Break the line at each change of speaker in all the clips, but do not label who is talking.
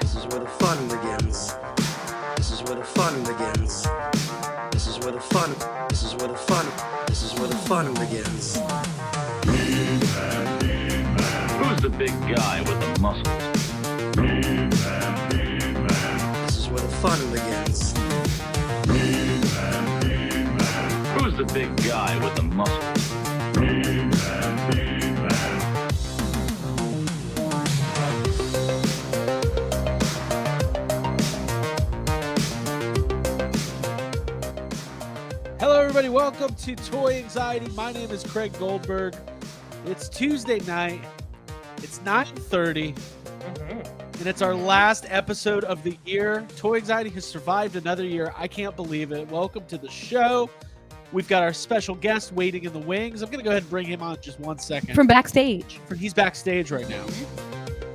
This is where the fun begins. This is where the fun begins. This is where the fun. This is where the fun. This is where the fun begins.
Who's the big guy with the muscles?
This is where the fun begins.
Who's the big guy with the muscles?
Hello, everybody. Welcome to Toy Anxiety. My name is Craig Goldberg. It's Tuesday night. It's 9:30, and it's our last episode of the year. Toy Anxiety has survived another year. I can't believe it. Welcome to the show. We've got our special guest waiting in the wings. I'm going to go ahead and bring him on just 1 second.
From backstage.
He's backstage right now.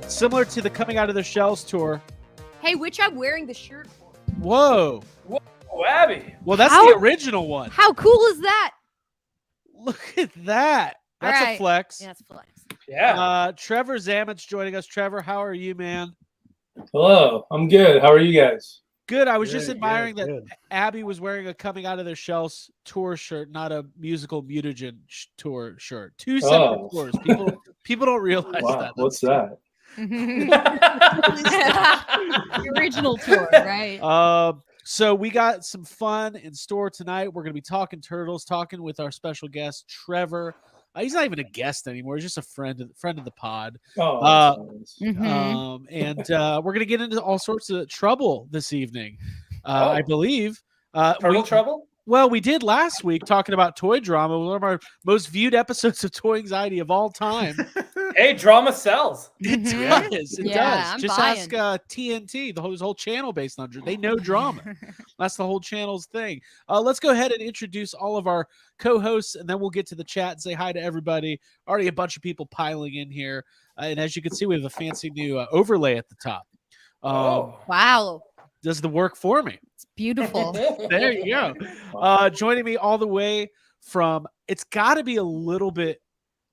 Similar to the Coming Out of the Shells tour.
Hey, which I'm wearing the shirt for.
Whoa.
Oh, Abby.
Well, that's
How-
the original one.
How cool is that?
Look at that. That's
All
a
right.
flex.
Yeah, that's flex.
Yeah.
Trevor Zammit's joining us. Trevor, how are you, man?
Hello, I'm good. How are you guys?
Good. I was just
Good,
admiring that
good.
Abby was wearing a Coming Out of Their Shells tour shirt, not a musical mutagen tour shirt. Two separate
Oh.
tours. People don't realize
Wow,
that.
what's that?
The original tour, right?
So we got some fun in store tonight. We're going to be talking Turtles, talking with our special guest, Trevor. He's not even a guest anymore. He's just a friend of the pod.
Oh, that's nice.
Mhm.
We're going to get into all sorts of trouble this evening, I believe.
Turtle trouble?
Well, we did last week talking about Toy Drama, one of our most viewed episodes of Toy Anxiety of all time.
Hey, drama sells.
It
Mhm.
does. It
Yeah,
does.
I'm
Just
buying.
ask TNT, the whole channel based on they know drama. That's the whole channel's thing. Let's go ahead and introduce all of our co-hosts, and then we'll get to the chat and say hi to everybody. Already a bunch of people piling in here, and as you can see, we have a fancy new overlay at the top.
Wow.
Does the work for me.
It's beautiful.
There you go. Joining me all the way from, it's got to be a little bit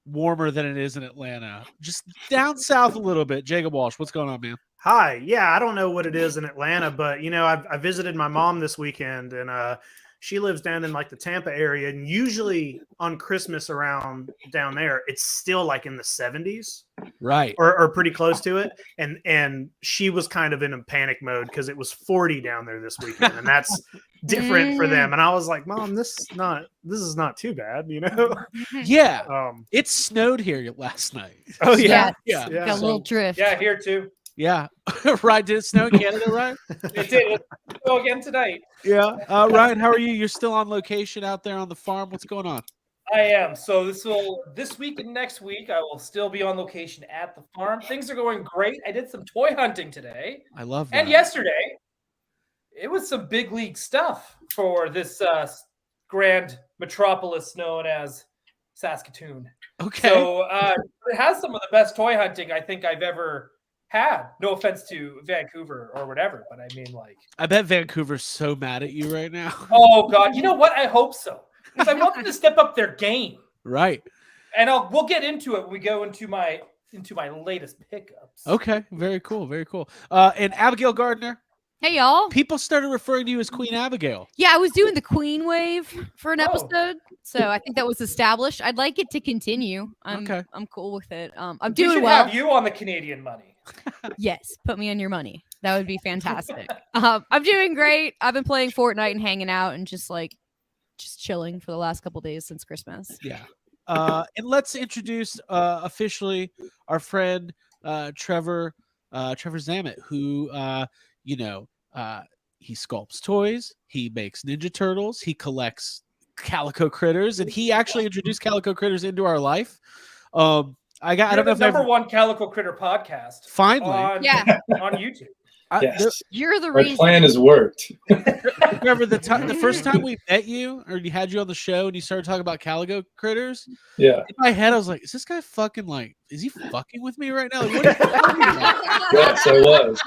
warmer than it is in Atlanta. Just down south a little bit. Jacob Walsh, what's going on, man?
Hi. Yeah, I don't know what it is in Atlanta, but I visited my mom this weekend, and she lives down in like the Tampa area, and usually on Christmas around down there, it's still like in the 70s
Right.
or pretty close to it. And she was kind of in a panic mode because it was 40 down there this weekend, and that's different for them. And I was like, Mom, this is not too bad,
Yeah. It snowed here last night.
Oh yeah.
Yeah.
Yeah.
Got a little drift.
Yeah, here too.
Yeah. Right. Did it snow in Canada, right?
It did. Let's go again tonight.
Yeah. Ryan, how are you? You're still on location out there on the farm. What's going on?
I am. So this week and next week, I will still be on location at the farm. Things are going great. I did some toy hunting today.
I love that.
And yesterday, it was some big league stuff for this grand metropolis known as Saskatoon.
Okay.
So it has some of the best toy hunting I think I've ever had. No offense to Vancouver or whatever, but I mean, like,
I bet Vancouver's so mad at you right now.
oh God, you know what? I hope so, because I want them to step up their game.
Right.
And we'll get into it when we go into my latest pickups.
Okay. Very cool. Very cool. And Abigail Gardner,
Hey, y'all.
people started referring to you as Queen Abigail.
Yeah, I was doing the Queen wave for an
Oh.
episode, so I think that was established. I'd like it to continue. I'm cool with it. I'm
We
doing
should
well.
have you on the Canadian money.
Yes, put me on your money. That would be fantastic. I'm doing great. I've been playing Fortnite and hanging out and just chilling for the last couple days since Christmas.
Yeah. And let's introduce officially our friend Trevor Zammit, who he sculpts toys, he makes Ninja Turtles, he collects Calico critters, and he actually introduced Calico critters into our life. I don't know if
number one Calico Critter podcast.
Finally.
on YouTube.
Yes,
You're the
our
reason.
plan has worked.
Remember the first time we met you, or you had you on the show, and you started talking about Calico critters?
Yeah,
In my head, I was like, "Is this guy fucking is he fucking with me right now? Like, what are you talking about?"
yes, I was.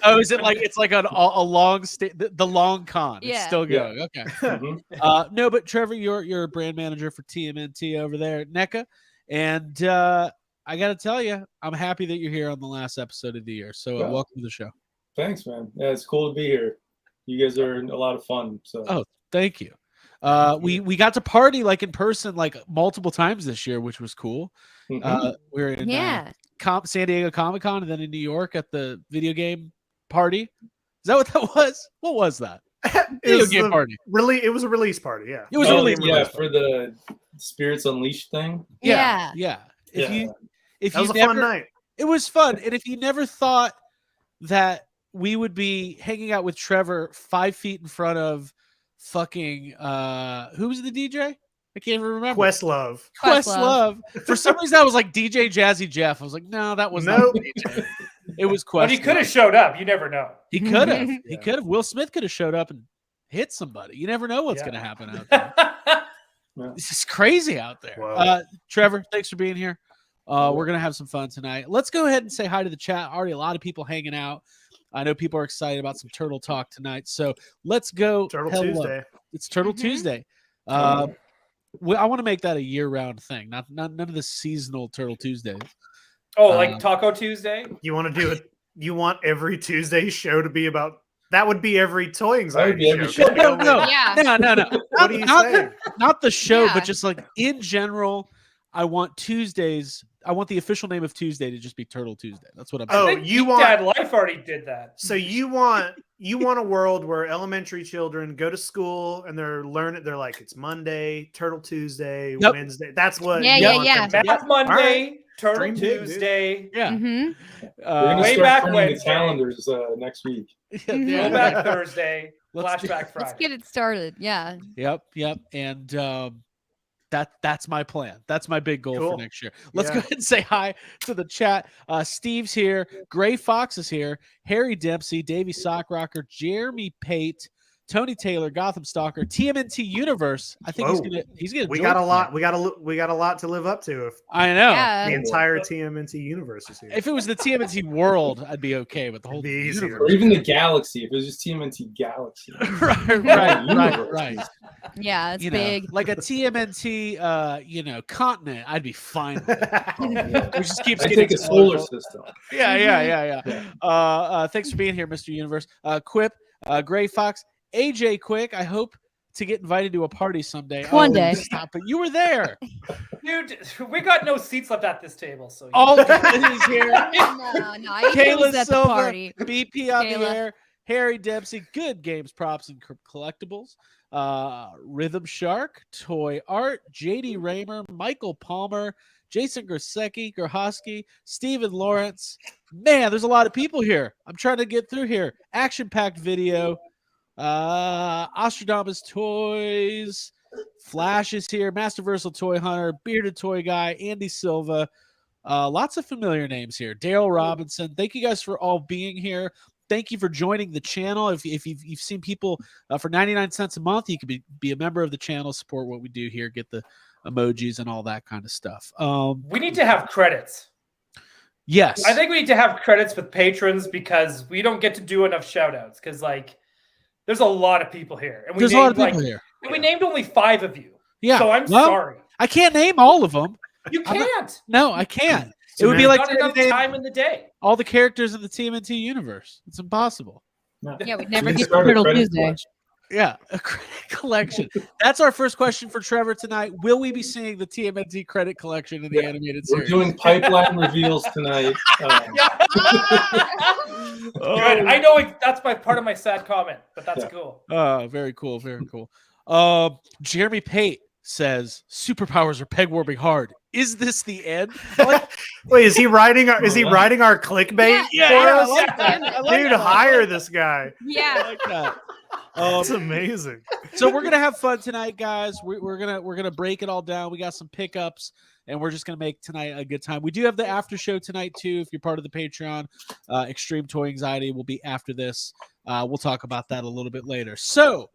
Oh, is it like it's like a long the long con? It's
Yeah.
still going. Okay.
Mhm.
No, but Trevor, you're a brand manager for TMNT over there at NECA, and I got to tell you, I'm happy that you're here on the last episode of the year. So
Yeah.
welcome to the show.
Thanks, man. Yeah, it's cool to be here. You guys are a lot of fun. So
Oh, thank you. We got to party like in person like multiple times this year, which was cool.
Mhm.
We were in
Yeah.
San Diego Comic-Con and then in New York at the video game party. Is that what that was? What was that? Video game party.
Really, it was a release party. Yeah,
It was a release
yeah,
party.
for the Spirits Unleashed thing.
Yeah. If
Yeah.
you
That was a fun night.
It was fun. And if you never thought that we would be hanging out with Trevor 5 feet in front of fucking who was the DJ? I can't even remember.
Questlove.
Questlove. For some reason, I was like DJ Jazzy Jeff. I was like, no, that was
Nope.
not DJ. It was Questlove.
But he could have showed up. You never know.
He could have. He
Yeah.
could have. Will Smith could have showed up and hit somebody. You never know what's
Yeah.
going to happen out there. This is crazy out there.
Whoa.
Trevor, thanks for being here. We're going to have some fun tonight. Let's go ahead and say hi to the chat. Already a lot of people hanging out. I know people are excited about some Turtle Talk tonight. So let's go.
Turtle
hello.
Tuesday.
It's Turtle Tuesday. I want to make that a year-round thing, not none of the seasonal Turtle Tuesdays.
Oh, like Taco Tuesday?
You want to do it? You want every Tuesday show to be about? That would be every toy
That would
anxiety
be every
show.
show.
No.
Yeah.
No.
What are you saying?
Not the show,
Yeah.
but just like in general, I want Tuesdays. I want the official name of Tuesday to just be Turtle Tuesday. That's what I'm
Oh,
I
saying.
think
you
Geek
want-
Dad Life already did that.
So you want a world where elementary children go to school and they're learning. They're like, it's Monday, Turtle Tuesday,
Yep.
Wednesday. That's what.
Yeah,
you
yeah,
want
yeah.
them to
Math
do.
Monday,
All right.
Turtle
Dream big, dude.
Tuesday.
Yeah.
Mhm.
We're gonna
Way
start
back
printing the
Wednesday.
calendars next week.
Yeah.
Throwback Thursday,
Let's do-
Flashback Friday.
Let's get it started. Yeah.
Yep. And that's my plan. That's my big goal
Cool.
for next year. Let's
Yeah.
go ahead and say hi to the chat. Steve's here. Gray Fox is here. Harry Dempsey, Davey Sockrocker, Jeremy Pate, Tony Taylor, Gotham Stalker, TMNT Universe. I think
Whoa.
he's gonna.
We
join
got a lot.
tonight.
We got a lot to live up to. If
I know.
Yeah.
the entire TMNT universe is here.
If it was the TMNT world, I'd be okay, but the whole
It'd be easier.
universe.
Or even the Galaxy. If it was just TMNT Galaxy.
right.
Yeah. It's
You know,
big.
like a TMNT, continent, I'd be fine with it.
Yeah.
We just keeps
I
getting
take a solar
smaller.
system.
Yeah.
Yeah.
Thanks for being here, Mr. Universe. Quip, Gray Fox, AJ Quick. I hope to get invited to a party someday.
One day.
Stop it. You were there.
Dude, we got no seats left at this table. So
All the committees here.
No, I
Kayla
was at the
Silva,
party.
BP on the
Kayla.
air, Harry Dempsey, good games, props, and collectibles. Rhythm Shark, Toy Art, JD Raymer, Michael Palmer, Jason Grahosky, Stephen Lawrence. Man, there's a lot of people here. I'm trying to get through here. Action-packed video. Ostradamus Toys. Flash is here. Master Versal Toy Hunter, Bearded Toy Guy, Andy Silva. Lots of familiar names here. Daryl Robinson. Thank you guys for all being here. Thank you for joining the channel. If you've seen people for 99 cents a month, you can be a member of the channel, support what we do here, get the emojis and all that kind of stuff.
we need to have credits.
Yes.
I think we need to have credits with patrons because we don't get to do enough shout outs because there's a lot of people here. And we
There's a lot of
named,
people here.
and we named only 5 of you.
Yeah.
So I'm
Well,
sorry.
I can't name all of them.
You
I'm not-
can't.
No, I can't.
So
It would be
man,
like
Not
trying to
enough
name
time in the day.
all the characters in the TMNT universe. It's impossible.
Yeah, we'd
We
never
can
get to
start a
Turtle
credit
Tuesday.
collection.
Yeah, a credit collection. That's our first question for Trevor tonight. Will we be seeing the TMNT credit collection in the animated
We're
series?
doing pipeline reveals tonight.
Good. I know that's part of my sad comment, but that's
Yeah.
cool.
Very cool. Very cool. Jeremy Pate says superpowers are peg warming hard. Is this the end?
Wait, is he writing our clickbait?
Yeah,
for
I
us?
like that. I like
Dude,
that.
hire this guy.
I
Yeah.
like that.
That's amazing.
So we're gonna have fun tonight, guys. We're gonna break it all down. We got some pickups, and we're just gonna make tonight a good time. We do have the after show tonight too. If you're part of the Patreon, Extreme Toy Anxiety will be after this. We'll talk about that a little bit later. So,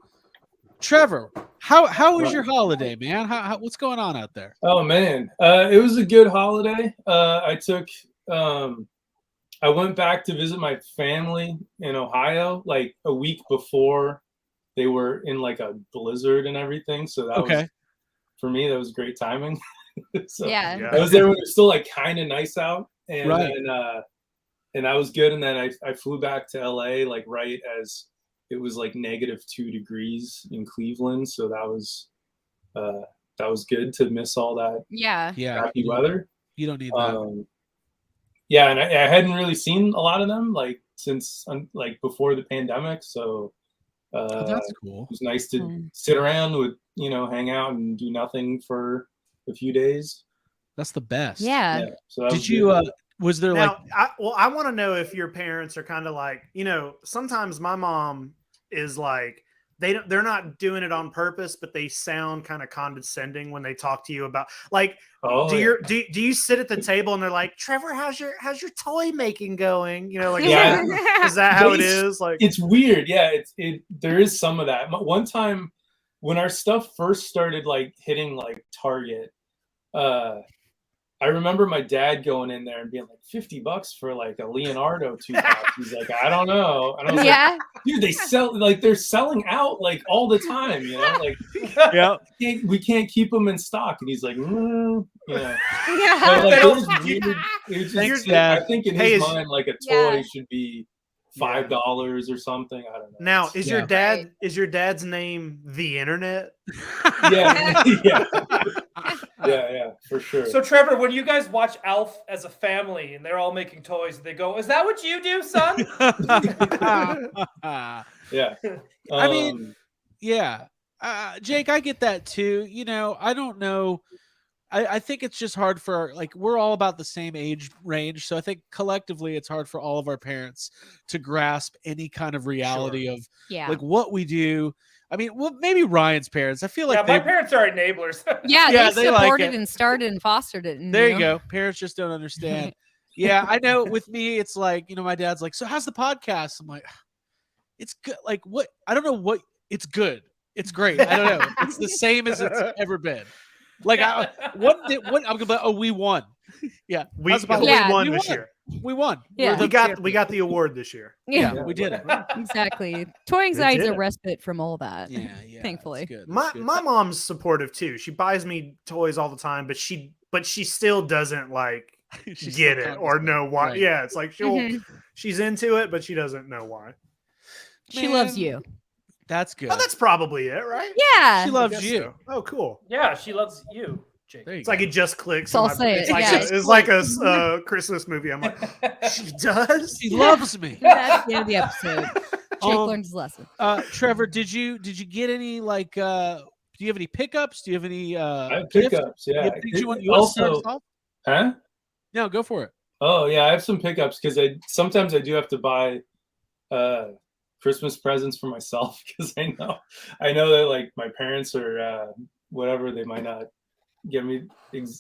Trevor, how was your holiday, man? What's going on out there?
Oh man, it was a good holiday. I went back to visit my family in Ohio like a week before they were in like a blizzard and everything. So that was, for me, that was great timing. So
Yeah.
I was there when it was still like kind of nice out, and
Right.
then and that was good. And then I flew back to LA like right as it was like -2 degrees in Cleveland, so that was good to miss all that
Yeah.
Yeah.
crappy weather.
You don't need that.
Yeah, and I hadn't really seen a lot of them like since like before the pandemic, so
Oh, that's
it
cool.
was nice to sit around with hang out and do nothing for a few days.
That's the best.
Yeah.
So that
Did
was
you?
good.
Was there
Now,
like?
I want to know if your parents are kind of like, sometimes my mom is like, they're not doing it on purpose, but they sound kind of condescending when they talk to you about like,
Oh,
do you sit at the table and they're like, Trevor, how's your toy making going? Like,
Yeah.
is that how it
It's-
is? Like,
It's weird. Yeah, there is some of that. One time when our stuff first started like hitting like Target, I remember my dad going in there and being like $50 for like a Leonardo 2-pack. He's like, I don't know. And I was
Yeah.
like, dude, they're selling out like all the time, like
Yeah.
we can't keep them in stock. And he's like, yeah.
Yeah.
So, like,
They
it was
don't-
weird. It was
Thanks,
just,
Dad.
I think in
Hey,
his
is-
mind, like a
Yeah.
toy should be $5 or something. I don't know.
now is
Yeah.
your dad's name the internet?
Yeah, yeah, for sure.
So Trevor, when you guys watch Alf as a family and they're all making toys, they go, "Is that what you do, son?"
Yeah.
I mean, yeah. Jake, I get that too. I don't know. I think it's just hard for we're all about the same age range. So I think collectively it's hard for all of our parents to grasp any kind of reality of
Yeah.
like what we do. I mean, well, maybe Ryan's parents. I feel like
Yeah, my parents are enablers.
Yeah,
Yeah,
they
they like
supported
it.
and started and fostered it. And,
there you go. Parents just don't understand. Yeah, I know. With me, it's like, my dad's like, "So how's the podcast?" I'm like, "It's good." Like, what? I don't know what. It's good. It's great. I don't know. It's the same as it's ever been. Like, what? I'm gonna be like, "Oh, we won." Yeah,
We
how's the podcast?
Yeah.
won
We
this
won.
year.
We won.
Yeah.
We're the
We got the award this year.
Yeah,
Yeah,
we did it.
exactly. Toy anxiety is
did
a
it.
respite from all that.
Yeah, yeah.
Thankfully.
It's good. It's
My
good.
mom's supportive too. She buys me toys all the time, but she still doesn't like
She's
get
still
it or know why.
Right.
Yeah, it's like
Mhm.
she's into it, but she doesn't know why.
She loves
Man,
you.
That's good.
Oh, that's probably it, right?
Yeah.
She
I
loves
guess
you.
so. Oh, cool.
Yeah, she loves you, Jake.
There you
It's
go.
like it just clicks.
So
in
I'll
my-
say
it's
it,
like
yeah.
it's like a Christmas movie. I'm like, she does.
She loves me.
That's the end of the episode. Jake learned his lesson.
Trevor, did you get any do you have any pickups? Do you have any
I have
gifts?
pickups,
You
yeah.
have things you want to start us off?
Huh?
No, go for it.
Oh yeah, I have some pickups because sometimes I do have to buy Christmas presents for myself because I know that like my parents or whatever, they might not get me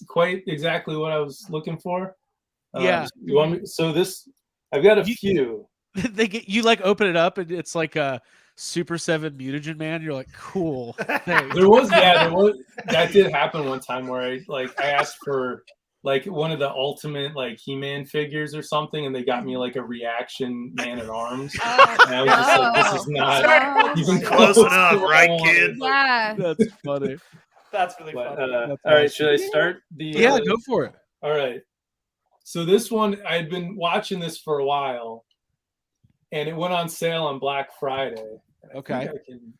quite exactly what I was looking for.
Yeah.
You want me? So I've got a few.
They get you open it up and it's like a Super 7 mutagen man. You're like, cool. Thanks.
There was that did happen one time where I asked for like one of the ultimate like He-Man figures or something, and they got me like a reaction Man at Arms. And I was just like, this is not even
Close
close
enough,
to what
right,
I wanted.
kid?
Yeah.
That's funny.
That's really
But,
funny.
That's
all right,
awesome.
should I start the?
Yeah, go for it.
All right. So this one, I'd been watching this for a while, and it went on sale on Black Friday. I
Okay.
think I can-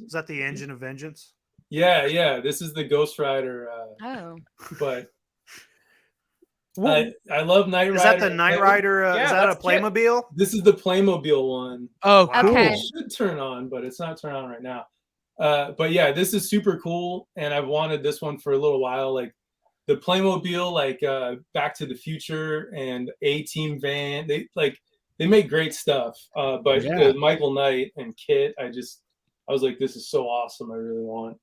Is that the Engine of Vengeance?
Yeah. This is the Ghost Rider,
Oh.
but I love Knight Rider.
Is that the Knight Rider?
Yeah,
Is that a
that's it.
Playmobil?
This is the Playmobil one.
Oh,
Wow.
cool.
Okay.
It should turn on, but it's not turning on right now. But yeah, this is super cool, and I've wanted this one for a little while. Like the Playmobil, like Back to the Future and A-Team Van, they make great stuff. But
Yeah.
Michael Knight and Kit, I was like, this is so awesome. I really want.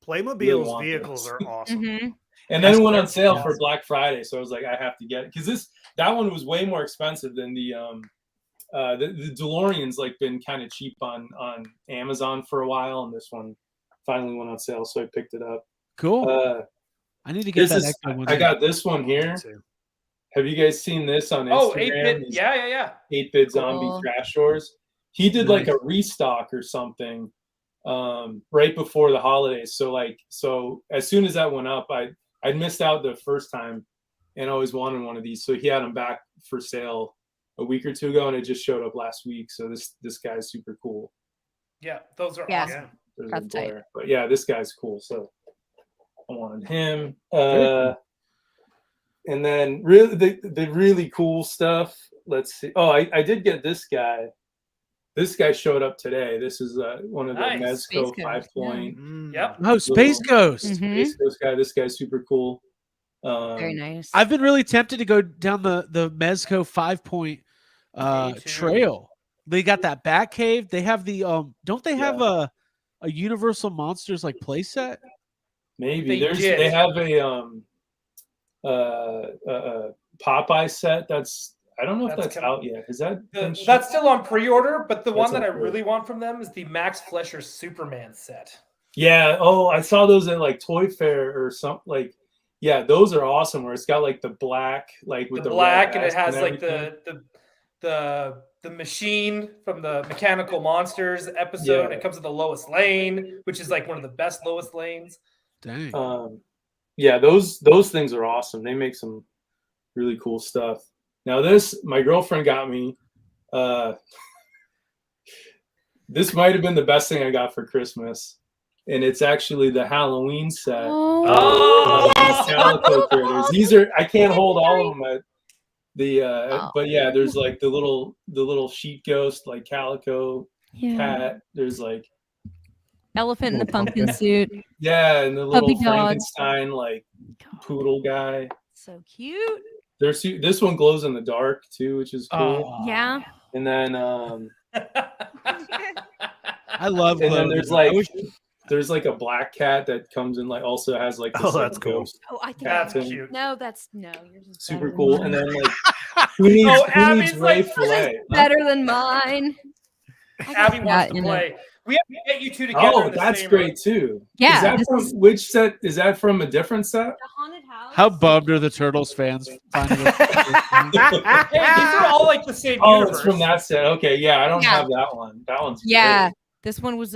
Playmobil's
want
vehicles
this.
are awesome.
Mm-hmm.
And then it went on sale
Yeah.
for Black Friday, so I was like, I have to get it because that one was way more expensive than the DeLorean's like been kind of cheap on Amazon for a while, and this one finally went on sale, so I picked it up.
Cool. I need to get that extra one.
I got this one here.
Me too.
Have you guys seen this on
Oh,
Instagram?
8-bit. Yeah.
8-bit
Cool.
zombie trash stores. He did like a restock or something right before the holidays. So as soon as that went up, I'd missed out the first time and always wanted one of these. So he had them back for sale a week or two ago, and it just showed up last week. So this guy's super cool.
Yeah, those are
Yeah.
awesome.
There's
That's
a
tight.
Blair. But yeah, this guy's cool. So I wanted him.
Very
And then really the really cool stuff. Let's see. Oh, I did get this guy. This guy showed up today. This is one of the
Nice.
Mezco
Space Ghost,
5-point.
Yep.
Oh, Space Ghost.
Mhm.
Space Ghost guy. This guy's super cool.
Very nice.
I've been really tempted to go down the Mezco 5-point
Me too.
trail. They got that Bat Cave. They have the don't they have a Universal Monsters like playset?
Maybe
They did.
they have a Popeye set that's I don't know if
That's
that's out yet. Is that been shipped?
That's still on pre-order, but the one
That's
that I
on pre-order.
really want from them is the Max Flesher Superman set.
Yeah. Oh, I saw those at like Toy Fair or something. Like, yeah, those are awesome. Where it's got like the black, like with
The
the
black,
red
and it
vest
has like
everything.
the machine from the Mechanical Monsters episode. And
Yeah.
it comes with the Lois Lane, which is like one of the best Lois Lanes.
Dang.
Yeah, those things are awesome. They make some really cool stuff. Now my girlfriend got me. This might have been the best thing I got for Christmas, and it's actually the Halloween set.
Oh,
These Calico critters. These are I can't hold all of them at the but yeah, there's like the little sheet ghost like Calico
Yeah.
cat. There's like
Elephant in the pumpkin suit.
yeah, and the little
Puppy dog.
Frankenstein like poodle guy.
So cute.
This one glows in the dark too, which is cool.
Oh,
Yeah.
And then
I love.
and then
Glow.
there's
I
like
wish-
there's like a black cat that comes in like also has like the
Oh,
same
that's cool.
ghost.
Oh, I think
That's
Thing.
cute.
no, that's no. Yours is
Super
better
cool.
than
And
mine.
then like who needs
Abby's
Ray
like,
Fillet?
Better than mine. I got
Abby wants
that
to
in it.
play. We have to get you two together.
Oh,
in the
that's
same
great too.
Yeah,
Is that
this
from
is-
which set? Is that from a different set?
The haunted house.
How bummed are the Turtles fans finding it?
room. Hey, these are all like the same
Oh,
universe.
it's from that set. Okay, yeah, I don't
Yeah.
have that one. That one's
Yeah,
great.
this one was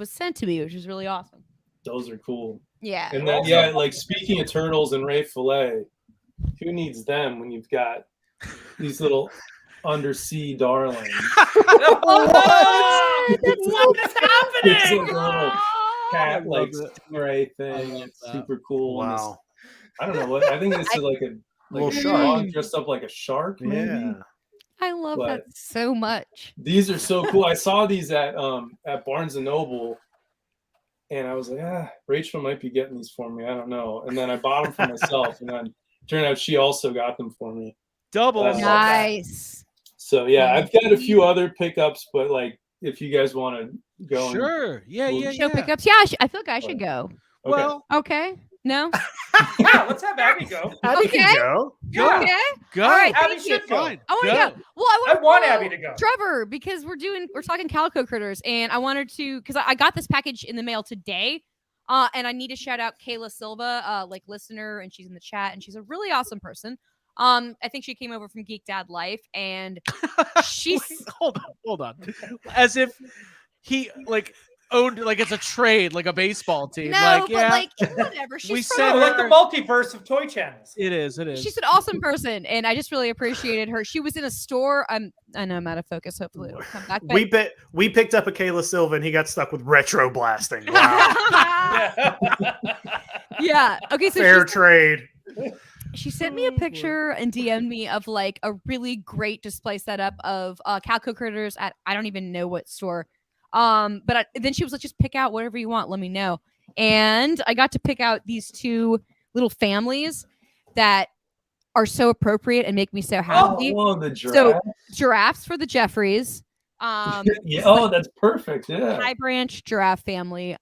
sent to me, which is really awesome.
Those are cool.
Yeah.
And then yeah, like speaking of turtles and Ray Fillet, who needs them when you've got these little undersea darlings?
What?
That's
What is
It's like
happening?
a little cat like
love it.
stingray thing.
love
It's
that.
super cool. And this-
Wow.
I don't know what I think this is like a
Little
a
shark.
dog dressed up like a shark, maybe.
Yeah.
I love that
But-
so much.
These are so cool. I saw these at Barnes and Noble, and I was like, Rachel might be getting these for me. I don't know. And then I bought them for myself, and then it turned out she also got them for me.
Double.
Love that.
Nice.
So yeah, I've got a few other pickups, but like if you guys want to go, and-
Sure. Yeah.
Well,
Yeah.
Show
Yeah.
pickups. Yeah, I feel like I should go.
okay.
Well,
Okay. No.
Yeah, let's have Abby go.
Abby can
Okay.
go.
go.
Okay.
Go.
All right.
Abby
Thank you.
should go.
Fine.
I want to go. Well,
I
I
want
to
Abby to go.
Trevor, because we're talking Calico critters, and I wanted to because I got this package in the mail today, and I need to shout out Kayla Silva, like listener, and she's in the chat, and she's a really awesome person. I think she came over from Geek Dad Life, and she's
Wait, hold on. As if he like owned like it's a trade, like a baseball team.
no,
like,
but
yeah,
like whatever. She's
We
from
said
Oh, like the multiverse of toy channels.
it is. It is.
She's an awesome person, and I just really appreciated her. She was in a store. I know I'm out of focus. Hopefully, it'll come back. But...
We picked up a Kayla Silva and he got stuck with retro blasting. Wow.
Yeah. Okay. So
Fair trade.
she sent me a picture and DM'd me of like a really great display setup of Calico critters at I don't even know what store. But then she was like, just pick out whatever you want. Let me know. And I got to pick out these two little families that are so appropriate and make me so happy.
Oh, the giraffe.
So giraffes for the Jeffries.
Yeah. Oh, that's perfect. Yeah.
High Branch giraffe family.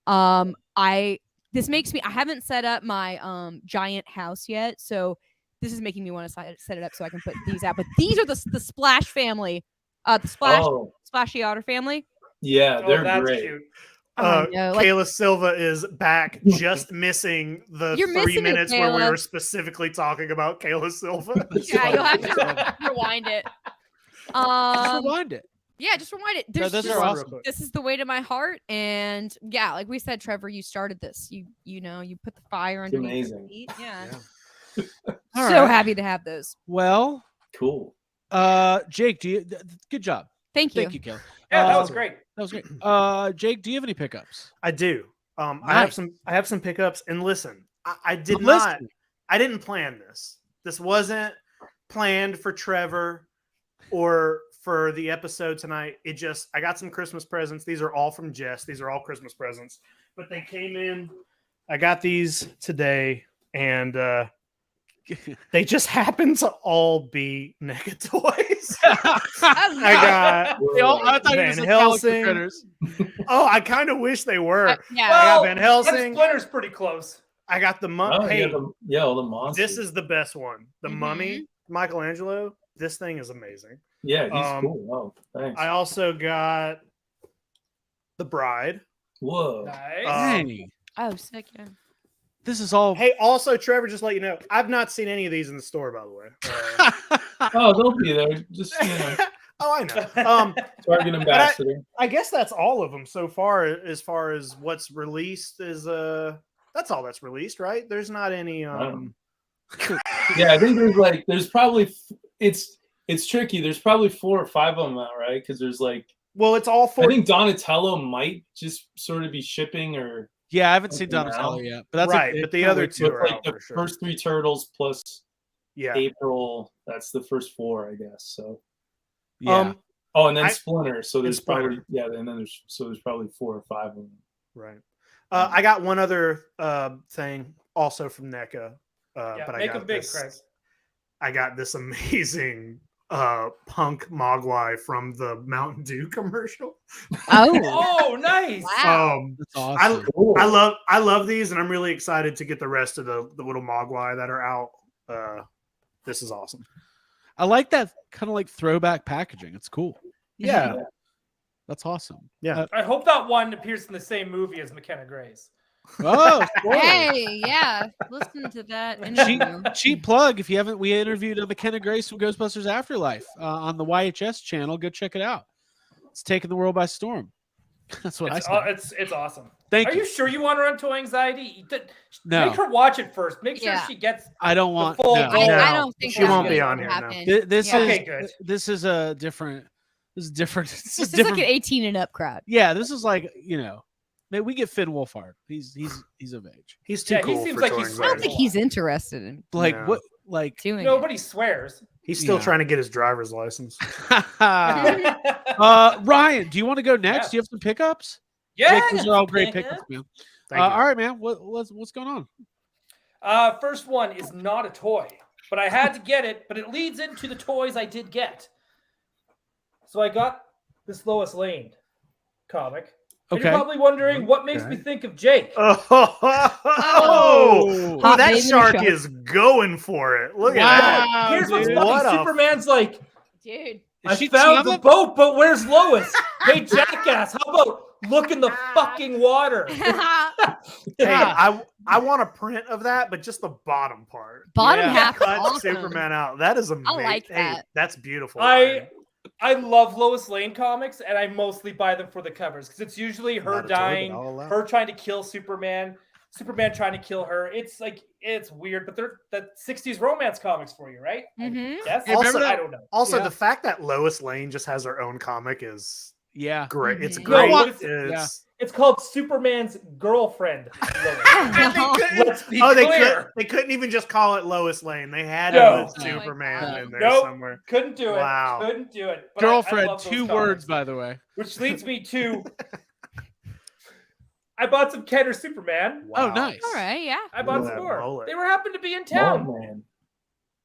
This makes me I haven't set up my giant house yet, so this is making me want to set it up so I can put these out. But these are the Splash family, the Splashy Otter family.
Yeah,
Oh,
they're
that's
great.
cute.
No, like-
Kayla Silva is back, just missing the
You're
3
missing it,
minutes where we
Kayla.
were specifically talking about Kayla Silva.
Yeah, you'll have to rewind it.
Just rewind it.
Yeah, just rewind it.
So
There's
those
just,
are
Real
awesome.
quick.
this is the way to my heart, and yeah, like we said, Trevor, you started this. You know, you put the fire
It's
underneath your
amazing.
feet. Yeah.
All
So
right.
happy to have those.
Well,
Cool.
Jake, good job.
Thank you.
Thank you, Kelly.
Yeah, that was great.
That was great. Jake, do you have any pickups?
I do. I
Nice.
have some pickups. And listen, I did
I'm
not.
listening.
I didn't plan this. This wasn't planned for Trevor or for the episode tonight. I got some Christmas presents. These are all from Jess. These are all Christmas presents, but they came in. I got these today, and they just happen to all be NECA toys. I got.
I thought you
Van
were Calico
Helsing.
critters.
Oh, I kind of wish they were.
Yeah.
I got
Well,
Van Helsing.
Splinter's pretty close.
I got the
Oh,
mummy. Hey,
all the monsters.
this is the best one. The
Mhm.
mummy, Michelangelo. This thing is amazing.
yeah, he's
um,
cool. Oh, thanks.
I also got the bride.
Whoa.
Nice.
Dang.
Oh, sick. Yeah.
This is all.
Hey, also Trevor, just to let you know, I've not seen any of these in the store, by the way.
Oh, they'll be there. Just
Oh, I know.
Target ambassador.
I guess that's all of them so far. As far as what's released is that's all that's released, right? There's not any.
Yeah, I think there's probably it's tricky. There's probably 4 or 5 of them out, right? Because there's
Well, it's all
I
for.
think Donatello might just sort of be shipping or
Yeah, I haven't seen
Something
Donatello
out.
yet, but that's
Right, but the other
it's
two are
like
out
the
for sure.
first 3 turtles plus
Yeah.
April. That's the first 4, I guess. So
yeah.
oh, and then
I-
Splinter. So there's
Splinter.
probably and then there's probably 4 or 5 of them.
Right. I got one other thing also from NECA.
Yeah,
But I
make
got
them big,
this.
Craig.
I got this amazing punk Mogwai from the Mountain Dew commercial.
Oh.
Oh, nice.
Wow.
That's awesome.
I love these, and I'm really excited to get the rest of the little Mogwai that are out. This is awesome.
I like that kind of like throwback packaging. It's cool.
Yeah.
That's awesome.
Yeah.
I hope that one appears in the same movie as McKenna Grace.
Oh, spoiler.
Hey, yeah. Listen to that. interview.
Cheap plug. If you haven't, we interviewed McKenna Grace from Ghostbusters Afterlife on the YHS channel. Go check it out. It's taking the world by storm. That's what I said.
It's awesome.
Thank
Are
you.
you sure you want her on Toy Anxiety?
No.
Make her watch it first. Make sure
Yeah.
she gets.
I don't want.
full
No.
goal.
I don't think
She
that's
won't be
gonna
on here, no.
happen.
This
Yeah.
Okay, good.
This is a different. This is different.
This is like an 18 and up crowd.
Yeah, this is like man, we get Finn Wolfhard. He's of age.
He's too
Yeah, he
cool
seems
for
like
Toy
he's-
I don't
Anxiety.
think he's interested in
Like
No.
what? Like
doing it.
Nobody swears.
He's still
Yeah.
trying to get his driver's license.
Ryan, do you want to go next?
Yeah.
Do you have some pickups?
Yeah,
Jake, those are all great pickups, man.
Thank you.
All right, man. What's going on?
First one is not a toy, but I had to get it. But it leads into the toys I did get. So I got this Lois Lane comic. And
Okay.
You're probably wondering what makes me think of Jake.
Oh,
Hot
that
baby
shark
shark.
is going for it. Look at that.
Wow,
Here's what's
dude.
funny.
What a-
Superman's like,
Dude.
I
Is she
found the
Zammit?
boat, but where's Lois? Hey, jackass, how about look in the fucking water?
Hey, I want a print of that, but just the bottom part.
Bottom
Yeah.
half.
Cut
Awesome.
Superman out. That is amazing.
like
Hey,
that.
that's beautiful.
I love Lois Lane comics, and I mostly buy them for the covers because it's usually her
Not a toy, but
dying,
I'll allow
her trying to kill Superman, Superman trying to kill her. It's like it's weird, but they're the '60s romance comics for you, right?
Mhm.
Yes.
Hey, remember
I
that-
don't know.
Also,
Yeah.
the fact that Lois Lane just has her own comic is
Yeah.
great. It's
Mhm.
great.
No,
It's-
It's called Superman's girlfriend. Lois. Let's be
Oh,
clear.
they couldn't even just call it Lois Lane. They had
No.
it with
Oh my
Superman
God.
in there
Nope.
somewhere.
Couldn't do it.
Wow.
Couldn't do it. But I
Girlfriend,
love those
2
comics.
words, by the way.
Which leads me to I bought some Kenner Superman.
Oh,
Wow.
nice.
All right. Yeah.
I bought
Look
some
at that
more.
mullet.
They were happened to be in
Oh,
town.
man.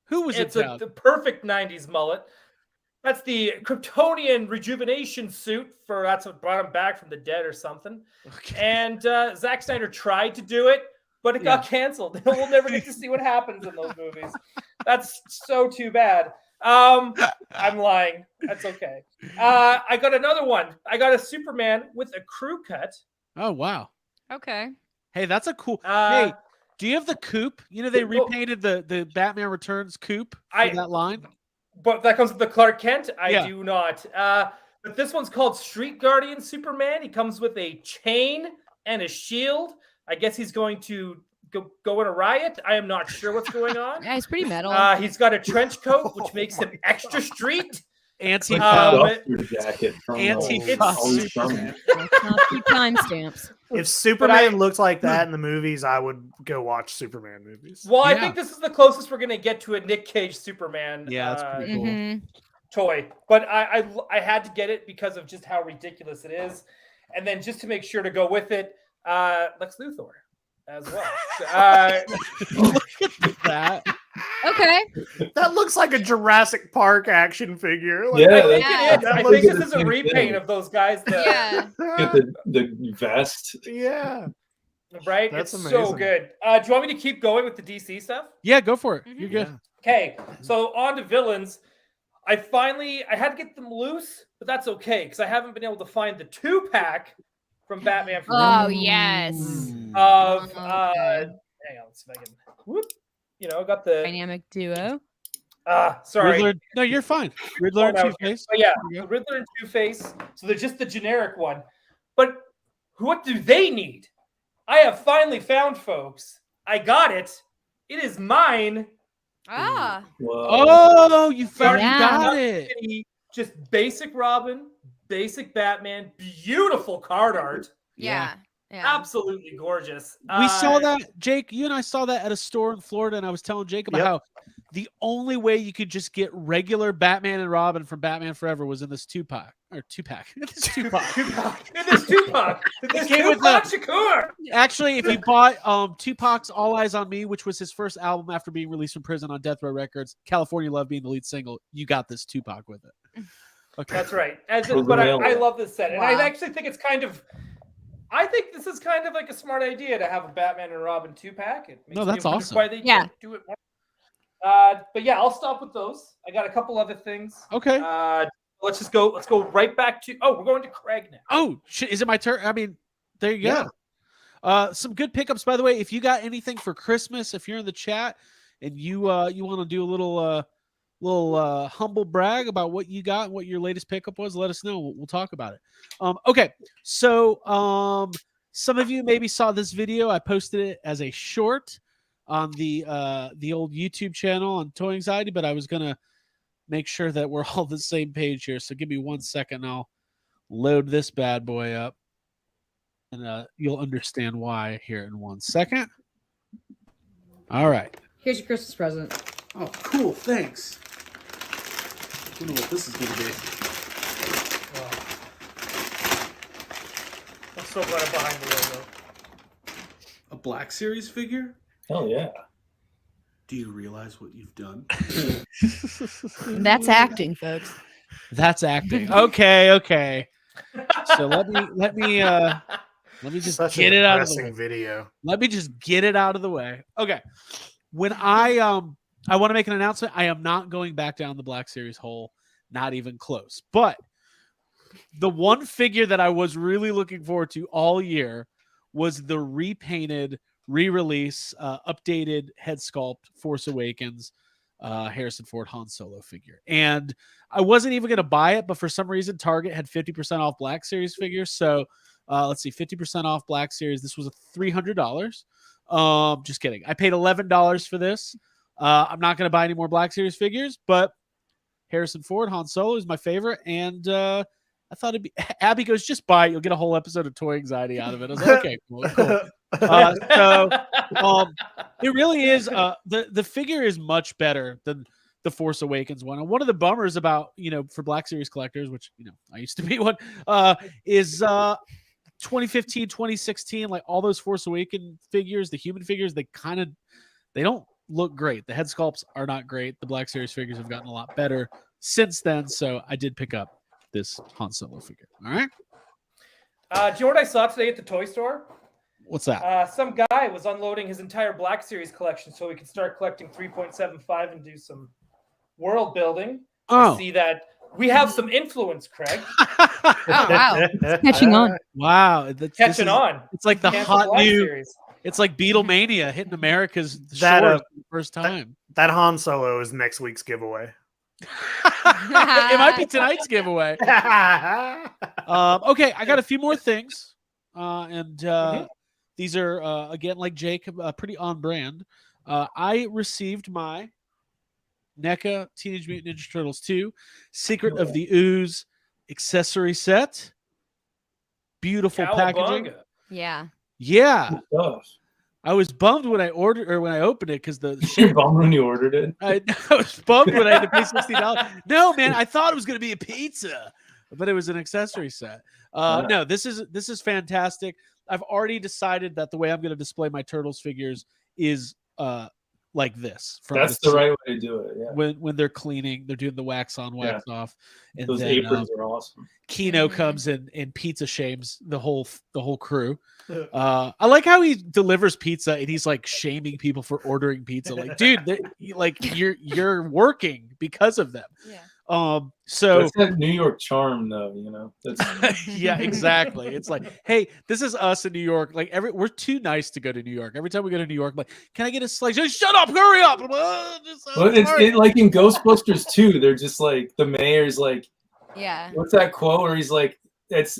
Who was
It's
in town?
the perfect 90s mullet. That's the Kryptonian rejuvenation suit for that's what brought him back from the dead or something.
Okay.
And Zack Snyder tried to do it, but it got canceled. We'll never get to see what happens in those movies. That's so too bad. I'm lying. That's okay. I got another one. I got a Superman with a crew cut.
Oh wow.
Okay.
Hey, that's a cool.
Uh,
hey, do you have the coupe? They
well-
repainted the Batman Returns coupe for
I-
that line.
But that comes with the Clark Kent. I
Yeah.
do not. But this one's called Street Guardian Superman. He comes with a chain and a shield. I guess he's going to go in a riot. I am not sure what's going on.
Yeah, he's pretty metal.
He's got a trench coat, which makes him extra street.
Jacket from
Superman.
Let's not keep timestamps.
If Superman looked like that in the movies, I would go watch Superman movies.
Well, I think this is the closest we're going to get to a Nick Cage Superman
that's pretty cool.
Toy. But I had to get it because of just how ridiculous it is. And then just to make sure to go with it, Lex Luthor as well.
Look at that.
Okay.
That looks like a Jurassic Park action figure. Like,
Yeah,
I think this is a repaint of those guys.
Yeah.
Get the vest.
Yeah.
Right?
That's
it's
amazing.
so good. Do you want me to keep going with the DC stuff?
Yeah, go for it. You're good.
Okay, so on to villains. I had to get them loose, but that's okay because I haven't been able to find the 2-pack from Batman Forever.
Oh yes.
Of
Okay.
hang on, let's see if I can. Whoop. I got the
Dynamic duo.
sorry.
Riddler. No, you're fine. Riddler and
Oh, no,
Two-Face.
But yeah,
There you go.
the Riddler and Two-Face. So they're just the generic one. But what do they need? I have finally found, folks. I got it. It is mine.
Ah.
Whoa.
Oh, you found
Yeah.
got it.
Just basic Robin, basic Batman, beautiful card art.
Yeah. Yeah.
Absolutely gorgeous.
We saw that, Jake. You and I saw that at a store in Florida, and I was telling Jake about how the only way you could just get regular Batman and Robin from Batman Forever was in this two-pack.
This Tupac. This
came with
Tupac Shakur.
Actually, if you bought Tupac's All Eyes on Me, which was his first album after being released from prison on Death Row Records, California Love being the lead single, you got this Tupac with it. Okay.
That's right. But I love this set. And I actually think I think this is kind of like a smart idea to have a Batman and Robin 2-pack.
No, that's awesome.
Why they do it more. But yeah, I'll stop with those. I got a couple other things.
Okay.
Let's go right back to. We're going to Craig now.
Oh, shit. Is it my turn? I mean, there you go. Some good pickups, by the way. If you got anything for Christmas, if you're in the chat and you want to do a little humble brag about what you got and what your latest pickup was, let us know. We'll talk about it. Okay. So some of you maybe saw this video. I posted it as a short on the old YouTube channel on Toy Anxiety, but I was going to make sure that we're all the same page here. So give me 1 second. I'll load this bad boy up and you'll understand why here in 1 second. All right.
Here's your Christmas present.
Oh, cool. Thanks. I don't know what this is going to be.
I'm so glad I'm behind the logo.
A Black Series figure?
Hell yeah.
Do you realize what you've done?
That's acting, folks.
That's acting. Okay. So let me just
Such
get
an
it out of the
depressing
way.
video.
Let me just get it out of the way. Okay. When I want to make an announcement, I am not going back down the Black Series hole, not even close. But the one figure that I was really looking forward to all year was the repainted, re-release, updated head sculpt Force Awakens Harrison Ford Han Solo figure. And I wasn't even going to buy it, but for some reason Target had 50% off Black Series figures. So let's see, 50% off Black Series. This was $300. Just kidding. I paid $11 for this. I'm not going to buy any more Black Series figures, but Harrison Ford, Han Solo is my favorite. And I thought it'd be Abby goes, just buy it. You'll get a whole episode of Toy Anxiety out of it. I was like, okay, cool. It really is. The figure is much better than the Force Awakens one. And one of the bummers about, for Black Series collectors, which, I used to be one, is 2015, 2016, like all those Force Awakens figures, the human figures, they don't look great. The head sculpts are not great. The Black Series figures have gotten a lot better since then. So I did pick up this Han Solo figure. All right.
Do you know what I saw today at the toy store?
What's that?
Some guy was unloading his entire Black Series collection so he could start collecting 3.75 and do some world building. I see that we have some influence, Craig.
Oh, wow. It's catching on.
Wow.
Catching on.
It's like the
Cancel
hot
Black
new.
Series.
It's like Beatlemania hitting America's
That,
shores for the first time.
That Han Solo is next week's giveaway.
It might be tonight's giveaway. Okay, I got a few more things, and these are again, like Jake, pretty on brand. I received my NECA Teenage Mutant Ninja Turtles 2 Secret of the Ooze accessory set. Beautiful packaging.
Cowabunga.
Yeah.
Yeah.
Gosh.
I was bummed when I ordered or when I opened it because the
You're bummed when you ordered it.
I was bummed when I had to pay $60. No, man, I thought it was going to be a pizza, but it was an accessory set. No, this is fantastic. I've already decided that the way I'm going to display my Turtles figures is like this.
That's the right way to do it. Yeah.
When they're cleaning, they're doing the wax on, wax off, and
those
then,
aprons are awesome.
Kino comes and pizza shames the whole crew. I like how he delivers pizza and he's like shaming people for ordering pizza. Like, dude, like you're working because of them.
Yeah.
So
that's that New York charm, though. You know. That's...
yeah, exactly. It's like, hey, this is us in New York. Like we're too nice to go to New York. Every time we go to New York, I'm like, can I get a slice? Just shut up, hurry up.
Well, it's like in Ghostbusters 2, they're just like the mayor's like,
yeah.
What's that quote where he's like, it's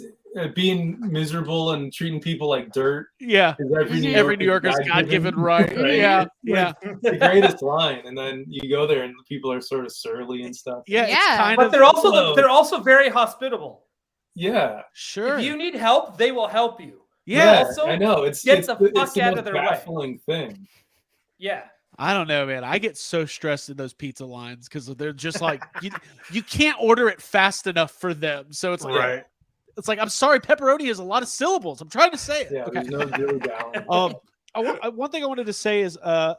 being miserable and treating people like dirt.
Yeah. Every New Yorker's God-given right. Yeah. Yeah.
It's the greatest line. And then you go there and people are sort of surly and stuff.
Yeah.
Yeah.
It's kind
but
of
they're also very hospitable.
Yeah.
Sure.
If you need help, they will help you.
Yeah.
Also,
I know. It's
the
the
fuck
most
out of their way.
baffling thing.
Yeah.
I don't know, man. I get so stressed in those pizza lines because they're just like you can't order it fast enough for them. So it's like,
Right.
It's like, I'm sorry, pepperoni has a lot of syllables. I'm trying to say it.
Yeah,
okay.
there's no dilly dally.
One thing I wanted to say is I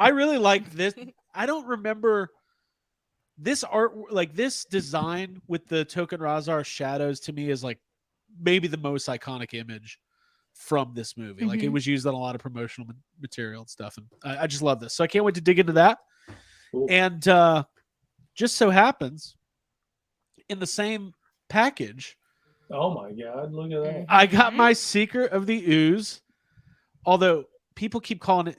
really like this. I don't remember this art, like this design with the Token Razar shadows, to me is like maybe the most iconic image from this movie. Like it was used on a lot of promotional material and stuff, and I just love this. So I can't wait to dig into that.
Cool.
And just so happens, in the same package,
Oh my God! Look at that.
I got my Secret of the Ooze. Although people keep calling it,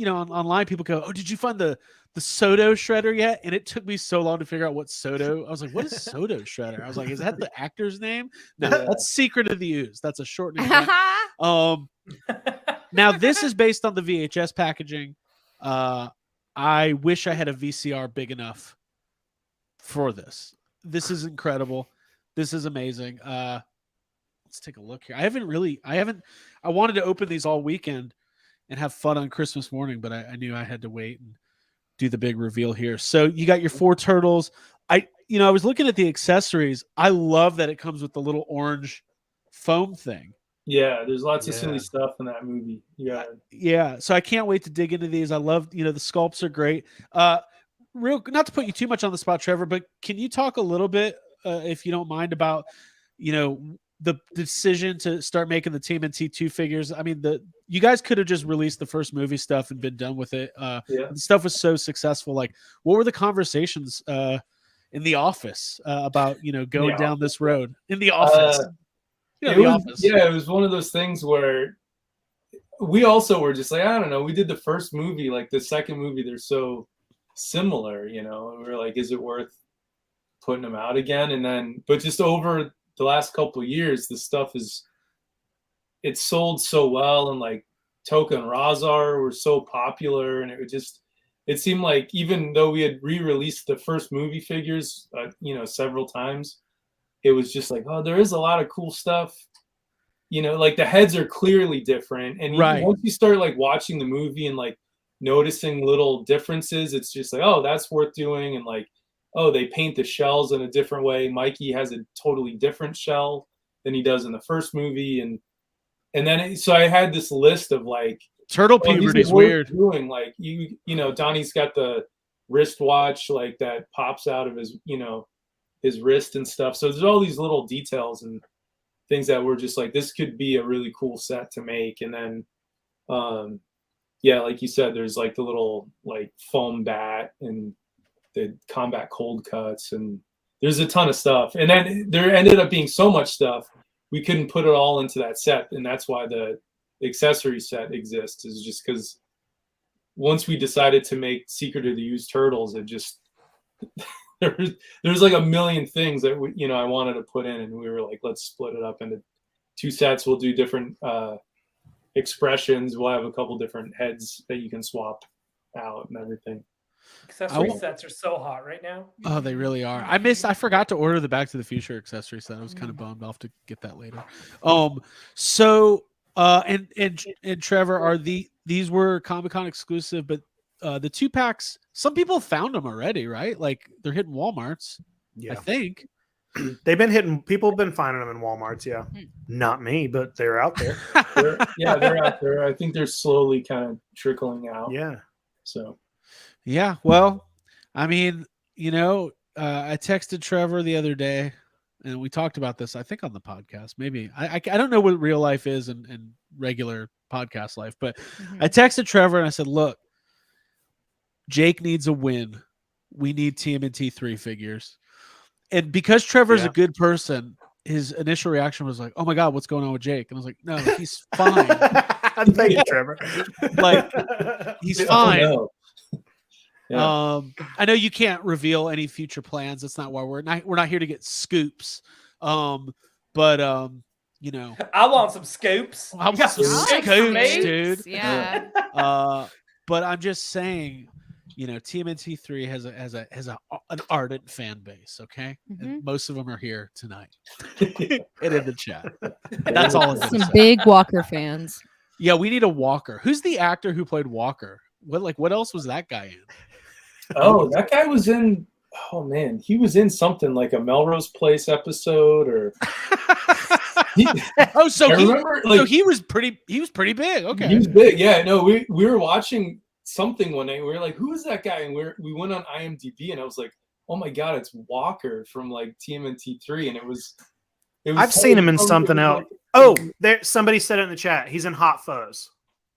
online people go, "Oh, did you find the Soto Shredder yet?" And it took me so long to figure out what Soto. I was like, "What is Soto Shredder?" I was like, "Is that the actor's name?" No, that's Secret of the Ooze. That's a short name. Now this is based on the VHS packaging. I wish I had a VCR big enough for this. This is incredible. This is amazing. Let's take a look here. I wanted to open these all weekend and have fun on Christmas morning, but I knew I had to wait and do the big reveal here. So you got your 4 turtles. I was looking at the accessories. I love that it comes with the little orange foam thing.
Yeah, there's lots of silly stuff in that movie. Yeah.
Yeah. So I can't wait to dig into these. I love, the sculpts are great. Not to put you too much on the spot, Trevor, but can you talk a little bit, if you don't mind, about, the decision to start making the TMNT 2 figures? I mean, you guys could have just released the first movie stuff and been done with it. The stuff was so successful. Like, what were the conversations in the office about, going down this road in the office?
It was one of those things where we also were just like, I don't know. We did the first movie, like the second movie, they're so similar, and we were like, is it worth putting them out again? And then, but just over the last couple of years, the stuff it sold so well, and like Token Razar were so popular, and it seemed like even though we had re-released the first movie figures, several times, it was just like, oh, there is a lot of cool stuff. Like the heads are clearly different, and once you start like watching the movie and like noticing little differences, it's just like, oh, that's worth doing. And like, oh, they paint the shells in a different way. Mikey has a totally different shell than he does in the first movie, and then so I had this list of like,
turtle puberty is weird.
Doing like Donnie's got the wristwatch like that pops out of his his wrist and stuff. So there's all these little details and things that were just like, this could be a really cool set to make. And then like you said, there's like the little like foam bat and the combat cold cuts, and there's a ton of stuff. And then there ended up being so much stuff we couldn't put it all into that set, and that's why the accessory set exists, is just because once we decided to make Secret of the Used Turtles, it just there's like a million things that I wanted to put in, and we were like, let's split it up into 2 sets. We'll do different expressions. We'll have a couple different heads that you can swap out and everything.
Accessory sets are so hot right now.
Oh, they really are. I forgot to order the Back to the Future accessory set. I was kind of bummed. I'll have to get that later. So and Trevor, are these were Comic-Con exclusive, but the 2-packs, some people found them already, right? Like they're hitting Walmarts.
Yeah.
I think.
People have been finding them in Walmarts. Yeah. Not me, but they're out there.
They're out there. I think they're slowly kind of trickling out.
Yeah.
So.
Yeah. Well, I mean, I texted Trevor the other day and we talked about this, I think on the podcast, maybe I don't know what real life is and regular podcast life, but I texted Trevor and I said, look, Jake needs a win. We need TMNT 3 figures. And because Trevor's a good person, his initial reaction was like, oh my God, what's going on with Jake? And I was like, no, he's fine.
Thank you, Trevor.
Like, he's fine.
Oh, no.
Yeah. I know you can't reveal any future plans. That's not why we're not here to get scoops. I want
some scoops.
I want some scoops, dude.
Yeah.
But I'm just saying, TMNT 3 has an ardent fan base. Okay, and most of them are here tonight and in the chat. That's all.
Some big Walker fans.
Yeah, we need a Walker. Who's the actor who played Walker? What else was that guy in?
Oh, that guy was in. Oh man, he was in something like a Melrose Place episode, or. He was pretty big. Okay, he was big. Yeah, no, we were watching something one night. We were like, "Who is that guy?" And we went on IMDb, and I was like, "Oh my God, it's Walker from like TMNT 3," and it was.
I've seen him in something else. Oh, there! Somebody said it in the chat. He's in Hot Fuzz.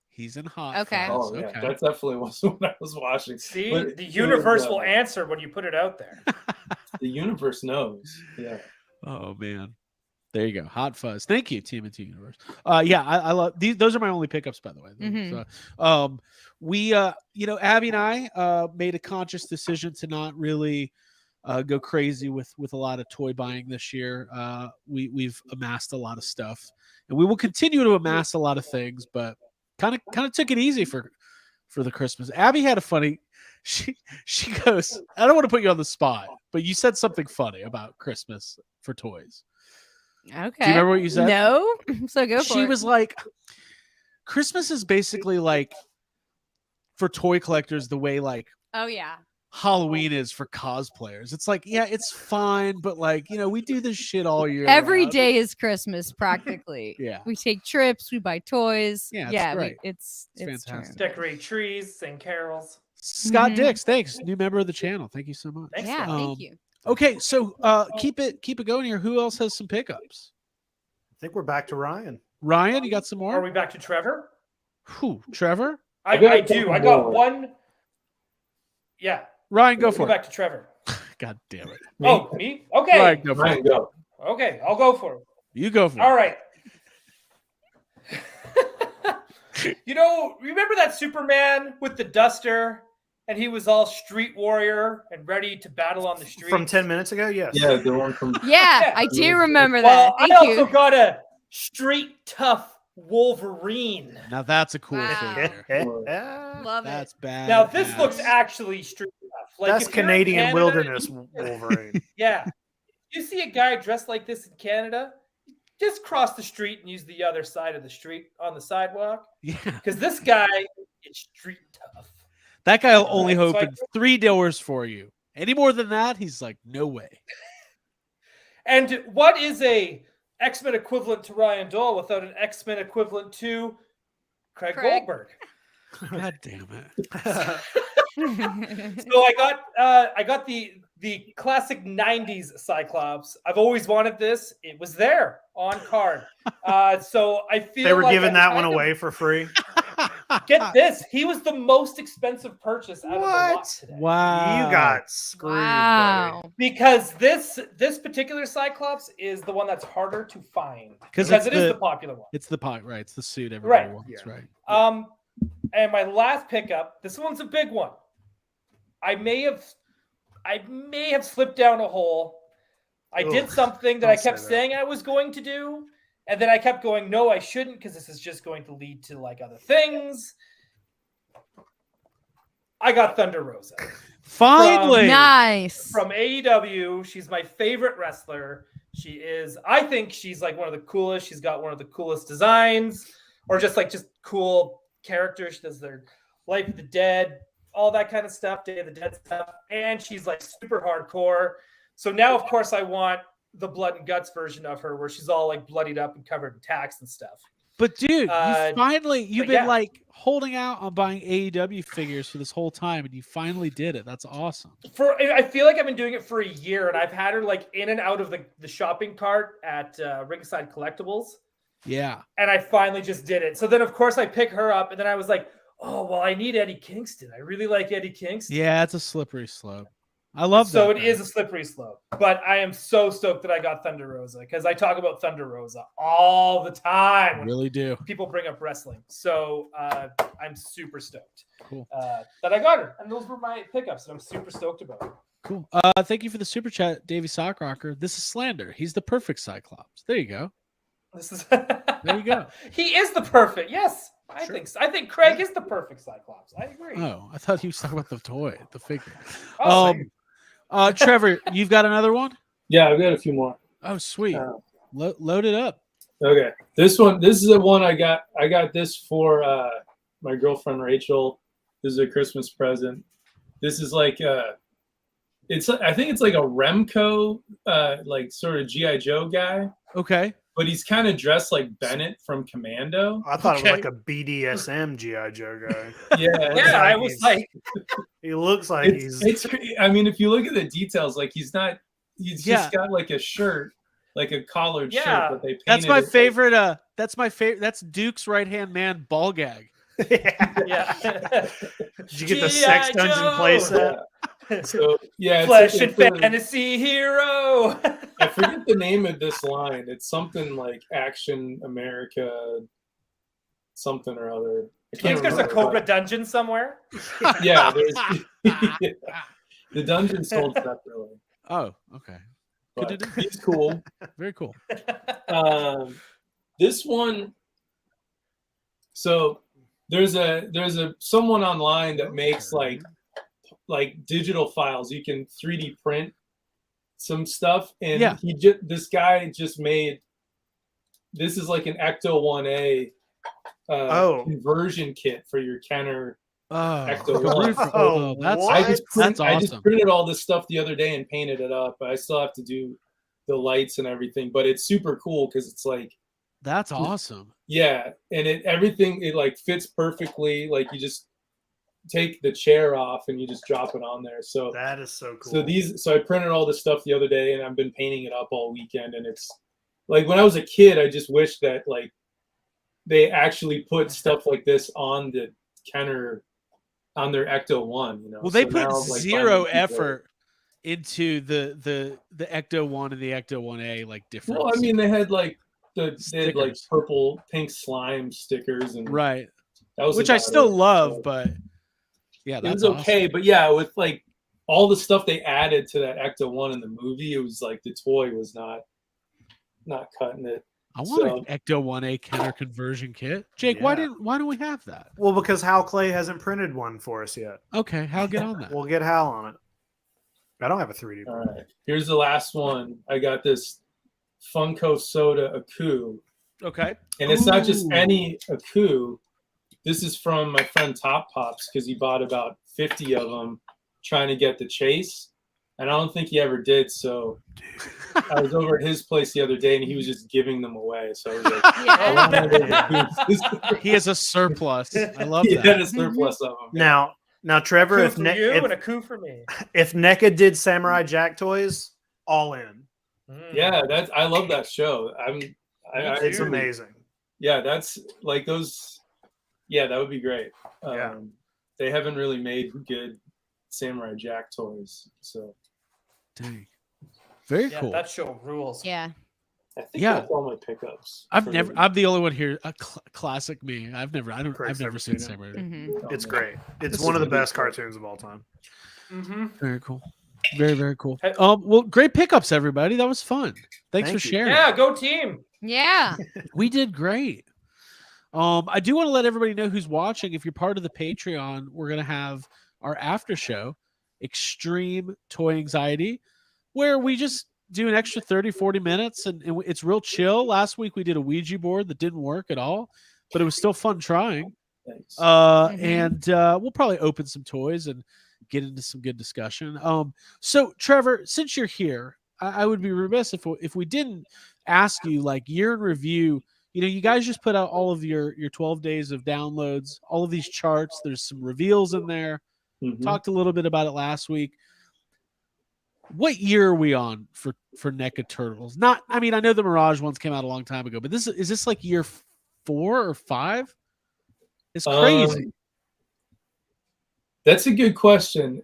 He's in Hot.
Okay.
Fuzz.
Oh yeah, that definitely was what I was watching.
See,
but
the universe will answer when you put it out there.
The universe knows. Yeah.
Oh man, there you go. Hot Fuzz. Thank you, TMNT Universe. I love these. Those are my only pickups, by the way. So, we, Abby and I made a conscious decision to not really go crazy with a lot of toy buying this year. We've amassed a lot of stuff, and we will continue to amass a lot of things, but kind of took it easy for the Christmas. Abby had a funny. She goes, I don't want to put you on the spot, but you said something funny about Christmas for toys.
Okay.
Do you remember what you said?
No. So go for it.
She was like, Christmas is basically like for toy collectors the way like Halloween is for cosplayers. It's like, yeah, it's fine, but like, we do this shit all year.
Every day is Christmas practically.
Yeah.
We take trips, we buy toys.
Yeah, great.
It's
fantastic.
True.
Decorate trees, sing carols.
Scott Dix, thanks. New member of the channel. Thank you so much.
Thanks,
thank you.
Okay, so keep it going here. Who else has some pickups?
I think we're back to Ryan.
Ryan, you got some more?
Are we back to Trevor?
Who? Trevor?
I do. I got one. Yeah.
Ryan, go for it.
Back to Trevor.
God damn it.
Oh, me? Okay.
Ryan, go for it.
Go.
Okay, I'll go for it.
You go for it.
All right. Remember that Superman with the duster, and he was all street warrior and ready to battle on the street?
From 10 minutes ago? Yes.
Yeah, the one from.
Yeah, I do remember
Well,
that. Thank
I
you.
also got a street tough Wolverine.
Now that's a cool
Wow.
figure.
Love
That's
it.
bad.
Now this looks actually street tough. Like
That's
if you're in
Canadian
Canada,
wilderness Wolverine.
Yeah. You see a guy dressed like this in Canada, just cross the street and use the other side of the street on the sidewalk.
Yeah.
Because this guy is street tough.
That guy will only
Right, so
open 3 doors for you. Any more than that, he's like, no way.
And what is a X-Men equivalent to Ryan Dole without an X-Men equivalent to Craig Goldberg?
God damn it.
So I got the classic 90s Cyclops. I've always wanted this. It was there on card. So I feel
They were
like
giving
I
that
kind
one
of-
away for free.
Get this. He was the most expensive purchase out of the lot today.
Wow.
You got screwed.
Wow.
Buddy.
Because this particular Cyclops is the one that's harder to find. Because
it's
it is the popular one.
It's the pot, right? It's the suit everybody
Right.
wants,
Yeah.
right?
And my last pickup, this one's a big one. I may have slipped down a hole. I did
Ugh,
something that
don't
I kept
say that.
saying I was going to do, and then I kept going, no, I shouldn't, because this is just going to lead to like other things. I got Thunder Rosa.
Finally.
Nice.
From AEW. She's my favorite wrestler. I think she's like one of the coolest. She's got one of the coolest designs, or just cool characters. She does their Life of the Dead, all that kind of stuff, Day of the Dead stuff. And she's like super hardcore. So now, of course, I want the blood and guts version of her where she's all like bloodied up and covered in tacks and stuff.
But dude, you've been
yeah.
like holding out on buying AEW figures for this whole time, and you finally did it. That's awesome.
I feel like I've been doing it for a year, and I've had her like in and out of the shopping cart at Ringside Collectibles.
Yeah.
And I finally just did it. So then, of course, I pick her up, and then I was like, oh, well, I need Eddie Kingston. I really like Eddie Kingston.
Yeah, it's a slippery slope. I love that.
So it is a slippery slope. But I am so stoked that I got Thunder Rosa, because I talk about Thunder Rosa all the time.
I really do.
People bring up wrestling. So I'm super stoked
Cool.
that I got her. And those were my pickups, and I'm super stoked about it.
Cool. Thank you for the super chat, Davey Sockrocker. This is slander. He's the perfect Cyclops. There you go.
This is
There you go.
He is the perfect. Yes, I think so. I think Craig is the perfect Cyclops. I agree.
Oh, I thought he was talking about the toy, the figure.
Oh,
Trevor, you've got another one?
Yeah, I've got a few more.
Oh, sweet. Load it up.
Okay, this is the one I got. I got this for my girlfriend Rachel. This is a Christmas present. This is like I think it's like a Remco, like sort of GI Joe guy.
Okay.
But he's kind of dressed like Bennett from Commando.
I thought it was like a BDSM GI Joe guy.
Yeah,
yeah. I was like,
he looks like
it's. I mean, if you look at the details, like he's not. He's just got like a shirt, like a collared shirt. But they painted
that's my favorite. That's my favorite. That's Duke's right hand man ball gag.
yeah.
Did you get the Sex Dungeon playset?
So yeah,
Flesh and Fantasy Hero.
I forget the name of this line. It's something like Action America, something or other.
I think there's a Cobra Dungeon somewhere.
Yeah, there's the dungeon sold separately.
Oh, okay.
But he's cool.
Very cool.
This one. So there's a someone online that makes like digital files. You can 3D print some stuff, and this guy just made. This is like an Ecto 1A conversion kit for your Kenner Ecto 1.
That's awesome.
I just printed all this stuff the other day and painted it up. I still have to do the lights and everything, but it's super cool because it's like.
That's awesome.
Yeah, and everything like fits perfectly. Like you just take the chair off and you just drop it on there. So
that is so cool.
So I printed all this stuff the other day, and I've been painting it up all weekend. And it's like when I was a kid, I just wish that like they actually put stuff like this on the Kenner on their Ecto 1. You know,
well, they put zero effort into the Ecto 1 and the Ecto 1A like difference.
Well, I mean, they had like. They had like purple, pink slime stickers, and
right,
that was
which I still love, but yeah,
it was okay.
Awesome.
But yeah, with like all the stuff they added to that Ecto 1 in the movie, it was like the toy was not cutting it.
I want an Ecto 1A Kenner conversion kit. Jake, why don't we have that?
Well, because Hal Clay hasn't printed one for us yet.
Okay, Hal, get on that.
We'll get Hal on it. I don't have a 3D print.
All right, here's the last one. I got this Funko Soda Aku.
Okay.
And it's not just any Aku. This is from my friend Top Pops because he bought about 50 of them trying to get the chase. And I don't think he ever did. So I was over at his place the other day and he was just giving them away. So I was like,
he has a surplus. I love that.
He had a surplus of them.
Now Trevor,
a coup for you and a coup for me.
If NECA did Samurai Jack toys, all in.
Yeah, I love that show.
It's amazing.
Yeah, that's like those. Yeah, that would be great. They haven't really made good Samurai Jack toys, so.
Dang, very cool.
That show rules.
Yeah.
I think
Yeah.
that's all my pickups.
I'm
for
the only one here. Classic me. I've never
Craig's
never
never
seen
seen it.
Samurai.
Mhm.
It's
man.
great. It's
This
one of
is
the best cartoons of all time.
Mm-hmm.
Very cool. Very, very cool.
Hey-
Well, great pickups, everybody. That was fun. Thanks
Thank
for
you.
sharing.
Yeah, go team.
Yeah.
We did great. I do want to let everybody know who's watching. If you're part of the Patreon, we're going to have our after show, Extreme Toy Anxiety, where we just do an extra 30, 40 minutes, and it's real chill. Last week we did a Ouija board that didn't work at all, but it was still fun trying.
Thanks.
And we'll probably open some toys and get into some good discussion. So Trevor, since you're here, I would be remiss if we didn't ask you, like, year in review. You know, you guys just put out all of your 12 days of downloads, all of these charts. There's some reveals in there.
Mhm.
Talked a little bit about it last week. What year are we on for NECA Turtles? Not, I mean, I know the Mirage ones came out a long time ago, but is this like year 4 or 5? It's crazy.
That's a good question.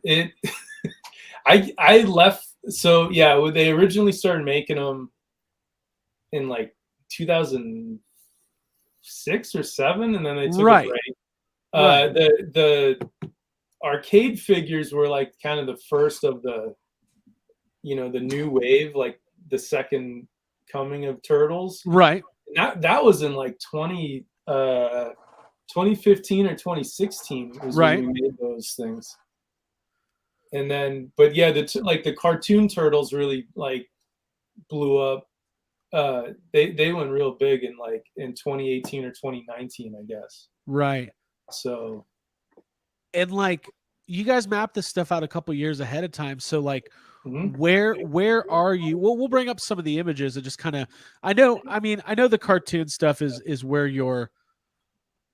I left. So yeah, when they originally started making them in like 2006 or 7, and then they took
Right.
a break.
Right.
The arcade figures were like kind of the first of the, you know, the new wave, like the second coming of Turtles.
Right.
That was in like 2015 or 2016 was
Right.
when we made those things. And then, but yeah, the cartoon Turtles really like blew up. They went real big in 2018 or 2019, I guess.
Right.
So,
and like, you guys mapped this stuff out a couple years ahead of time. So like,
mhm.
where are you? Well, we'll bring up some of the images and just kind of, I know the cartoon stuff is where you're,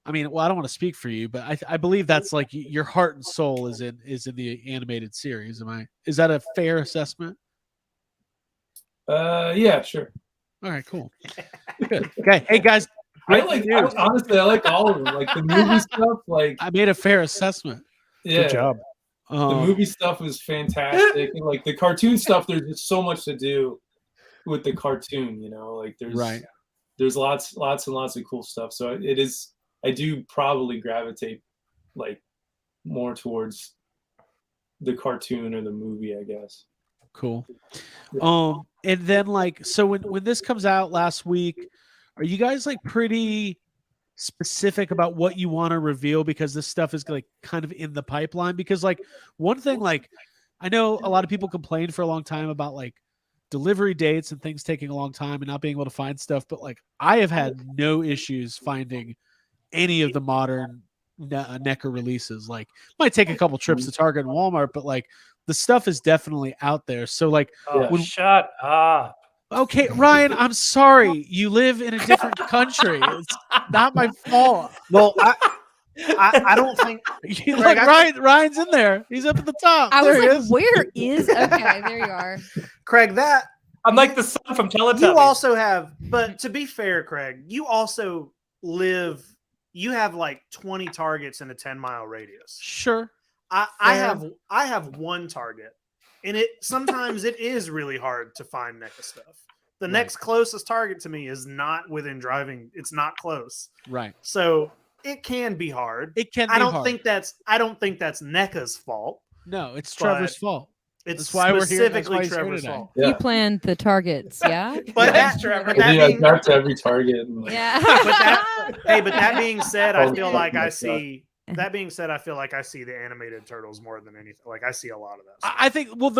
I mean, well, I don't want to speak for you, but I believe that's like your heart and soul is in the animated series. Is that a fair assessment?
Yeah, sure.
All right, cool. Good. Okay. Hey guys,
Honestly, I like all of them. Like the movie stuff, like
I made a fair assessment.
yeah,
Good job.
the movie stuff is fantastic, and like the cartoon stuff, there's just so much to do with the cartoon. You know, like there's lots and lots of cool stuff. So it is. I do probably gravitate like more towards the cartoon or the movie, I guess.
Cool. And then like, so when this comes out last week, are you guys like pretty specific about what you want to reveal, because this stuff is like kind of in the pipeline? Because like one thing, like I know a lot of people complained for a long time about like delivery dates and things taking a long time and not being able to find stuff, but like I have had no issues finding any of the modern NECA releases. Like might take a couple trips to Target and Walmart, but like the stuff is definitely out there. So like,
Shut up.
okay, Ryan, I'm sorry. You live in a different country. It's not my fault.
Well, I don't think
You look, Ryan's in there. He's up at the top.
I
There
was
he
like,
is.
where is? Okay, there you are.
Craig, that
I'm like the son from Teletubbies.
you also have, but to be fair, Craig, you also you have like 20 targets in a 10-mile radius.
Sure.
I have one target, and sometimes it is really hard to find NECA stuff. The next closest target to me is not within driving. It's not close.
Right.
So it can be hard.
It can be
I don't
hard.
think that's NECA's fault.
No, it's
But
Trevor's fault.
It's
That's why we're here. That's why
specifically
he's here
Trevor's
today.
fault.
You planned the targets, yeah?
But
Thanks, Trevor.
that
Yeah,
being,
back to every target. And, like,
Yeah.
but that being said, I feel like I
Yeah.
see. That being said, I feel like I see the animated turtles more than anything. Like I see a lot of that stuff.
I think, well,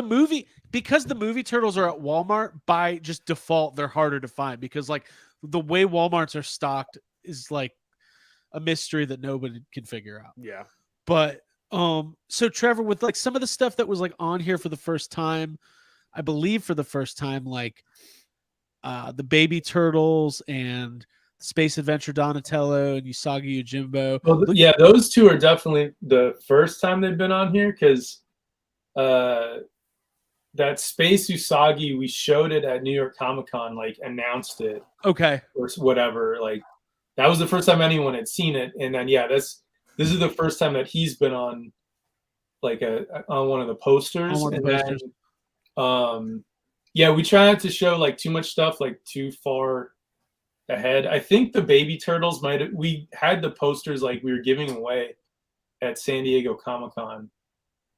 because the movie turtles are at Walmart, by just default, they're harder to find, because like the way Walmarts are stocked is like a mystery that nobody can figure out.
Yeah.
But so Trevor, with like some of the stuff that was like on here for the first time, I believe for the first time, like the baby turtles and Space Adventure Donatello and Usagi Yojimbo.
well, yeah, those two are definitely the first time they've been on here, because that Space Usagi, we showed it at New York Comic Con, like announced it
Okay.
or whatever. Like that was the first time anyone had seen it, and then this is the first time that he's been on, like on one of the posters.
On one of
and
the
then,
posters.
yeah, we try not to show like too much stuff like too far ahead. I think the baby turtles we had the posters like we were giving away at San Diego Comic-Con.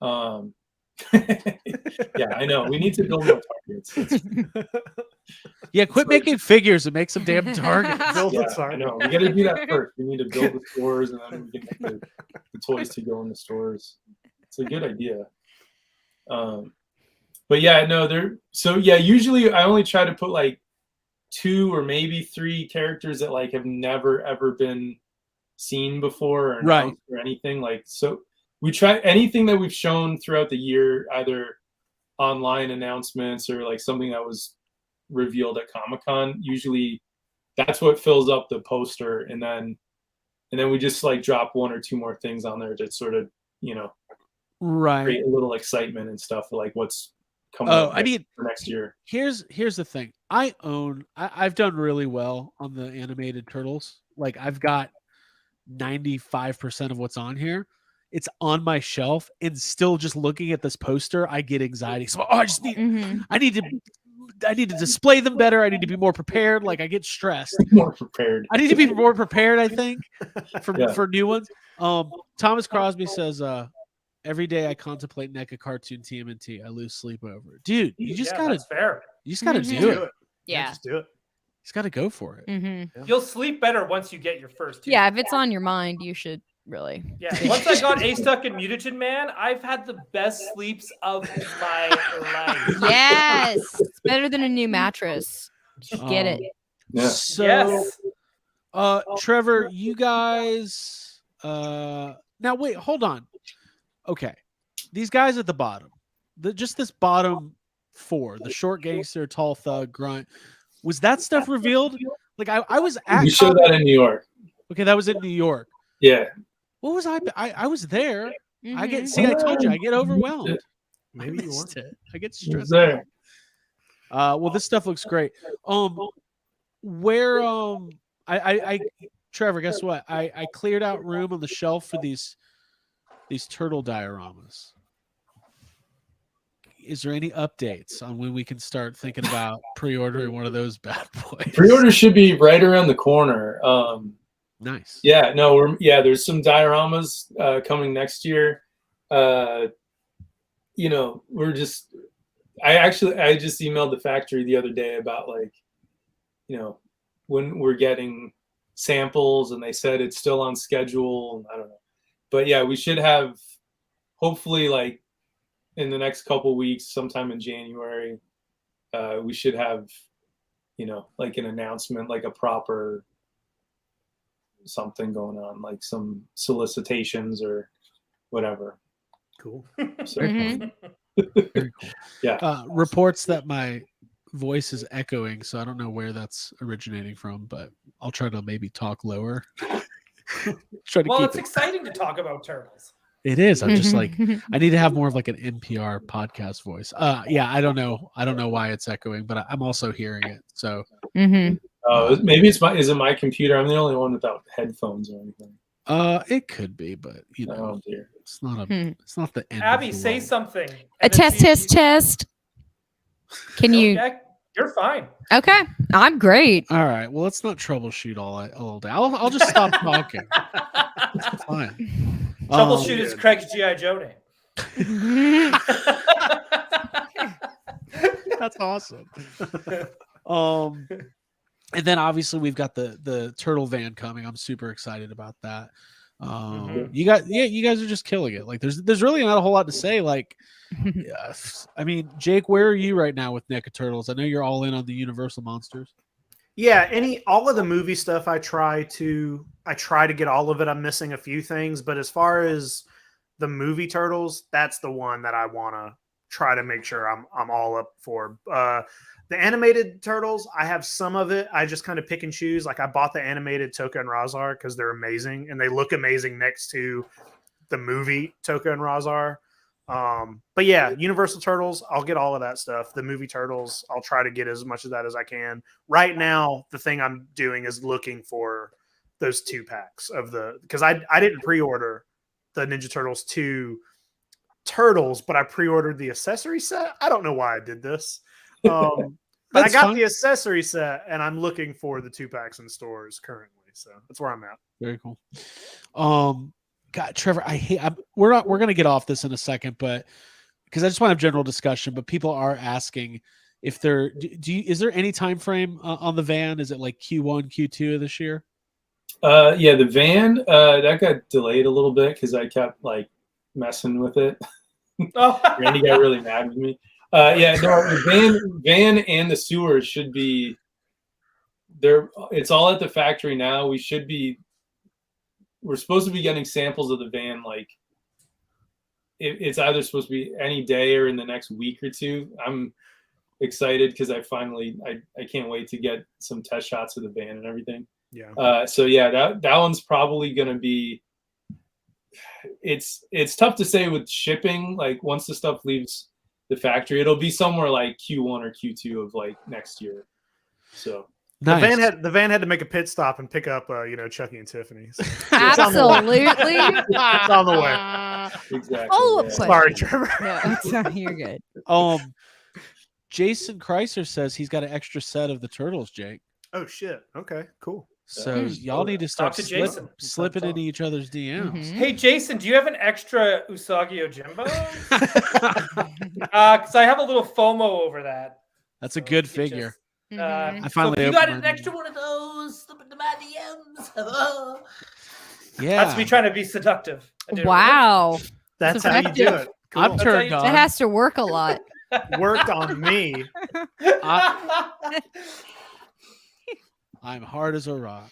Yeah, I know. We need to build more targets.
Yeah, quit making figures and make some damn targets.
Build
Yeah,
the target.
I know. We got to do that first. We need to build the stores, and then we can get the toys to go in the stores. It's a good idea. But yeah, no, so yeah, usually I only try to put like 2 or maybe 3 characters that like have never ever been seen before or announced or anything. Like, so we try anything that we've shown throughout the year, either online announcements or like something that was revealed at Comic-Con. Usually that's what fills up the poster, and then we just like drop 1 or 2 more things on there to sort of, you know, create a little excitement and stuff for like what's coming up for next year.
Here's the thing. I've done really well on the animated turtles. Like, I've got 95% of what's on here. It's on my shelf, and still just looking at this poster, I get anxiety. So I just need I need to display them better. I need to be more prepared. Like, I get stressed.
More prepared.
I need to be more prepared, I think, for new ones. Thomas Crosby says, every day I contemplate NECA cartoon TMNT. I lose sleep over it. Dude, you just gotta
that's fair.
You just gotta do it.
Yeah.
Just do it.
You just gotta go for it.
You'll sleep better once you get your first 2.
Yeah, if it's on your mind, you should really.
Yeah, once I got A-Stuck and Mutagen Man, I've had the best sleeps of my life.
Yes, it's better than a new mattress. Get it.
Yeah.
So,
Yes.
Trevor, you guys. Now wait, hold on. Okay, these guys at the bottom, just this bottom 4, the short gangster, tall thug, grunt. Was that stuff revealed? Like, I was at.
We showed that in New York.
Okay, that was in New York.
Yeah.
What was I was there. I
Mhm.
I told you, I get overwhelmed.
Maybe you want
I get
It was
stressed.
there.
Well, this stuff looks great. Where I Trevor, guess what? I cleared out room on the shelf for these turtle dioramas. Is there any updates on when we can start thinking about pre-ordering one of those bad boys?
Pre-order should be right around the corner.
Nice.
Yeah, no, there's some dioramas coming next year. You know, I just emailed the factory the other day about, like, you know, when we're getting samples, and they said it's still on schedule. I don't know. But yeah, we should have, hopefully, like in the next couple weeks, sometime in January, we should have, you know, like an announcement, like a proper something going on, like some solicitations or whatever.
Cool.
So,
Mhm.
Very cool.
Yeah.
Reports that my voice is echoing, so I don't know where that's originating from, but I'll try to maybe talk lower. Try to
Well,
keep
it's
it.
exciting to talk about turtles.
It is. I'm just like, I need to have more of like an NPR podcast voice. Yeah, I don't know why it's echoing, but I'm also hearing it. So
maybe is it my computer? I'm the only one without headphones or anything.
It could be, but you know,
Oh dear.
it's not the end.
Abby,
of the
say
world.
something.
A
And then
test. Can you?
Yeah, you're fine.
Okay, I'm great.
All right. Well, let's not troubleshoot all day. I'll just stop talking. It's fine.
Troubleshoot is Craig's G.I. Joe name.
That's awesome. And then obviously we've got the turtle van coming. I'm super excited about that. You guys are just killing it. Like, there's really not a whole lot to say. Like, I mean, Jake, where are you right now with NECA Turtles? I know you're all in on the Universal monsters.
Yeah, all of the movie stuff, I try to get all of it. I'm missing a few things, but as far as the movie Turtles, that's the one that I want to try to make sure I'm all up for. The animated Turtles, I have some of it. I just kind of pick and choose. Like, I bought the animated Toka and Razar because they're amazing, and they look amazing next to the movie Toka and Razar. But yeah, Universal Turtles, I'll get all of that stuff. The movie Turtles, I'll try to get as much of that as I can. Right now, the thing I'm doing is looking for those 2 packs of because I didn't pre-order the Ninja Turtles 2 Turtles, but I pre-ordered the accessory set. I don't know why I did this. But I
That's
got
fine.
the accessory set, and I'm looking for the 2-packs in stores currently. So that's where I'm at.
Very cool. God, Trevor, we're gonna get off this in a second, but because I just want to have general discussion. But people are asking if there is there any time frame on the van? Is it like Q1, Q2 of this year?
Yeah, the van that got delayed a little bit because I kept like messing with it.
Oh.
Randy got really mad with me. Yeah, no, the van and the sewers should be there. It's all at the factory now. We're supposed to be getting samples of the van. Like it's either supposed to be any day or in the next week or two. I'm excited because I can't wait to get some test shots of the van and everything.
Yeah.
So yeah, that one's probably gonna be. It's tough to say with shipping. Like once the stuff leaves the factory, it'll be somewhere like Q1 or Q2 of like next year. So
Nice.
The van had to make a pit stop and pick up Chucky and Tiffany. So
Absolutely.
it's on the way.
exactly.
Follow-up
yeah.
question.
Sorry, Trevor.
No, it's not, you're good.
Jason Chrysler says he's got an extra set of the turtles, Jake.
Oh shit. Okay. Cool.
So y'all need to start
Talk to Jason.
slipping into each other's DMs.
Mhm.
Hey Jason, do you have an extra Usagi Ojimbo? Because I have a little FOMO over that.
That's a good figure.
Mhm.
I
So
finally
if you
opened
got an
mine.
extra one of those, slip into my DMs.
Yeah,
That's me trying to be seductive. I did it
Wow.
That's how you do
effective.
it. Cool.
I'm
That's how
turned
you-
on.
It has to work a lot.
Worked on me.
I'm hard as a rock.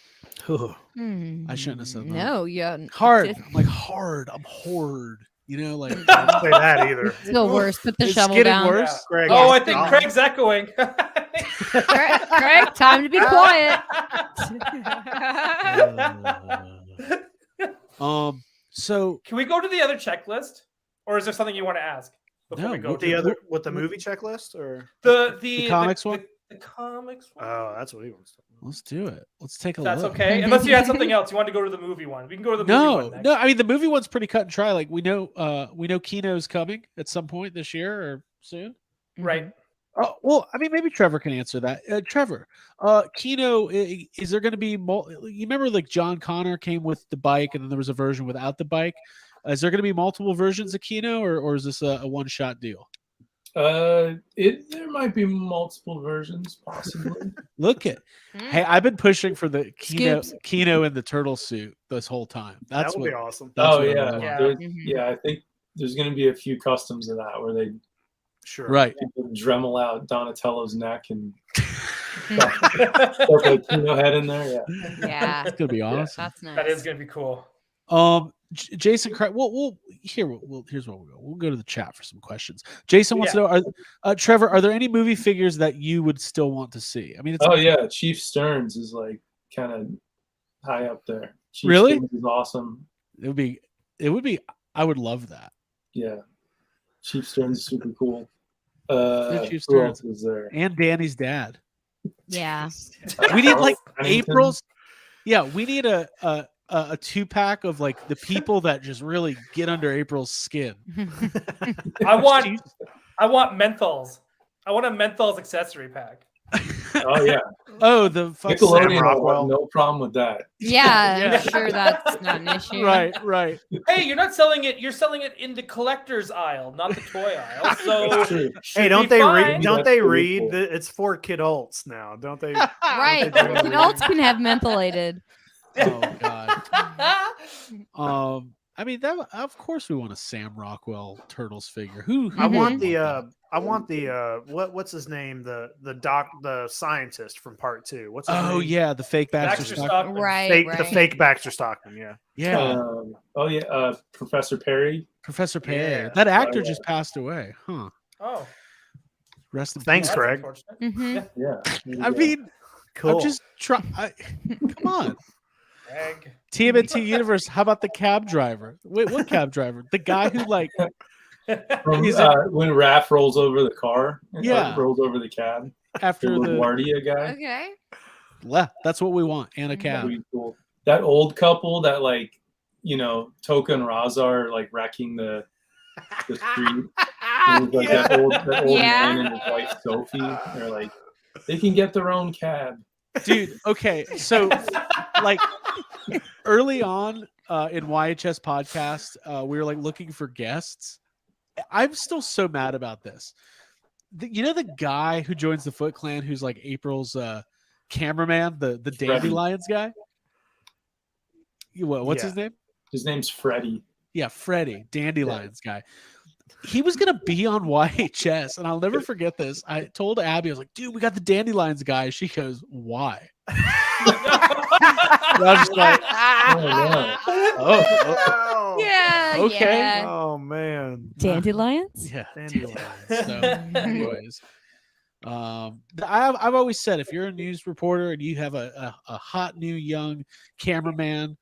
I shouldn't have said that.
No, yeah.
Hard. I'm like hard. I'm hard. You know, like
Don't say that either.
Still worse. Put the
it's
shovel
getting
down.
worse.
Greg,
Oh, I
stop.
think Craig's echoing.
Craig, time to be quiet.
So
Can we go to the other checklist, or is there something you want to ask before
No,
we go?
With the movie checklist or
The
comics one?
The comics one.
oh, that's what he wants to.
let's do it. Let's take a
That's
look.
okay. Unless you had something else, you want to go to the movie one. We can go to the movie
No,
one next.
no. I mean, the movie one's pretty cut and dry. Like we know Kino's coming at some point this year or soon.
Right.
Oh well, I mean, maybe Trevor can answer that. Trevor, Kino, is there going to be? You remember, like John Connor came with the bike, and then there was a version without the bike. Is there going to be multiple versions of Kino, or is this a one-shot deal?
There might be multiple versions, possibly.
Look at, hey, I've been pushing for the
Scoops.
Kino in the turtle suit this whole time. That's
That would
what.
be awesome.
That's
Oh
what I
yeah,
want.
Yeah.
yeah. I think there's going to be a few customs of that where they
Sure.
Right.
Dremel out Donatello's neck and stuff like Kino head in there. Yeah.
Yeah.
It's gonna be awesome.
That's nice.
That is going to be cool.
Jason, here's what we'll go. We'll go to the chat for some questions. Jason wants to know: Trevor, are there any movie figures that you would still want to see? I mean, it's
Oh yeah, Chief Stearns is like kind of high up there. Chief
Really?
Stearns is awesome.
it would be. I would love that.
Yeah, Chief Stearns is super cool.
Chief
Who else
Stearns.
is there?
And Danny's dad.
Yeah.
We need like
Pennington.
April's. Yeah, we need a 2-pack of like the people that just really get under April's skin.
I want menthols. I want a menthols accessory pack.
Oh yeah,
Oh, the fucking
Nickelodeon.
Rockwell.
No problem with that.
Yeah,
Yeah.
I'm sure that's not an issue.
right.
Hey, you're not selling it. You're selling it in the collector's aisle, not the toy aisle. So
That's true.
should
Hey, don't
be
they
fine.
read? Don't
That's
they
pretty
read?
cool.
It's for kidults now, don't they?
Right.
Don't they do
Adults can have mentholated.
Oh god. I mean, that of course we want a Sam Rockwell Turtles figure. Who
I want
wouldn't
the
that?
what's his name? The scientist from part 2. What's his
Oh
name?
yeah, the fake Baxter
Baxter
Stockman.
Stockman.
Right.
The fake Baxter Stockman, yeah.
Yeah,
Professor Perry.
Professor Perry.
Yeah.
That actor
Oh, yeah.
just passed away. Huh.
Oh,
Rest in
Thanks,
peace.
that's
Craig.
unfortunate.
Mhm.
Yeah. there you
I
go.
mean,
Cool.
I'm just trying. Come on.
Greg.
TMNT Universe. How about the cab driver? Wait, what cab driver? The guy who like
From,
is it-
when Raph rolls over the car,
Yeah.
rolls over the cab.
after
The
the
LaGuardia guy.
Okay.
that's what we want. And a cab.
Pretty cool. That old couple that like, Toka and Raza are like wrecking the street. It was like that old
Yeah.
man and his wife Sophie. They're like, they can get their own cab.
Dude, okay. So like early on in YHS podcast, we were like looking for guests. I'm still so mad about this. You know the guy who joins the Foot Clan who's like April's cameraman, the Dandelions guy? What's his name?
His name's Freddie.
Yeah, Freddie, Dandelions guy. He was gonna be on YHS, and I'll never forget this. I told Abby, I was like, "Dude, we got the Dandelions guy." She goes, "Why?" I was just like,
Oh,
Yeah.
Okay.
Yeah.
Oh man.
Dandelions.
yeah,
Dandelions.
So, anyways, I've always said if you're a news reporter and you have a hot new young cameraman,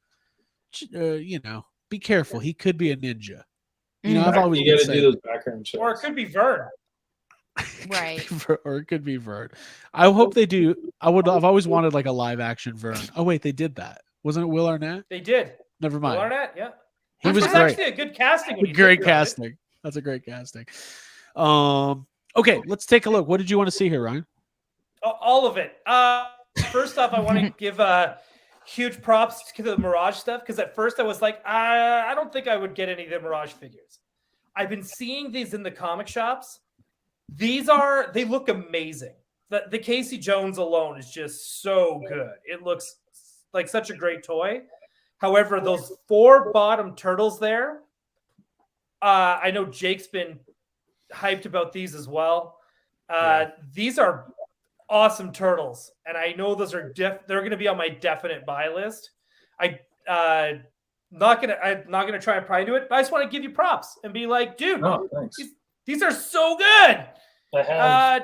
be careful. He could be a ninja. I've always
you
been
got to do
saying,
those background checks.
Or it could be Vern.
Right.
or it could be Vern. I hope they do. I've always wanted like a live action Vern. Oh wait, they did that. Wasn't it Will Arnett?
They did.
Never
Will
mind.
Arnett, yeah.
He was
Which
great.
actually a good casting. When you
Great
think about it.
casting. That's a great casting. Okay, let's take a look. What did you want to see here, Ryan?
All of it. First off, I want to give huge props to the Mirage stuff because at first I was like, I don't think I would get any of the Mirage figures. I've been seeing these in the comic shops. They look amazing. The Casey Jones alone is just so good. It looks like such a great toy. However, those 4 bottom turtles there, I know Jake's been hyped about these as well. These are awesome turtles, and I know those are they're going to be on my definite buy list. I'm not gonna try and pry into it, but I just want to give you props and be like, dude,
Oh, thanks.
these are so good.
I have.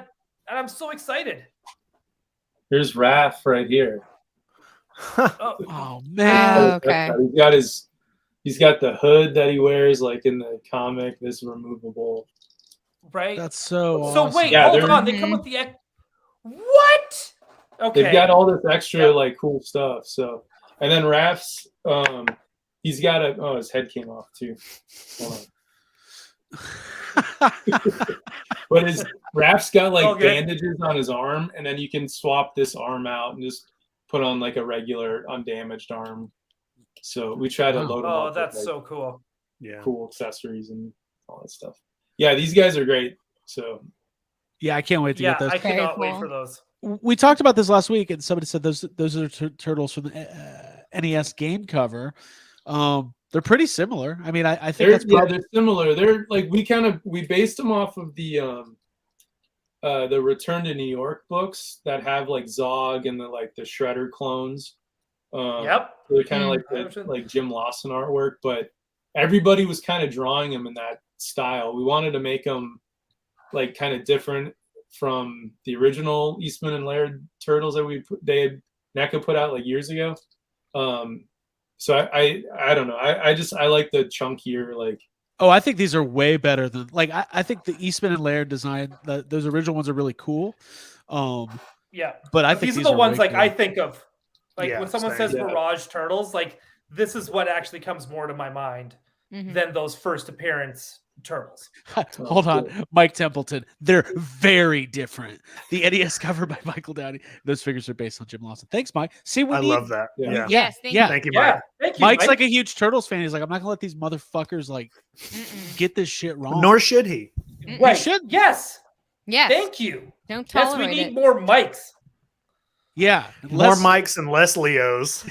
And I'm so excited.
There's Raph right here.
Oh,
Oh man.
Oh, okay.
He's got the hood that he wears like in the comic. This removable.
right.
That's so
So
awesome.
wait,
Yeah,
hold
they're-
on. They come with the what? Okay.
They've got all this extra
Yeah.
like cool stuff. So, and then Raph's, he's got his head came off too. Hold on. But Raph's got like
Okay.
bandages on his arm, and then you can swap this arm out and just put on like a regular undamaged arm. So we try to
Wow.
load him
Oh,
up
that's
with, like,
so cool.
Yeah.
cool accessories and all that stuff. Yeah, these guys are great. So
Yeah, I can't wait to
Yeah,
get those.
I cannot
Very
wait
cool.
for those.
We talked about this last week, and somebody said those are turtles from the NES game cover. They're pretty similar. I mean, I think that's probably
they're similar. They're like we based them off of the Return to New York books that have like Zog and the Shredder clones.
Yep.
So they're kind of
Mm.
like Jim Lawson artwork, but everybody was kind of drawing them in that style. We wanted to make them like kind of different from the original Eastman and Laird turtles that NECA put out like years ago. So I don't know. I like the chunkier like.
Oh, I think these are way better than I think the Eastman and Laird design. Those original ones are really cool.
Yeah.
But I think
These are the ones
way
like I
cool.
think of. Like
Yeah,
when someone
same.
says
Yeah.
Mirage Turtles, like this is what actually comes more to my mind
Mhm.
than those first appearance turtles.
Hold on, Mike Templeton. They're very different. The NES cover by Michael Downey. Those figures are based on Jim Lawson. Thanks, Mike. See, we
I
need,
love that.
Yeah.
Yeah.
Yes. Thank
yeah.
Thank you,
Yeah.
Mike.
Thank you.
Mike's
Mike.
like a huge Turtles fan. He's like, I'm not gonna let these motherfuckers
Mm-mm.
get this shit wrong.
Nor should he.
Mm-mm.
right.
should.
Yes.
Yes.
Thank you.
Don't
Yes, we
tolerate
need
it.
more mics.
Yeah,
More Mikes and less Leos.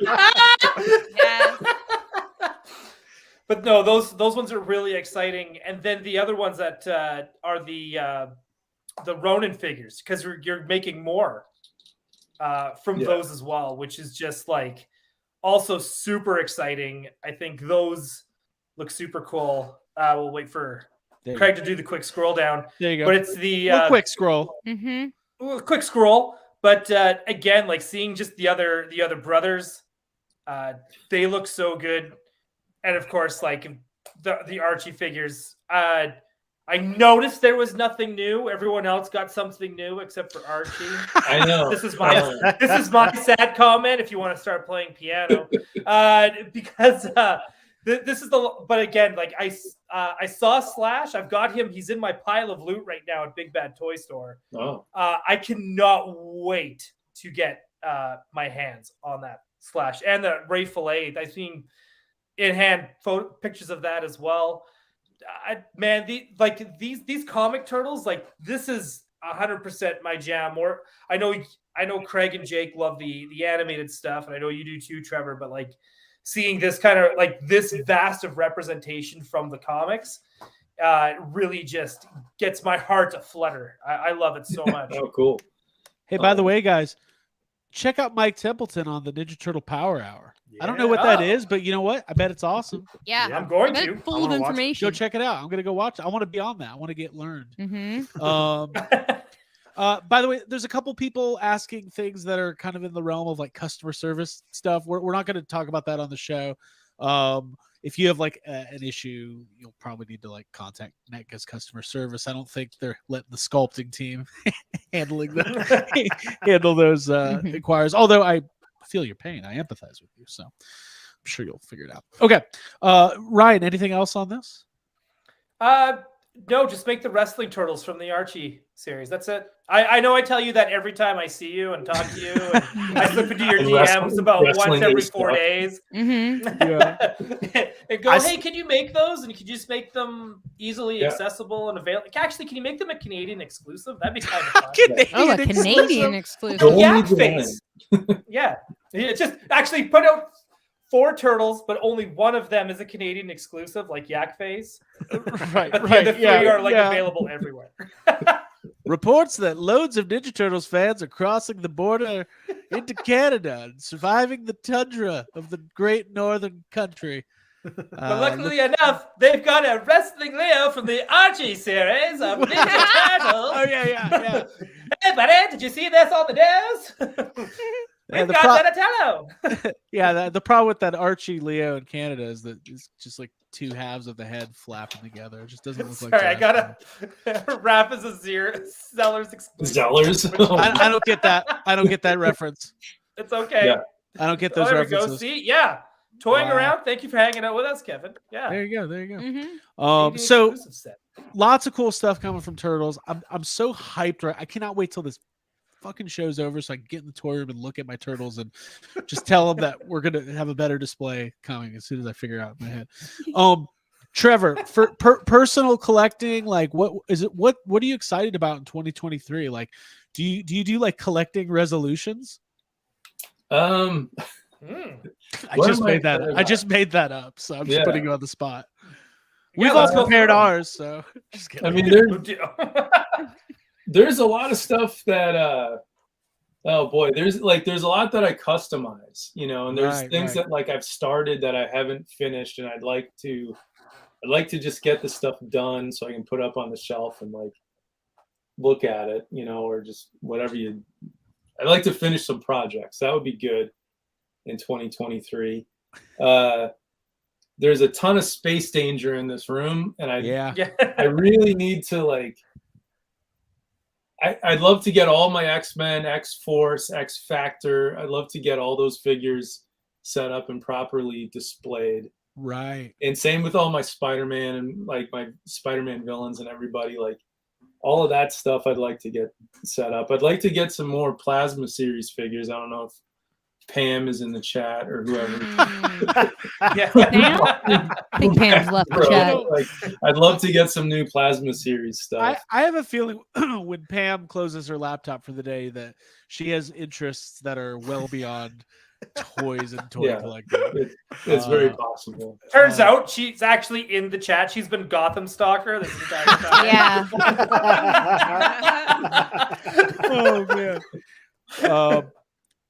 Yes.
But no, those ones are really exciting. And then the other ones that are the Ronin figures, because you're making more from
Yeah.
those as well, which is just like also super exciting. I think those look super cool. We'll wait for
There you
Craig to do the quick scroll down,
There you go.
but it's the
Real quick scroll.
Mm-hmm.
quick scroll. But again, like seeing just the other brothers, they look so good. And of course, like the Archie figures, I noticed there was nothing new. Everyone else got something new except for Archie.
I know.
This is my sad comment. If you want to start playing piano, because This is but again, like I saw Slash. I've got him. He's in my pile of loot right now at Big Bad Toy Store.
Oh,
I cannot wait to get my hands on that Slash and the Ray Fillet. I've seen in hand pictures of that as well. Man, these comic turtles, like this is 100% my jam. Or I know Craig and Jake love the animated stuff, and I know you do too, Trevor. But like seeing this kind of like this vast of representation from the comics, really just gets my heart to flutter. I love it so much.
oh, cool.
Hey, by the way, guys, check out Mike Templeton on the Ninja Turtle Power Hour. I don't know what that is, but you know what? I bet it's awesome.
Yeah,
I'm going
I bet
to.
it's full of information.
Go check it out. I'm going to go watch it. I want to be on that. I want to get learned. By the way, there's a couple people asking things that are kind of in the realm of like customer service stuff. We're not going to talk about that on the show. If you have like an issue, you'll probably need to like contact NECA's customer service. I don't think they're letting the sculpting team handle those inquiries. Although I feel your pain, I empathize with you, so I'm sure you'll figure it out. Okay, Ryan, anything else on this?
No, just make the wrestling turtles from the Archie series. That's it. I know I tell you that every time I see you and talk to you, and I slip into your DMs about once every 4 days.
Yeah.
And go, hey, can you make those? And could you just make them easily accessible and available? Actually, can you make them a Canadian exclusive? That'd be kind of fun.
A Canadian exclusive.
Yak face. Yeah. Just actually put out 4 turtles, but only one of them is a Canadian exclusive, like Yak Face.
Right,
but
right.
The 3 are like available everywhere.
Reports that loads of Ninja Turtles fans are crossing the border into Canada and surviving the tundra of the great northern country.
But luckily enough, they've got a wrestling Leo from the Archie series of Ninja Turtles.
Oh, yeah.
Hey, buddy, did you see this on the news? We've got Donatello.
Yeah, the problem with that Archie Leo in Canada is that it's just like 2 halves of the head flapping together. It just doesn't look like
I gotta rap as a Zellers exclusive.
Zellers.
I don't get that. I don't get that reference.
It's okay.
Yeah.
I don't get those
there
references.
We go. See, yeah. Toying around. Thank you for hanging out with us, Kevin. Yeah.
There you go.
Mm-hmm.
So lots of cool stuff coming from Turtles. I'm so hyped. Right, I cannot wait till this fucking show's over so I can get in the toy room and look at my turtles and just tell them that we're gonna have a better display coming as soon as I figure it out in my head. Trevor, for personal collecting, like what is it? What are you excited about in 2023? Like, do you do like collecting resolutions?
I
just made that up, so I'm just putting you on the spot. We've all prepared ours, so just kidding.
I mean, there's a lot of stuff that oh boy, there's a lot that I customize, and there's things that like I've started that I haven't finished, and I'd like to just get the stuff done so I can put up on the shelf and like look at it, or just whatever I'd like to finish some projects. That would be good in 2023. There's a ton of space danger in this room, and I really need to like. I'd love to get all my X-Men, X-Force, X-Factor. I'd love to get all those figures set up and properly displayed.
Right.
And same with all my Spider-Man and like my Spider-Man villains and everybody. Like all of that stuff I'd like to get set up. I'd like to get some more Plasma Series figures. I don't know if Pam is in the chat or whoever.
Pam? I think Pam's left the chat.
Like, I'd love to get some new Plasma Series stuff.
I have a feeling when Pam closes her laptop for the day that she has interests that are well beyond toys and toy collecting.
It's very possible.
Turns out she's actually in the chat. She's been Gotham Stalker this entire time.
Yeah.
Oh man.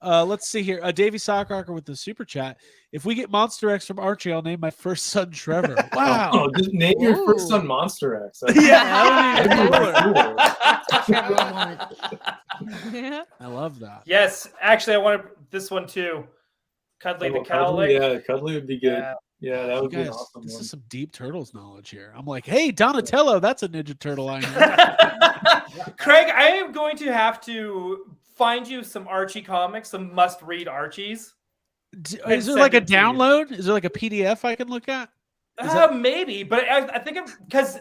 Let's see here. Davey Sockrocker with the super chat. If we get Monster X from Archie, I'll name my first son Trevor. Wow.
Oh, just name your first son Monster X.
I love that.
Yes, actually, I wanted this one too. Cuddly the Cowlick.
Yeah, Cuddly would be good. Yeah, that would be awesome.
This is some deep Turtles knowledge here. I'm like, hey, Donatello, that's a Ninja Turtle I know.
Craig, I am going to have to find you some Archie comics, some must-read Archies.
Is there
send
like a
it to you.
download? Is there like a PDF I can look at?
Maybe, but I think because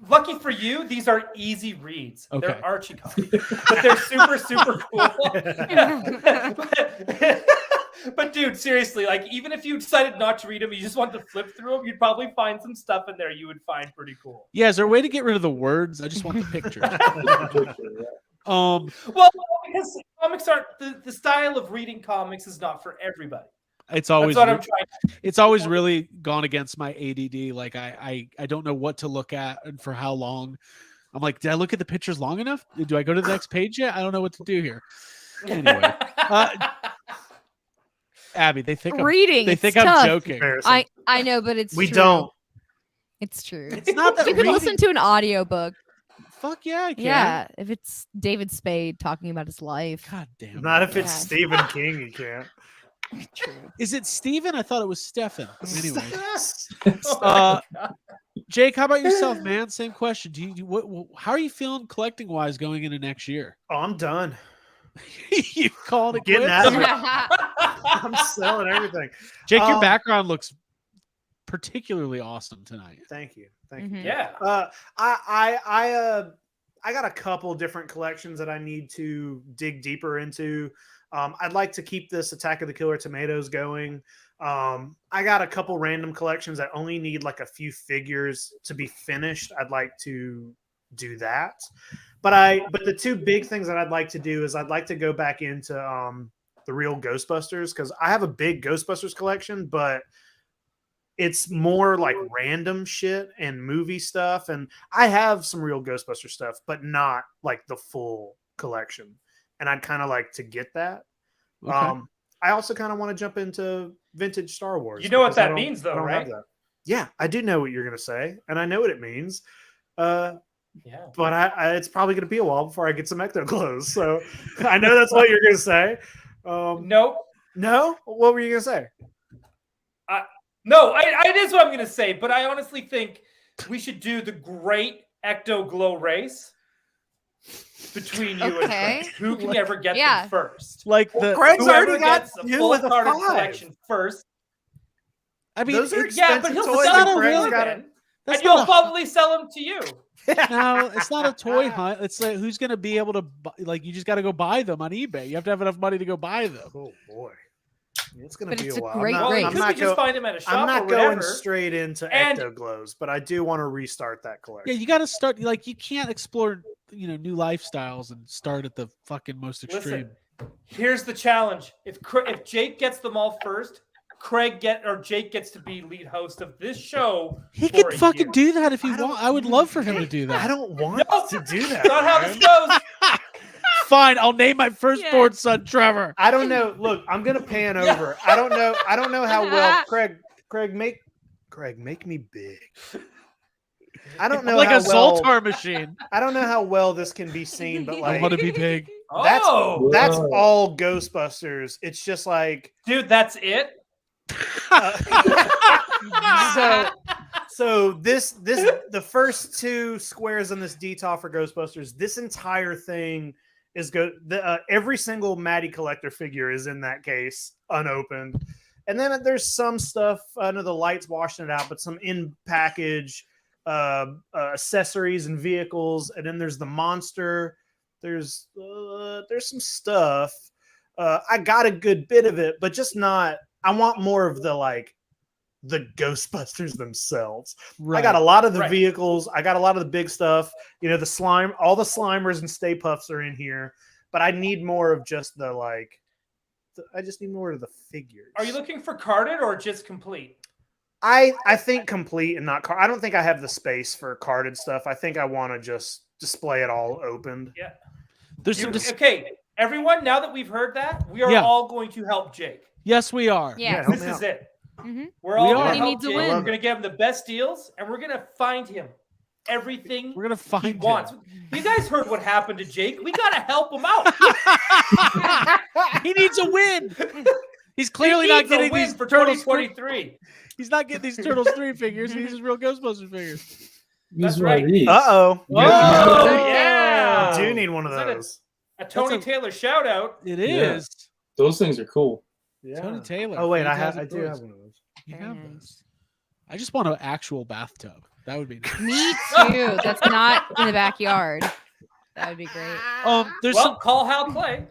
lucky for you, these are easy reads.
Okay.
They're Archie comics, but they're super, super cool. But dude, seriously, like even if you decided not to read them, you just want to flip through them, you'd probably find some stuff in there you would find pretty cool.
Yeah, is there a way to get rid of the words? I just want the pictures.
Well, because comics aren't the style of reading comics is not for everybody.
It's always
That's what I'm trying.
it's always really gone against my ADD. Like I don't know what to look at and for how long. I'm like, did I look at the pictures long enough? Do I go to the next page yet? I don't know what to do here. Anyway, Abby, they think
Reading.
They
it's
think
tough.
I'm joking.
I know, but it's
We
true.
don't.
It's true.
It's not that
You can
reading-
listen to an audiobook.
Fuck yeah, I can.
Yeah, if it's David Spade talking about his life.
God damn.
Not if it's
Yeah.
Stephen King, you can't.
True.
Is it Steven? I thought it was Stefan. Anyway,
Oh,
Jake, how about yourself, man? Same question. Do you how are you feeling collecting wise going into next year?
Oh, I'm done.
You called it
Getting
quits?
out of it. I'm selling everything.
Jake, your
Um,
background looks particularly awesome tonight.
Thank you. Thank you.
Mhm.
yeah.
I got a couple different collections that I need to dig deeper into. I'd like to keep this Attack of the Killer Tomatoes going. I got a couple random collections that only need like a few figures to be finished. I'd like to do that. But the two big things that I'd like to do is I'd like to go back into the real Ghostbusters, because I have a big Ghostbusters collection, but it's more like random shit and movie stuff. And I have some real Ghostbuster stuff, but not like the full collection. And I'd kind of like to get that.
Okay.
I also kind of want to jump into vintage Star Wars.
You know what
because I
that
don't-
means, though,
I don't have
right?
that. Yeah, I do know what you're going to say, and I know what it means.
Yeah.
But it's probably going to be a while before I get some Ecto clothes. So I know that's what you're going to say.
Nope.
No? What were you going to say?
No, it is what I'm going to say, but I honestly think we should do the great Ecto Glow race between you and
Okay.
Craig. Who can ever get
Yeah.
them first?
Like the
Craig's
Whoever
already got
gets a
you
full
with a
carded
5.
collection first.
I mean,
Those are
it's-
Yeah, but he'll
expensive toys,
sell
and
them
Craig's
more
got
then.
that's
And you'll
not a-
probably sell them to you.
No, it's not a toy hunt. It's like who's going to be able to like you just got to go buy them on eBay. You have to have enough money to go buy them.
Oh boy, it's going
But
to be
it's
a
a
while.
great
Well, you
race.
could just find them at a shop
I'm not
or
going
whatever.
straight into
And-
Ecto Glows, but I do want to restart that
Yeah,
collection.
you got to start like you can't explore, new lifestyles and start at the fucking most extreme.
Listen, here's the challenge: if Jake gets them all first, Jake gets to be lead host of this show.
He
for
could
a
fucking
year.
do that if he
I don't-
want. I would love for him to do
I
that.
don't want
No,
to do that.
That's not how
man.
this goes.
Fine, I'll name my firstborn son Trevor.
I don't know. Look, I'm gonna pan over. I don't know how well Craig make me big. I don't know
like
how
a
well,
Zoltar machine.
I don't know how well this can be seen, but
I
like
want to be big.
that's
Oh,
that's
Whoa.
all Ghostbusters. It's just like
dude, that's it.
so the first two squares on this detail for Ghostbusters, this entire thing is every single Matty collector figure is in that case unopened, and then there's some stuff under the lights washing it out, but some in package accessories and vehicles, and then there's the monster. There's some stuff. I got a good bit of it, but just not. I want more of the Ghostbusters themselves.
Right.
I got a lot of the
Right.
vehicles. I got a lot of the big stuff. The slime, all the Slimers and Stay Puffs are in here, but I need more of just I just need more of the figures.
Are you looking for carded or just complete?
I think complete and not card. I don't think I have the space for carded stuff. I think I want to just display it all opened.
Yeah.
There's some.
Okay, everyone. Now that we've heard that, we are
Yeah.
all going to help Jake.
Yes, we are.
Yeah.
help
This
me
is
out.
it.
Mhm.
We're all
We
going
are.
to
He
help
needs to
Jake.
win.
We're going to give him the best deals, and we're going to find him everything
We're gonna
he
find him.
wants. You guys heard what happened to Jake. We got to help him out.
He needs a win. He's clearly
He
not
needs a
getting
win
these
for
Turtles 3.
2023.
He's not getting these Turtles 3 figures. He needs his real Ghostbusters figures.
That's
These are
right.
these.
Uh-oh.
Oh, yeah.
I do need one of
Is that
those.
A Tony
That's a-
Taylor shout out.
It
Yeah.
is.
Those things are cool.
Yeah.
Tony Taylor.
Oh wait, I
Fantastic
do
Toys.
have one of those.
You
Very
have
nice.
those. I just want an actual bathtub. That would be nice.
Me too. That's not in the backyard. That would be great.
There's
Well, call Hal Clay.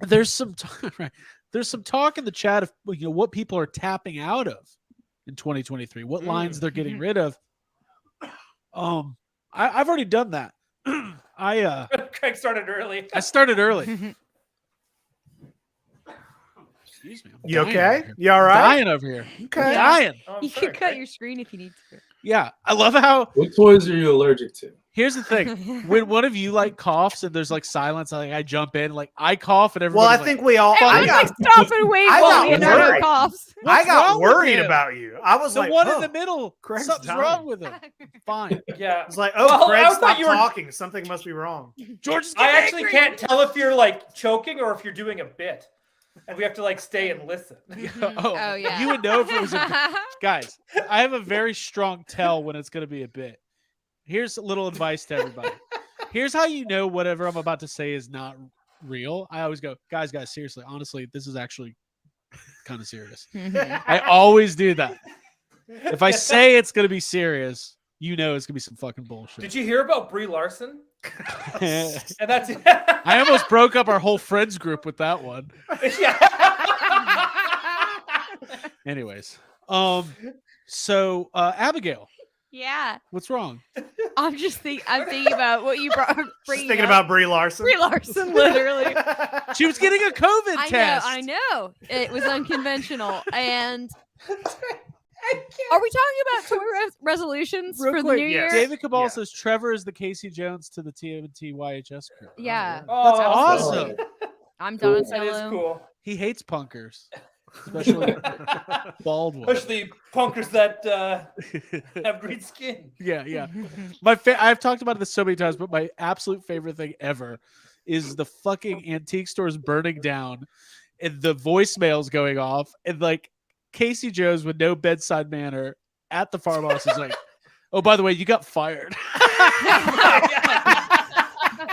there's some right. There's some talk in the chat of what people are tapping out of in 2023. What lines they're getting rid of. I've already done that.
Craig started early.
I started early. Excuse me. I'm
You
dying
okay?
over here.
You all right?
Dying over here.
Okay.
Dying.
Oh, I'm
You
sorry,
can cut
Craig.
your screen if you need to.
Yeah. I love how
What toys are you allergic to?
here's the thing. When one of you like coughs and there's like silence, I jump in, like I cough and
Well,
everybody.
I think we all. I
Everyone's
got,
like, stop and wait
I
while
got
Leonardo
worried.
coughs.
I got
wrong with
worried
him?
about you. I was
the
like,
one
oh.
in the middle.
Craig's
Something's
dying.
wrong with him. Fine.
Yeah.
It's like, oh,
Well,
Craig,
I thought
stop
you were-
talking. Something must be wrong.
George is
I
getting
actually
angry.
can't tell if you're like choking or if you're doing a bit. And we have to like stay and listen.
Oh, yeah.
You would know if it was a guys. I have a very strong tell when it's going to be a bit. Here's a little advice to everybody. Here's how you know whatever I'm about to say is not real. I always go, guys, seriously, honestly, this is actually kind of serious. I always do that. If I say it's going to be serious, you know it's going to be some fucking bullshit.
Did you hear about Brie Larson?
I
And that's
almost broke up our whole friends group with that one.
yeah.
Anyways, so Abigail,
Yeah.
what's wrong?
I'm thinking about what you brought.
Just
bringing
thinking
up.
about Brie Larson.
Brie Larson, literally.
She was getting a COVID test.
I know. It was unconventional. And are we talking about toy resolutions
Real
for
quick,
the new year?
David Cabal
Yeah.
says Trevor is the Casey Jones to the TMNT YHS crew.
Yeah.
Oh,
That's awesome.
I'm
Cool.
Donatello.
That is cool.
He hates punkers, especially bald ones.
Especially punkers that have green skin.
Yeah. I've talked about this so many times, but my absolute favorite thing ever is the fucking antique stores burning down and the voicemails going off and like Casey Jones with no bedside manner at the farmhouse is like, oh, by the way, you got fired.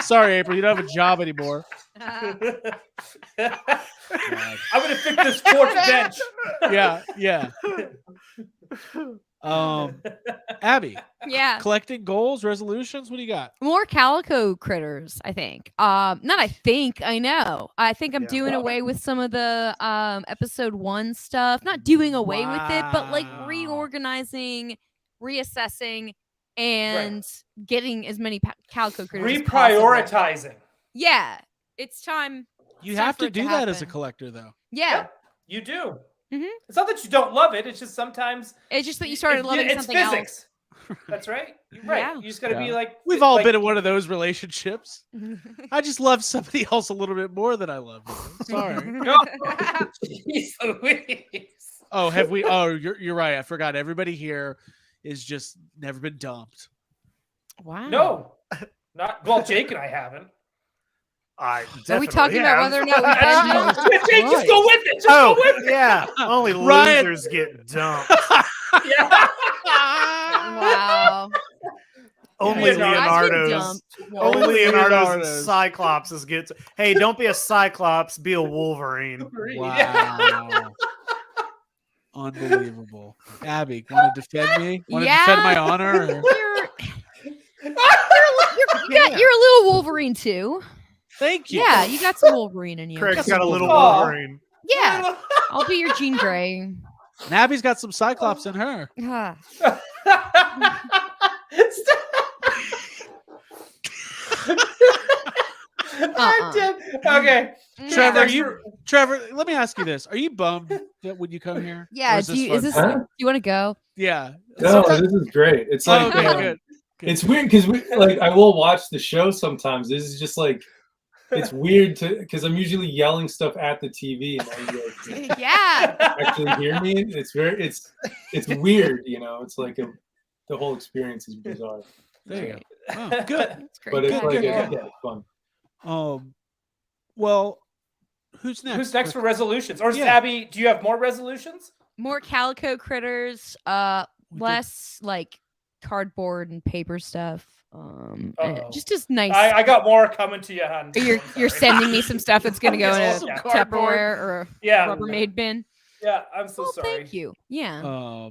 Sorry, April, you don't have a job anymore.
I'm gonna fix this porch bench.
Yeah. Abby,
Yeah.
collecting goals, resolutions. What do you got?
More Calico critters, I think. Not I think, I know. I think I'm
Yeah.
doing away with some of the episode 1 stuff. Not doing away with it, but like
Wow.
reorganizing, reassessing, and getting as many Calico critters as possible.
Reprioritizing.
Yeah. It's time.
You
Time
have
for
to
it to
do that as a
happen.
collector, though.
Yeah.
You do.
Mhm.
It's not that you don't love it. It's just sometimes
It's just that you started loving
it's
something
physics.
else.
That's right. You're right.
Yeah.
You just got to be
Yeah.
like
We've all
like-
been in one of those relationships. I just love somebody else a little bit more than I love you. Sorry.
No. Jeez Louise.
Oh, have we? Oh, you're right. I forgot. Everybody here is just never been dumped.
Wow.
No, not well. Jake and I haven't.
I
Are we talking about whether or not we've
Jake,
been
just go with it. Just
Oh,
go with it.
yeah. Only
Ryan.
losers get dumped.
Yeah.
Wow.
Only
Leonardo's.
Leonardo's.
Dumped.
Only Leonardo's
Leonardo's.
and Cyclopses get. Hey, don't be a Cyclops. Be a Wolverine.
Yeah.
Wow. Unbelievable. Abby, want to defend me? Want to
Yeah.
defend my honor? or-
You're a little Wolverine too.
Thank you.
Yeah, you got some Wolverine in you.
Craig's got a little
Aw.
Wolverine.
Yeah, I'll be your Jean Grey.
And Abby's got some Cyclops in her.
Ah.
I'm dead. Okay.
Trevor,
Yeah.
Trevor, let me ask you this: are you bummed that when you come here?
Yeah,
Or
is this
fun?
Huh?
do you want to go?
Yeah.
No, this is great. It's
Oh,
like
okay, good.
it's weird because like I will watch the show sometimes. This is just like it's weird to because I'm usually yelling stuff at the TV and now you guys
Yeah.
actually hear me. It's weird, you know. It's like the whole experience is bizarre,
There you go. Oh, good.
That's great.
but it's
Good,
like
good,
yeah,
good.
it's fun.
Well, who's next?
Who's next for resolutions? Or is
Yeah.
Abby? Do you have more resolutions?
More Calico critters.
We did-
Less like cardboard and paper stuff.
Uh-oh.
Just nice.
I got more coming to you, hon.
You're sending me some stuff that's gonna go in a
Some
Yeah.
cardboard.
Tupperware or a
Yeah.
Rubbermaid bin.
Yeah, I'm so
Well,
sorry.
thank you. Yeah, I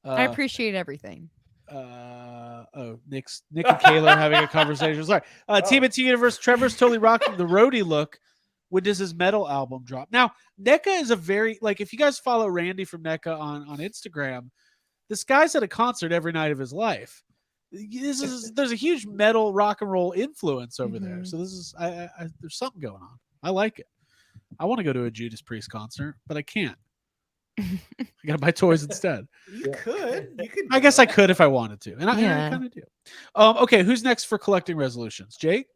Uh,
appreciate everything.
Nick and Kayla are having a conversation. Sorry. TMNT Universe, Trevor's totally rocking the roadie look. When does his metal album drop? Now, NECA is a very, like, if you guys follow Randy from NECA on Instagram, this guy's at a concert every night of his life. There's a huge metal rock and roll influence over there.
Mhm.
So this is, there's something going on. I like it. I want to go to a Judas Priest concert, but I can't. I gotta buy toys instead.
You could. You could.
I guess I could if I wanted to, and I
Yeah.
kind of do. Okay, who's next for collecting resolutions? Jake,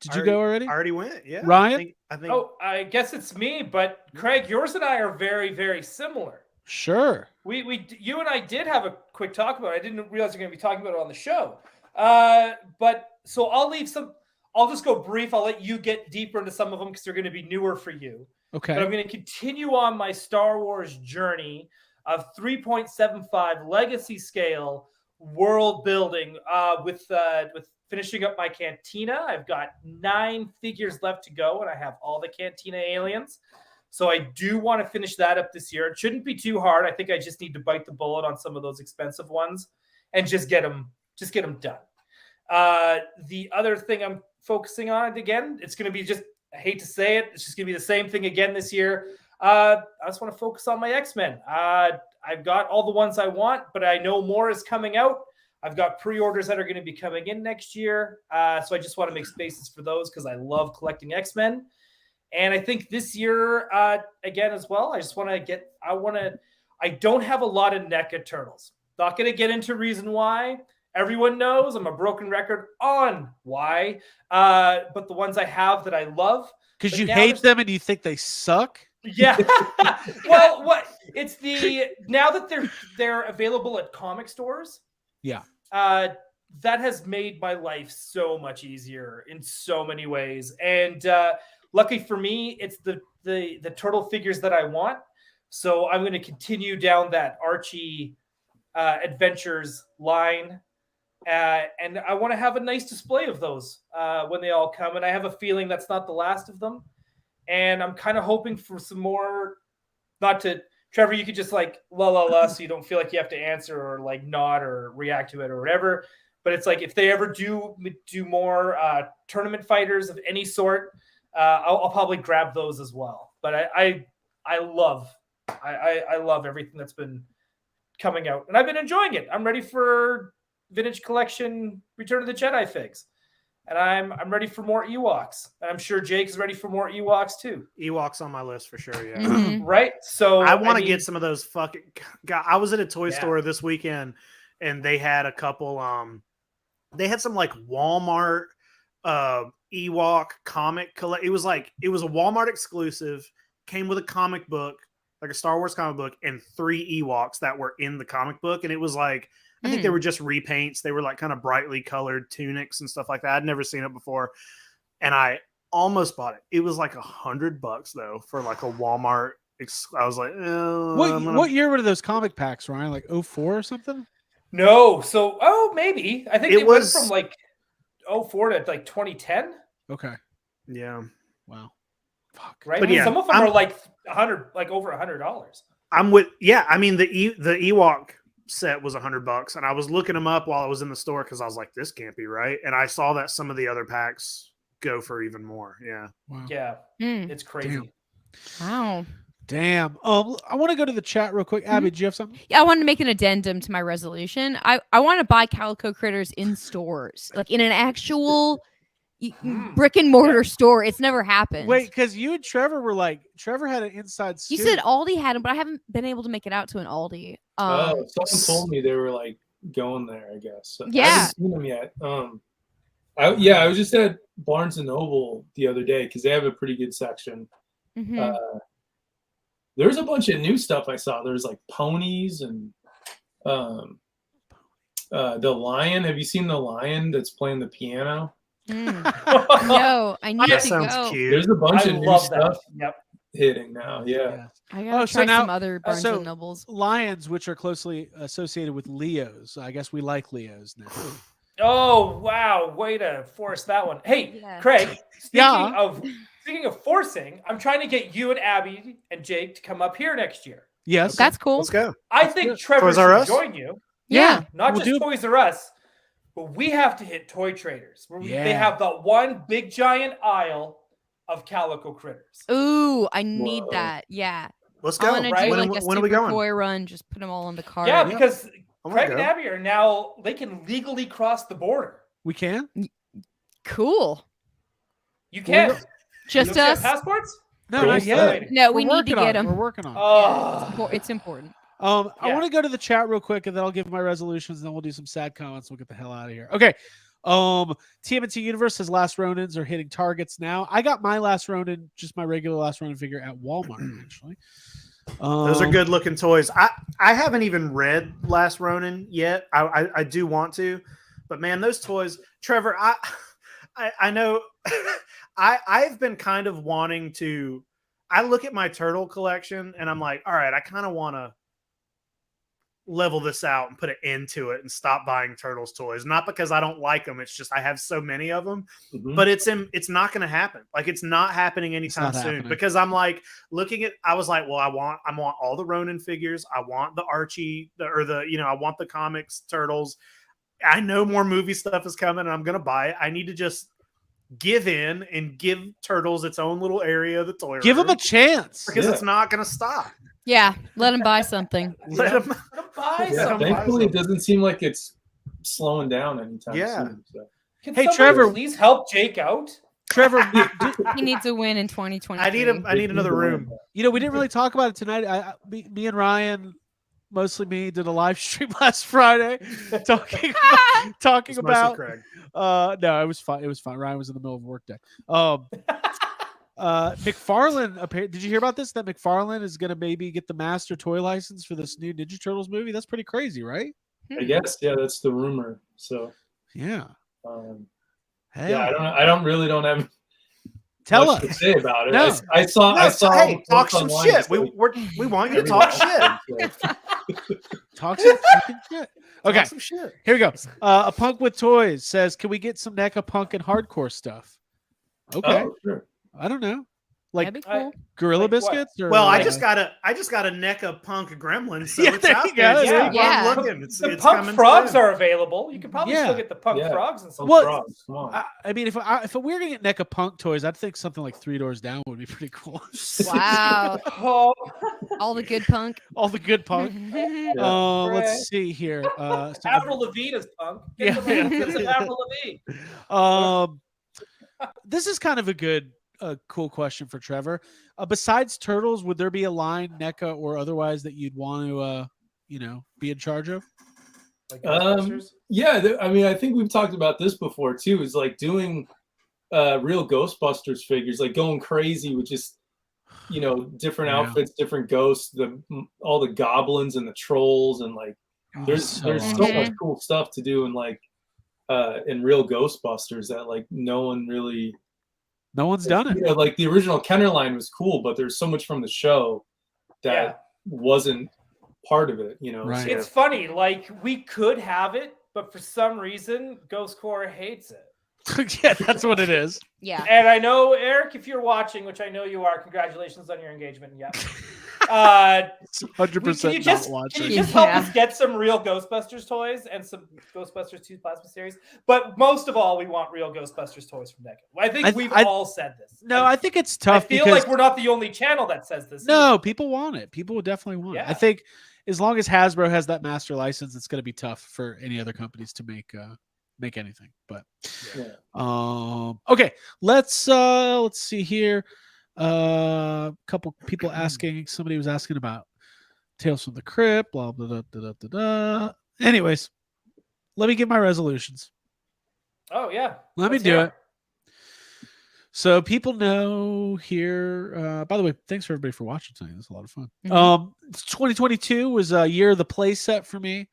did you go already?
I already went. Yeah.
Ryan?
I think.
Oh, I guess it's me, but Craig, yours and I are very, very similar.
Sure.
You and I did have a quick talk about it. I didn't realize you're going to be talking about it on the show. But so I'll leave some. I'll just go brief. I'll let you get deeper into some of them because they're going to be newer for you.
Okay.
But I'm going to continue on my Star Wars journey of 3.75 legacy scale world building with finishing up my Cantina. I've got 9 figures left to go, and I have all the Cantina aliens. So I do want to finish that up this year. It shouldn't be too hard. I think I just need to bite the bullet on some of those expensive ones and just get them done. The other thing I'm focusing on, again, it's going to be just, I hate to say it, it's just going to be the same thing again this year. I just want to focus on my X-Men. I've got all the ones I want, but I know more is coming out. I've got pre-orders that are going to be coming in next year. So I just want to make spaces for those because I love collecting X-Men. And I think this year, again, as well, I don't have a lot of NECA Turtles. Not going to get into reason why. Everyone knows I'm a broken record on why. But the ones I have that I love.
Because
But
you
now
hate
there's-
them and you think they suck?
Yeah. Well, it's now that they're available at comic stores.
Yeah.
That has made my life so much easier in so many ways. And lucky for me, it's the turtle figures that I want. So I'm going to continue down that Archie Adventures line. And I want to have a nice display of those when they all come. And I have a feeling that's not the last of them. And I'm kind of hoping for some more, Trevor, you could just like la, so you don't feel like you have to answer or like nod or react to it or whatever. But it's like if they ever do more tournament fighters of any sort, I'll probably grab those as well. But I love everything that's been coming out, and I've been enjoying it. I'm ready for Vintage Collection Return of the Jedi figs, and I'm ready for more Ewoks. And I'm sure Jake's ready for more Ewoks too.
Ewoks on my list for sure. Yeah.
Mhm.
Right. So
I want to
mean,
get some of those fucking. God, I was at a toy
Yeah.
store this weekend, and they had a couple. They had some like Walmart Ewok comic collect. It was a Walmart exclusive. Came with a comic book, like a Star Wars comic book, and 3 Ewoks that were in the comic book, and it was like I think they were just repaints. They were like kind of brightly colored tunics and stuff like that. I'd never seen it before, and I almost bought it. It was like $100 though for like a Walmart. I was like,
What year were those comic packs, Ryan? Like 04 or something?
No. So maybe I think
It
it went
was-
from like 04 to like 2010.
Okay.
Yeah.
Wow. Fuck.
Right.
But
I mean,
yeah,
some of them
I'm-
are like 100, like over $100.
I'm with. Yeah, I mean the Ewok set was $100, and I was looking them up while I was in the store because I was like, this can't be right. And I saw that some of the other packs go for even more. Yeah.
Wow.
Yeah,
Mm.
it's crazy.
Damn.
Wow.
Damn. I want to go to the chat real quick. Abby, do you have something?
Yeah, I want to make an addendum to my resolution. I want to buy Calico critters in stores, like in an actual brick and mortar store. It's never happened.
Wait, because you and Trevor were like, Trevor had an inside
You
scoop.
said Aldi had them, but I haven't been able to make it out to an Aldi.
Someone told me they were like going there, I guess. So I
Yeah.
haven't seen them yet. I was just at Barnes and Noble the other day because they have a pretty good section.
Mhm.
There's a bunch of new stuff I saw. There's like ponies and the lion. Have you seen the lion that's playing the piano?
No, I need
That
to
sounds
go.
cute.
There's a bunch
I
of new
love that.
stuff
Yep.
hitting now. Yeah.
I gotta
so
try
now-
some other Barnes
so-
and Nobles.
Lions, which are closely associated with Leos. I guess we like Leos now.
Oh wow, way to force that one. Hey,
Yeah.
Craig,
Yeah.
speaking of forcing, I'm trying to get you and Abby and Jake to come up here next year.
Yes.
That's cool.
Let's go.
I
Let's do
think
it.
Trevor
Toys R
should
Us?
join you.
Yeah.
Not
We'll
just
do-
Toys R Us, but we have to hit Toy Traders. Where they
Yeah.
have the one big giant aisle of Calico critters.
Ooh, I need
Whoa.
that. Yeah.
Let's
I
go.
want to
right?
do like a
when are we
super
going?
toy run. Just put them all in the cart.
Yeah, because
I wanna
Craig and
go.
Abby are now, they can legally cross the border.
We can?
Cool.
You can't.
Just
You don't have
us.
passports?
No,
Cool
not
stuff.
yet.
No,
We're
we need to
working on
get
it.
them.
We're working on it.
Oh,
It's important.
I
Yeah.
want to go to the chat real quick, and then I'll give my resolutions, and then we'll do some sad comments. We'll get the hell out of here. Okay. TMNT Universe says Last Ronins are hitting targets now. I got my Last Ronin, just my regular Last Ronin figure at Walmart, actually.
Those are good looking toys. I haven't even read Last Ronin yet. I do want to, but man, those toys, Trevor, I know I've been kind of wanting to. I look at my turtle collection and I'm like, all right, I kind of want to level this out and put an end to it and stop buying turtles toys. Not because I don't like them, it's just I have so many of them.
Mhm.
But it's not going to happen. Like it's not happening anytime
not
soon
happening.
because I'm like looking at. I was like, well, I want all the Ronin figures. I want the Archie I want the comics turtles. I know more movie stuff is coming, and I'm going to buy it. I need to just give in and give turtles its own little area of the toy
Give them
room
a chance.
because
Yeah.
it's not going to stop.
Yeah. Let them buy something.
Let 'em-
buy
Yeah,
something.
Thankfully, it doesn't seem like it's slowing down anytime
Yeah.
soon. So.
Can
Hey,
somebody
Trevor.
please help Jake out?
Trevor,
He needs a win in 2020.
I need another room.
we didn't really talk about it tonight. Me and Ryan, mostly me, did a live stream last Friday talking
It's mostly
about
Craig.
no, it was fine. It was fine. Ryan was in the middle of a work day. McFarlane, did you hear about this? That McFarlane is going to maybe get the master toy license for this new Ninja Turtles movie. That's pretty crazy, right?
I guess, yeah, that's the rumor. So,
Yeah. Hey,
yeah, I don't have
tell
much to
us.
say about it.
No.
I saw.
Hey, talk some
online
shit.
this week.
We want you to talk shit.
Talk some fucking shit. Okay,
Talk some shit.
here we go. A Punk with Toys says, "Can we get some NECA punk and hardcore stuff?" Okay,
Oh, sure.
I don't know, like
That'd be cool.
Gorilla
Like what?
Biscuits. Or
Well, I
like-
just got a NECA punk gremlin, so
Yeah,
it's
there
out
you
there.
go.
Just
Yeah.
keep on
Yeah.
looking. It's
The
it's
punk
coming
frogs
soon.
are available. You can probably
Yeah.
still get the punk
Yeah.
frogs and stuff.
Well,
Frogs, come on.
I mean, if we're gonna get NECA punk toys, I'd think something like Three Doors Down would be pretty cool.
Wow.
Oh,
All the good punk.
All the good punk.
Yeah.
Let's
Right.
see here. So-
Avril Lavigne is punk.
Yeah.
Get some Avril Lavigne.
This is kind of a cool question for Trevor. Besides turtles, would there be a line, NECA or otherwise, that you'd want to, be in charge of?
Like Ghostbusters?
Yeah, I mean, I think we've talked about this before too. Is like doing real Ghostbusters figures, like going crazy with just different
Yeah.
outfits, different ghosts, all the goblins and the trolls, and like there's so
awesome.
much cool stuff to do in like in real Ghostbusters that like no one's
done it.
Like the original Kenner line was cool, but there's so much from the show that
Yeah.
wasn't part of it.
Right.
so-
It's funny. Like, we could have it, but for some reason, Ghost Core hates it.
Yeah, that's what it is.
Yeah.
And I know, Eric, if you're watching, which I know you are, congratulations on your engagement. Yeah.
100%
Can you
not
just
watching.
help
Yeah.
us get some real Ghostbusters toys and some Ghostbusters 2 plasma series? But most of all, we want real Ghostbusters toys from NECA. I think we've all said this.
No, I think it's
I
tough
feel
because
like we're not the only channel that says this.
no, people want it. People would definitely want it. I
Yeah.
think as long as Hasbro has that master license, it's going to be tough for any other companies to make anything. But okay, let's see here. Couple people asking. Somebody was asking about Tales from the Crypt. Blah blah blah blah blah. Blah. Anyways, let me give my resolutions.
Oh yeah.
Let me
Let's
do
hear
it. So people know here. By the way, thanks for everybody for watching tonight. It was a lot of fun. 2022 was a year of the play set for me.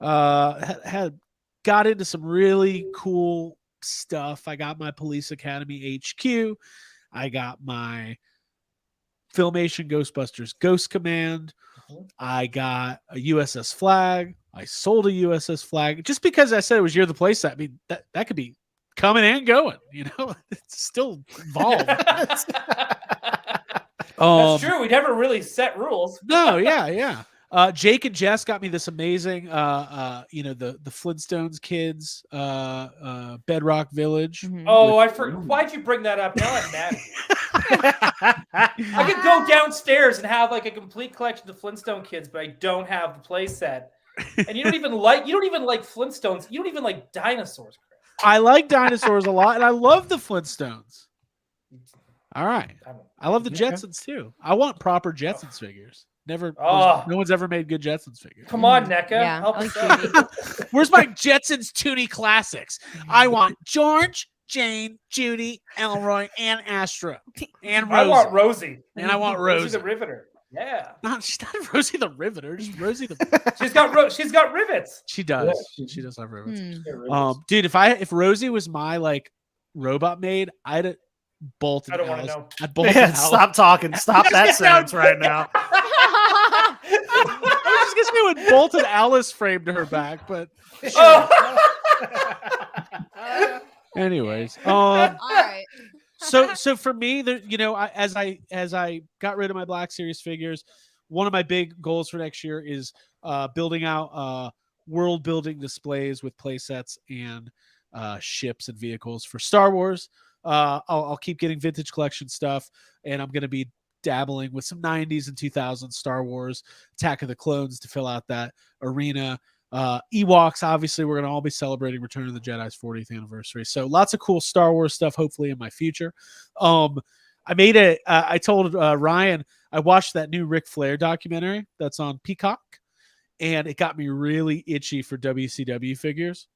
Got into some really cool stuff. I got my Police Academy HQ. I got my Filmation Ghostbusters Ghost Command. I got a USS Flag. I sold a USS Flag just because I said it was year of the playset. I mean, that could be coming and going, it's still involved.
That's
Um,
true. We never really set rules.
No, yeah. Jake and Jess got me this amazing, the Flintstones kids, Bedrock Village.
Mhm.
Oh, why'd you bring that up? Now I'm mad. I could go downstairs and have like a complete collection of Flintstone kids, but I don't have the play set. And you don't even like Flintstones. You don't even like dinosaurs, Chris.
I like dinosaurs a lot, and I love the Flintstones. All right, I love the Jetsons too. I want proper Jetsons figures. No one's ever made good Jetsons figures.
Come on, NECA.
Yeah,
Help
I
us
like
out.
Where's my Jetsons Toonie Classics? I want George, Jane, Judy, Elroy, and Astra, and Rosie.
I want Rosie.
And I want Rosie.
the Riveter. Yeah.
No, she's not Rosie the Riveter. Just Rosie the.
She's got rivets.
She does.
Yeah.
She does have rivets.
Hmm.
Dude, if Rosie was my like robot maid, I'd bolted.
I don't want
Alice.
to know.
I'd bolt
Man,
Alice.
stop talking. Stop that sentence right now.
I was just gonna say when bolted Alice framed to her back, but anyways,
All right.
so for me, as I got rid of my Black Series figures, one of my big goals for next year is building out world building displays with play sets and ships and vehicles for Star Wars. I'll keep getting vintage collection stuff, and I'm going to be dabbling with some 90s and 2000s Star Wars, Attack of the Clones to fill out that arena. Ewoks, obviously, we're going to all be celebrating Return of the Jedi's 40th anniversary. So lots of cool Star Wars stuff, hopefully in my future. I told Ryan, I watched that new Ric Flair documentary that's on Peacock, and it got me really itchy for WCW figures.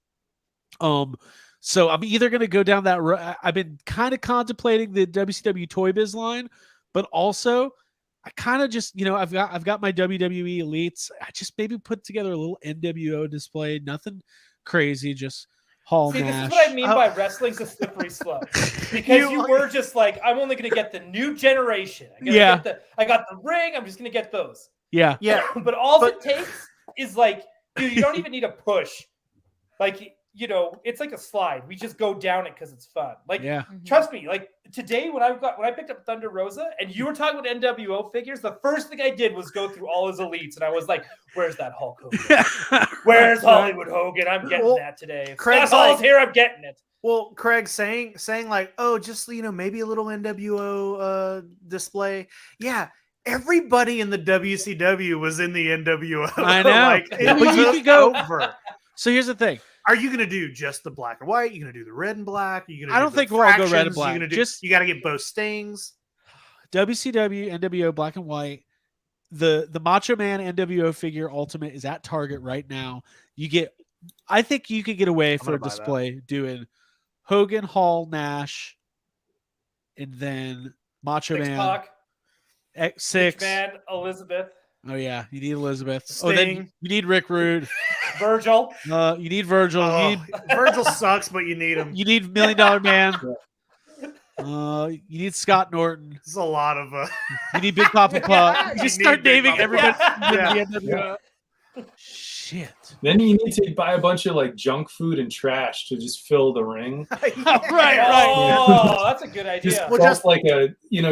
So I'm either going to go down that road. I've been kind of contemplating the WCW Toy Biz line, but also I kind of just, I've got my WWE Elites. I just maybe put together a little NWO display, nothing crazy, just Hall
See,
Nash.
this is what I mean by wrestling's a slippery slope. Because you were just like, I'm only going to get the new generation. I got the ring. I'm just going to get those.
Yeah.
But all it takes is like, dude, you don't even need a push. Like, it's like a slide. We just go down it because it's fun. Like, trust me. Like today, when I picked up Thunder Rosa, and you were talking about NWO figures, the first thing I did was go through all his elites, and I was like, "Where's that Hulk Hogan? Where's Hollywood Hogan? I'm getting that today. If
Craig's
Hall's here, I'm getting it."
Well, Craig saying like, oh, just maybe a little NWO display. Yeah. Everybody in the WCW was in the NWO.
I know.
Like,
But you could go
over.
So here's the thing.
Are you going to do just the black and white? Are you going to do the red and black? Are you going
I don't think we'll all go red and black.
You got to get both stings.
WCW, NWO, black and white. The Macho Man NWO figure Ultimate is at Target right now. I think you could get away for a display doing Hogan, Hall, Nash, and then Macho Man.
Pac,
Six.
Man, Elizabeth.
Oh yeah, you need Elizabeth.
Sting.
Oh, then you need Rick Rude.
Virgil.
You need Virgil.
Virgil sucks, but you need him.
You need $1 Million Man. You need Scott Norton.
There's a lot of.
You need Big Papa Puck. You just start
Big
naming
Papa
everybody.
Yeah.
Shit.
Then you need to buy a bunch of like junk food and trash to just fill the ring.
Right.
Oh, that's a good idea.
Just like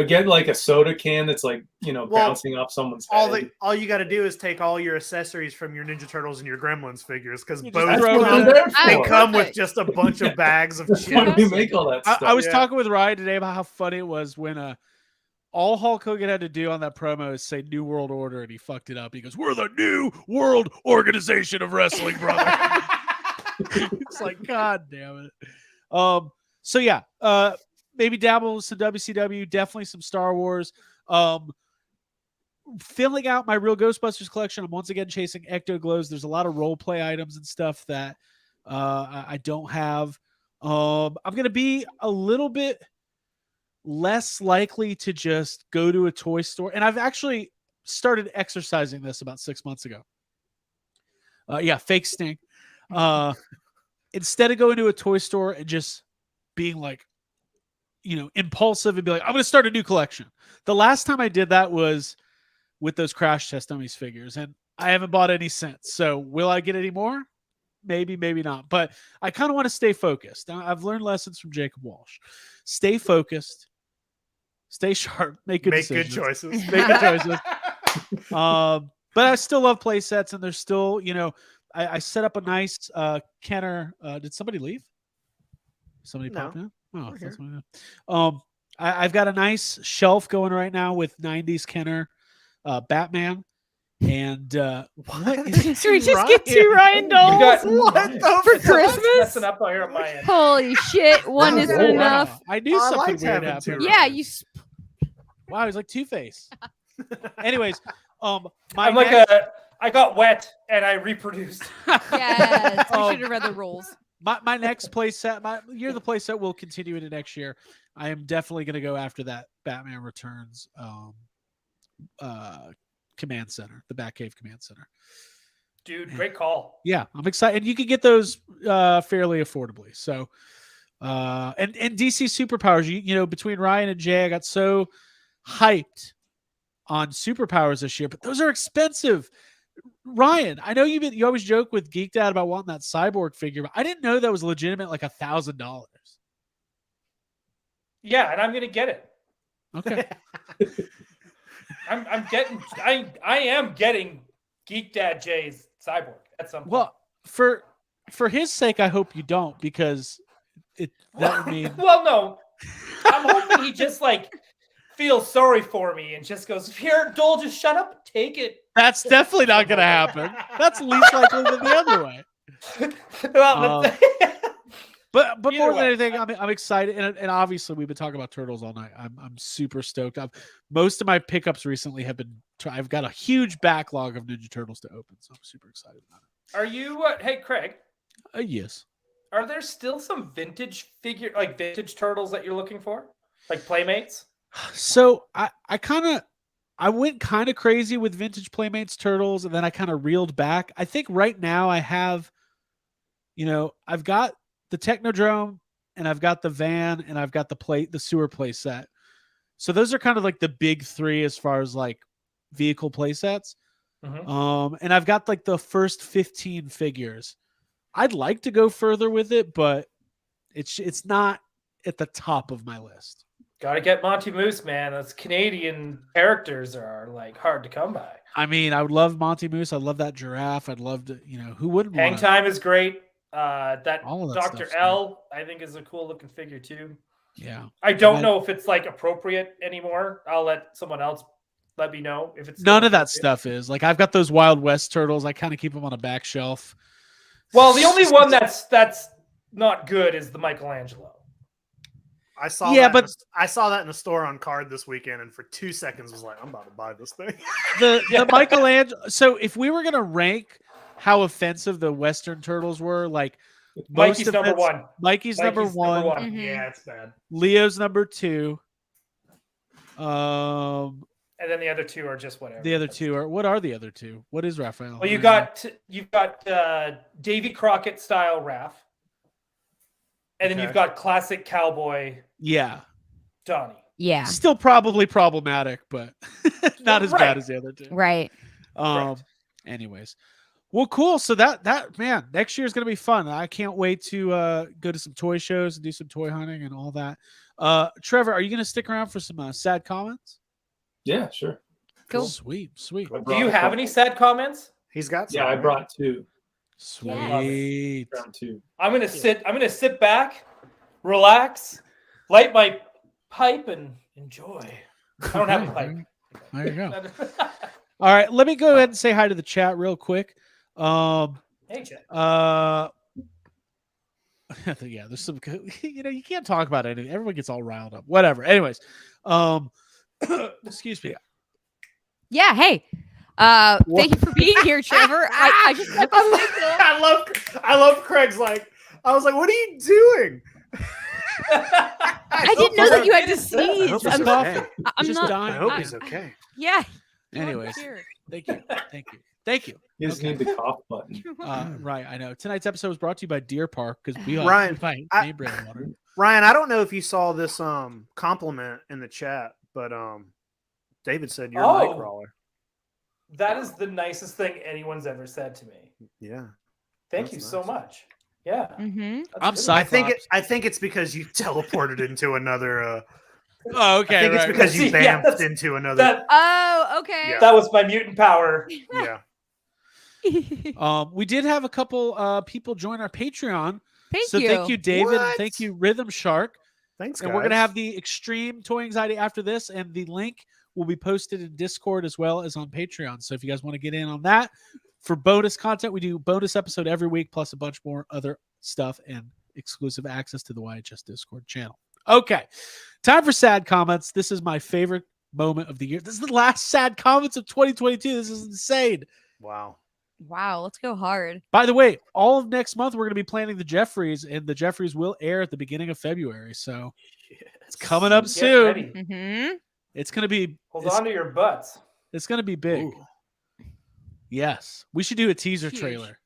get like a soda can that's like bouncing off someone's head.
All you got to do is take all your accessories from your Ninja Turtles and your Gremlins figures because both
That's what they're there
they
for.
come with just a bunch of bags of
That's why
shit.
we make all that stuff.
I was talking with Ryan today about how funny it was when all Hulk Hogan had to do on that promo is say New World Order, and he fucked it up. He goes, "We're the New World Organization of Wrestling, brother." It's like, God damn it. So yeah, maybe dabble with some WCW, definitely some Star Wars. Filling out my Real Ghostbusters collection. I'm once again chasing Ecto Glows. There's a lot of role play items and stuff that I don't have. I'm gonna be a little bit less likely to just go to a toy store. And I've actually started exercising this about 6 months ago. Fake Sting. Instead of going to a toy store and just being like, impulsive and be like, I'm going to start a new collection. The last time I did that was with those Crash Test Dummies figures. And I haven't bought any since. So will I get any more? Maybe, maybe not. But I kind of want to stay focused. I've learned lessons from Jacob Walsh. Stay focused. Stay sharp. Make good
Make good
decisions.
choices.
Make good choices. But I still love play sets, and there's still, I set up a nice Kenner. Did somebody leave? Somebody
No,
pop in? Oh,
we're
that's what I've got a nice shelf going right now with 90s Kenner Batman. And what is
Should we just get 2 Ryan
You
dolls?
got
What the
For
It's
Christmas?
messing up here on my end.
Holy shit! One
Oh,
isn't
wow.
enough.
I knew
I
something
liked
weird
having
happened.
two
Yeah, you.
Wow, he's like Two-Face. Anyways,
I'm like I got wet and I reproduced.
Yes, we
Oh.
should have read the rules.
my next play set, the play set will continue into next year. I am definitely going to go after that Batman Returns command center, the Batcave command center.
Dude, great call.
Yeah, I'm excited. And you can get those fairly affordably. So, and DC Superpowers, between Ryan and Jay, I got so hyped on Superpowers this year, but those are expensive. Ryan, I know you always joke with Geeked Out about wanting that Cyborg figure, but I didn't know that was legitimate, like $1,000.
Yeah, and I'm gonna get it.
Okay.
I am getting Geek Dad Jay's Cyborg at some point.
Well, for his sake, I hope you don't, because that would mean
Well, no. I'm hoping he just feels sorry for me and just goes, "Here, Dole, just shut up, take it."
that's definitely not going to happen. That's least likely than the other way.
Well,
But
Either
more than
way,
anything, I'm excited, and obviously we've been talking about Turtles all night. I'm super stoked. Most of my pickups recently have been. I've got a huge backlog of Ninja Turtles to open, so I'm super excited about it.
are you? Hey, Craig.
Yes.
Are there still some vintage vintage turtles that you're looking for, like Playmates?
So I went kind of crazy with vintage Playmates Turtles, and then I kind of reeled back. I think right now I have, I've got the Technodrome, and I've got the van, and I've got the sewer play set. So those are kind of like the big 3 as far as like vehicle play sets.
Mhm.
And I've got like the first 15 figures. I'd like to go further with it, but it's not at the top of my list.
Got to get Monty Moose, man. Those Canadian characters are hard to come by.
I mean, I would love Monty Moose. I'd love that giraffe. I'd love to, who wouldn't
Hang
want
Time is great. That
all of that
Dr.
stuff's
L, I think, is a cool looking figure too.
Yeah.
I don't
then-
know if it's appropriate anymore. I'll let someone else let me know if it's
None of that
appropriate.
stuff is. Like, I've got those Wild West turtles. I kind of keep them on a back shelf.
Well, the only one that's not good is the Michelangelo.
I saw
Yeah,
that.
but-
I saw that in a store on card this weekend, and for 2 seconds was like, I'm about to buy this thing.
The Michelangelo. So if we were going to rank how offensive the Western turtles were, like
Mikey's
most
number
offensive-
one.
Mikey's number one.
Mhm.
Yeah, it's bad.
Leo's number 2.
And then the other two are just whatever.
The other 2 are, what are the other 2? What is Raphael?
Well, you've got Davy Crockett style Raph, and then
Okay.
you've got classic cowboy
Yeah.
Donnie.
Yeah.
Still probably problematic, but not as
Right.
bad as the other 2.
Right.
Correct.
Anyways. Well, cool. So that man, next year is going to be fun. I can't wait to go to some toy shows and do some toy hunting and all that. Trevor, are you going to stick around for some sad comments?
Yeah, sure.
Cool.
Sweet.
I
Do
brought
you
a
have
couple.
any sad comments?
He's got some.
Yeah, I
right?
brought 2.
Sweet.
Round 2.
I'm gonna sit back, relax, light my pipe, and enjoy. I don't have a pipe.
There you go. All right, let me go ahead and say hi to the chat real quick.
Hey, Chad.
Yeah, there's some, you can't talk about anything. Everyone gets all riled up. Whatever. Anyways, excuse me.
Yeah. Hey. Thank you for being here, Trevor. I just got this signal.
I love Craig's I was like, what are you doing?
I didn't know that you had to
I
sneeze.
hope he's
I'm
okay.
not-
I'm
just
not.
dying.
I hope
I-
he's okay.
Yeah.
Anyways,
Here.
thank you.
You just need the cough button.
Right, I know. Tonight's episode was brought to you by Deer Park because we
Ryan,
buy
I-
name brand water.
Ryan, I don't know if you saw this compliment in the chat, but David said you're a
Oh.
Nightcrawler.
That is the nicest thing anyone's ever said to me.
Yeah.
Thank
That's
you so
nice.
much. Yeah.
Mm-hmm.
That's
I'm
good.
Cyclops.
I think it's because you teleported into another.
Oh, okay.
I think it's
right,
because
right.
you
Yeah,
vamped
that's-
into another.
That
Oh, okay.
Yeah.
that was my mutant power.
Yeah.
We did have a couple people join our Patreon.
Thank you.
Thank you, David, and
What?
thank you, Rhythm Shark.
Thanks,
And
guys.
we're gonna have the extreme toy anxiety after this, and the link will be posted in Discord as well as on Patreon. So if you guys want to get in on that for bonus content, we do bonus episode every week, plus a bunch more other stuff and exclusive access to the YHS Discord channel. Okay, time for sad comments. This is my favorite moment of the year. This is the last sad comments of 2022. This is insane.
Wow.
Wow, let's go hard.
By the way, all of next month we're going to be planning the Jeffries, and the Jeffries will air at the beginning of February. So it's coming up
Get
soon.
ready.
Mm-hmm.
It's going to be
Hold on to your butts.
It's going to be big.
Ooh.
Yes, we should do a teaser
Huge.
trailer.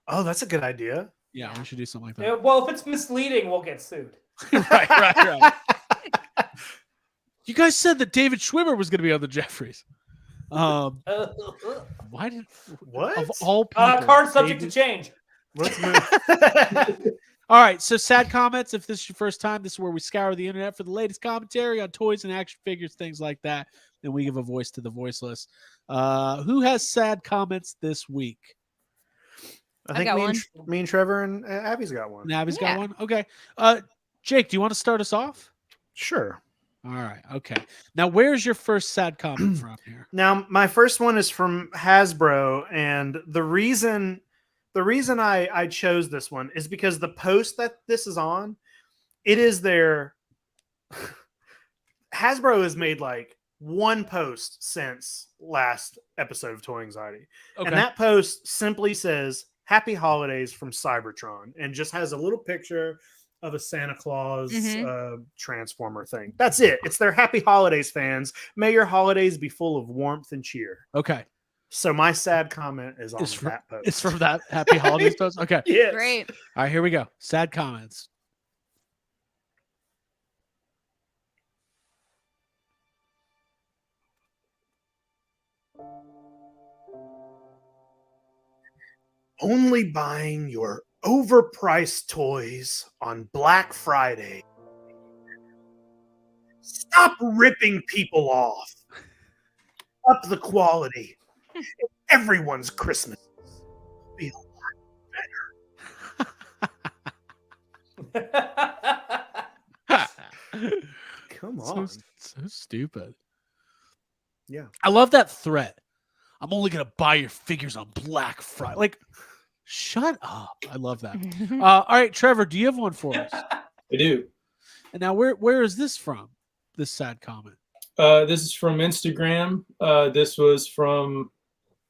Oh, that's a good idea.
Yeah, we should do something like
Yeah,
that.
well, if it's misleading, we'll get sued.
right. You guys said that David Schwimmer was going to be on the Jeffries. Why did
What?
of all people?
Card subject to
David-
change.
Let's move.
All right, so sad comments. If this is your first time, this is where we scour the internet for the latest commentary on toys and action figures, things like that. And we give a voice to the voiceless. Who has sad comments this week?
I think
got
me,
one.
me and Trevor and Abby's got one.
Nabby's
Yeah.
got one. Okay. Jake, do you want to start us off?
Sure.
All right. Okay. Now, where's your first sad comment from here?
Now, my first one is from Hasbro, and the reason I chose this one is because the post that this is on, it is their Hasbro has made like one post since last episode of Toy Anxiety,
Okay.
and that post simply says "Happy Holidays" from Cybertron, and just has a little picture of a Santa Claus transformer thing. That's it. It's their Happy Holidays, fans. May your holidays be full of warmth and cheer.
Okay.
So my sad comment is on
It's from-
that post.
It's from that Happy Holidays post. Okay.
Yes.
Great.
All right. Here we go. Sad comments.
Only buying your overpriced toys on Black Friday. Stop ripping people off. Up the quality. Everyone's Christmas will be a lot. Come on.
So stupid.
Yeah.
I love that threat. I'm only gonna buy your figures on Black Friday. Like, shut up. I love that. All right, Trevor, do you have one for us?
I do.
And now, where is this from? This sad comment.
This is from Instagram. This was from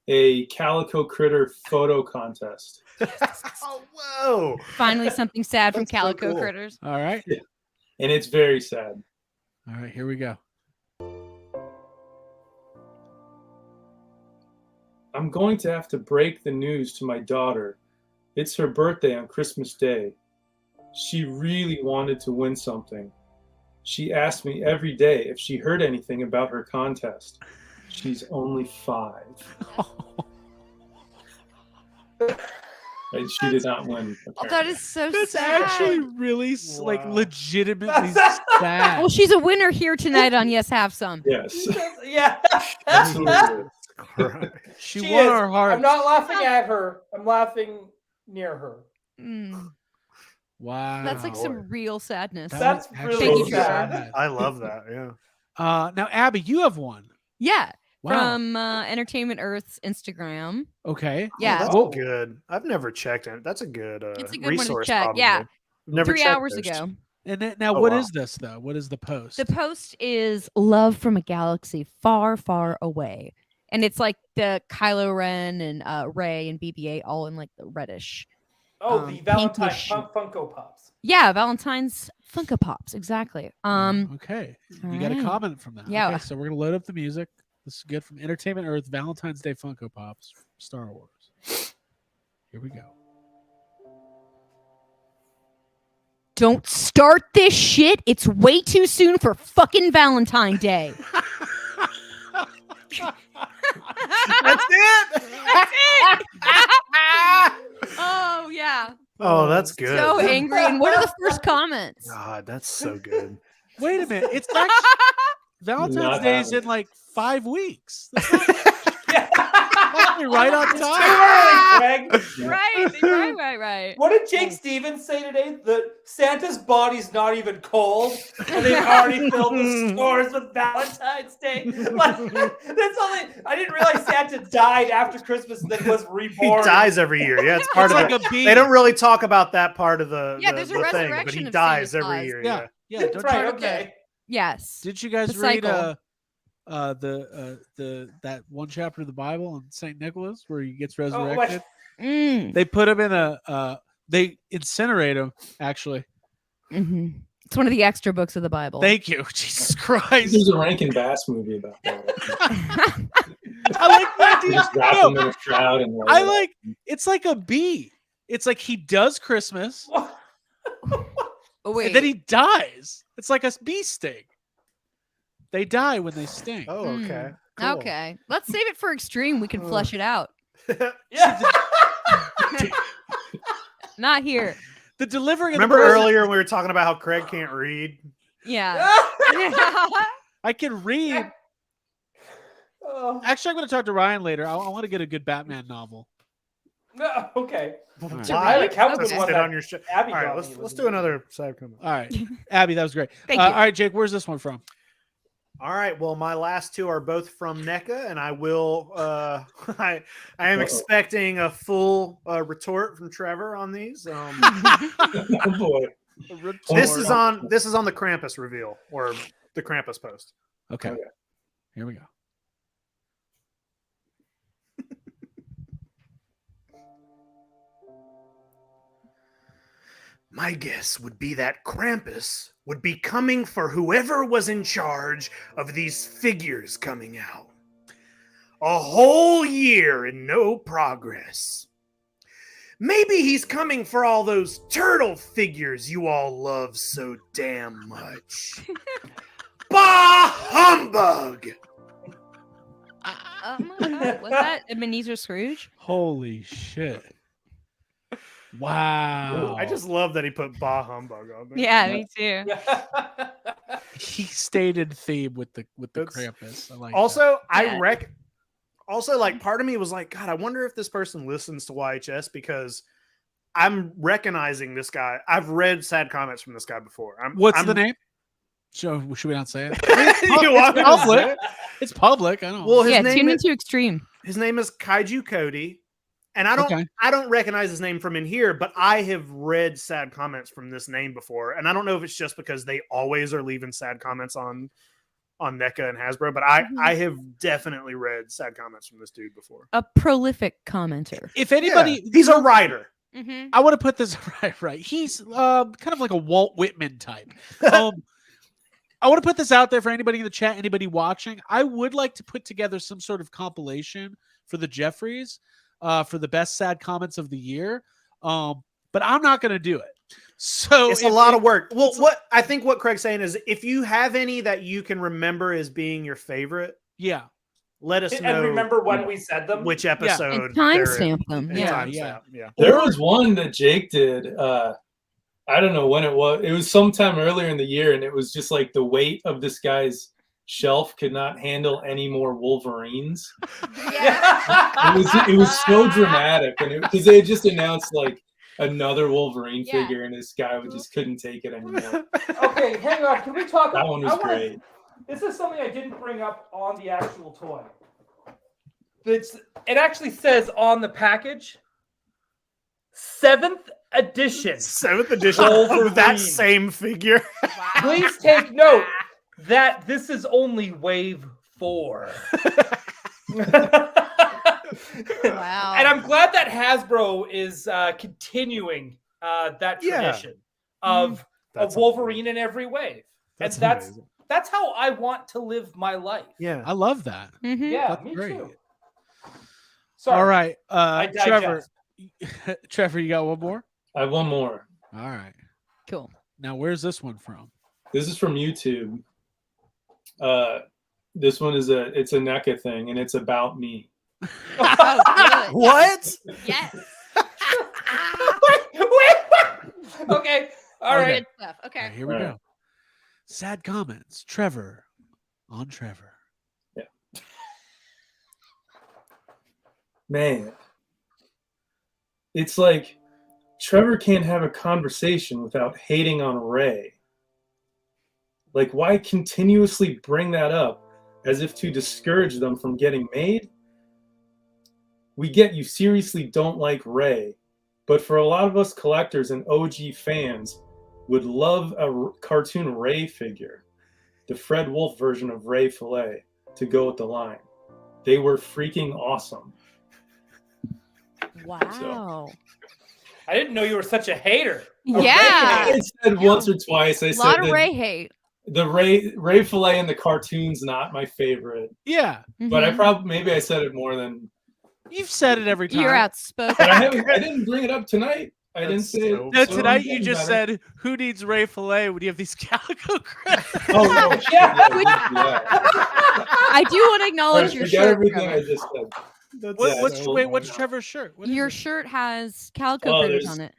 a Calico Critter photo contest.
Oh, whoa.
Finally, something sad from
That's so
Calico
cool.
Critters.
All right.
And it's very sad.
All right. Here we go.
I'm going to have to break the news to my daughter. It's her birthday on Christmas Day. She really wanted to win something. She asked me every day if she heard anything about her contest. She's only 5. And she did not win.
Oh, that
apparently.
is so
That's
sad.
actually really like
Wow.
legitimately sad.
Well, she's a winner here tonight on Yes Have Some.
Yes.
Yeah.
Absolutely.
She
She
won
is.
our hearts.
I'm not laughing at her. I'm laughing near her.
Mm,
Wow.
that's like some real sadness.
That
That's
was actually
really
Thank you, Trevor.
sad.
I love that. Yeah.
Now, Abby, you have one.
Yeah,
Wow.
from Entertainment Earth's Instagram.
Okay.
Yeah.
Oh, that's
Well-
good. I've never checked it. That's a good
It's a good one to
resource.
check.
Probably.
Yeah.
Never
3
checked
hours
those.
ago.
And then, now,
Oh,
what is
wow.
this though? What is the post?
The post is "Love from a Galaxy Far, Far Away," and it's like the Kylo Ren and Rey and BB-8 all in like the reddish.
Oh, the
Um,
Valentine
pinkish.
Funko Pops.
Yeah, Valentine's Funko Pops, exactly.
Okay. You got a
alright.
comment from that.
Yeah.
Okay, so we're gonna load up the music. This is good from Entertainment Earth. Valentine's Day Funko Pops, from Star Wars. Here we go.
Don't start this shit. It's way too soon for fucking Valentine Day.
That's it.
That's it. Oh yeah.
Oh, that's good.
So angry. And what are the first comments?
God, that's so good.
Wait a minute. It's actually Valentine's
Not
Day is
happening.
in like 5 weeks. That's actually right on
Too
time.
early, Greg.
Right.
What did Jake Stevens say today? That Santa's body's not even cold, and they've already filled the stores with Valentine's Day. Like, that's only. I didn't realize Santa died after Christmas and then was
He
reborn.
dies every year. Yeah, it's part
It's
of
like
it.
a bee.
They don't really talk about that part of the,
Yeah, there's a
the thing, but
resurrection
he
of
dies
Santa
every
Claus.
year.
Yeah. Yeah.
That's
Don't
right.
you,
Okay.
Yes.
did you guys
The
read
cycle.
that one chapter of the Bible on Saint Nicholas where he gets
Oh,
resurrected?
Mm.
They put him in they incinerate him, actually.
Mhm. It's one of the extra books of the Bible.
Thank you. Jesus Christ.
There's a Rankin Bass movie about that.
I like the
They
idea.
just wrap
No,
them in a shroud and
I like it's like a bee. It's like he does Christmas
Oh, wait.
and then he dies. It's like a bee sting. They die when they sting.
Oh, okay. Cool.
Okay. Let's save it for extreme. We can flush it out.
Yeah.
Not here.
The delivering of
Remember
the present-
earlier when we were talking about how Craig can't read?
Yeah.
I can read.
Oh,
Actually, I'm going to talk to Ryan later. I want to get a good Batman novel.
no, okay.
right.
I like how
Okay.
was one
Sit
that
on your shit.
Abby
All right,
got
let's
me
let's
was-
do another side comment.
All right. Abby, that was great.
Thank you.
All right, Jake, where's this one from?
All right. Well, my last two are both from NECA, and I will. I am expecting a full retort from Trevor on these.
Oh boy.
This is on the Krampus reveal or the Krampus post.
Okay.
Okay.
Here we go.
My guess would be that Krampus would be coming for whoever was in charge of these figures coming out. A whole year and no progress. Maybe he's coming for all those turtle figures you all love so damn much. Bah humbug!
Oh my God. Was that Ebenezer Scrooge?
Holy shit. Wow.
I just love that he put bah humbug on there.
Yeah, me too.
he stayed in theme with the
That's-
Krampus. I like
Also,
Yeah.
Also, like, part of me was like, God, I wonder if this person listens to YHS because I'm recognizing this guy. I've read sad comments from this guy before.
that. What's the name? Should we not say it?
You want me to say
public.
it?
It's public. I don't.
Well, his
Yeah,
name
tune
is,
into extreme.
his name is Kaiju Cody, and I
Okay.
don't recognize his name from in here, but I have read sad comments from this name before, and I don't know if it's just because they always are leaving sad comments on NECA and Hasbro, but I have definitely read sad comments from this dude before.
A prolific commenter.
If anybody,
Yeah, he's a writer.
Mm-hmm.
I want to put this right. He's kind of like a Walt Whitman type. I want to put this out there for anybody in the chat, anybody watching. I would like to put together some sort of compilation for the Jeffries for the best sad comments of the year. But I'm not going to do it. So
It's a lot of work. Well, I think what Craig's saying is if you have any that you can remember as being your favorite,
Yeah.
let us know
And remember when we said them?
which episode.
And
they're in.
timestamp them.
And
Yeah.
timestamp, yeah.
There was one that Jake did. I don't know when it was. It was sometime earlier in the year, and it was just like the weight of this guy's shelf could not handle any more Wolverines. It was so dramatic, and because they had just announced like another Wolverine
Yeah.
figure, and this guy just couldn't take it anymore.
Okay, hang on. Can we talk?
That one
I
was
wanna-
great.
This is something I didn't bring up on the actual toy. It actually says on the package, 7th edition.
7th edition
Wolverine.
of that same figure.
Please take note that this is only wave 4.
Wow.
And I'm glad that Hasbro is continuing that
Yeah.
tradition of
That's
a Wolverine in every wave.
That's
and
amazing.
that's how I want to live my life.
Yeah.
I love that.
Mhm.
Yeah,
That's
me
great.
too. Sorry.
All right.
I
Trevor.
digest.
Trevor, you got one more?
I have one more.
All right.
Cool.
Now, where's this one from?
This is from YouTube. This one is it's a NECA thing, and it's about me.
Oh, good.
What?
Yes.
Okay. All
Okay.
right.
Good stuff.
All
Okay.
right, here we
All
go.
right.
Sad comments. Trevor on Trevor.
Man, it's like Trevor can't have a conversation without hating on Ray. Like, why continuously bring that up as if to discourage them from getting made? We get you seriously don't like Ray, but for a lot of us collectors and OG fans would love a cartoon Ray figure, the Fred Wolf version of Ray Fillet, to go with the line. They were freaking awesome.
Wow.
I didn't know you were such a hater.
Yeah.
I said once or twice. I
A
said
lot of
that
Ray hate.
the Ray Fillet in the cartoon's not my favorite,
Yeah,
but I
Mhm.
probably maybe I said it more than.
you've said it every time.
You're outspoken.
But I didn't bring it up tonight. I didn't
That's
say it.
so
No,
so
tonight
I'm
you
getting
just
better.
said, "Who needs Ray Fillet when you have these Calico credits?"
Oh no! shit,
Yeah.
yeah, I didn't do that.
I do want to
All
acknowledge
right,
your
forget
shirt.
everything
Trevor.
I just said.
That's
Yeah,
What's
so-
wait? What's Trevor's shirt? What is
Your
it?
shirt has Calico
Oh,
critters
there's-
on it.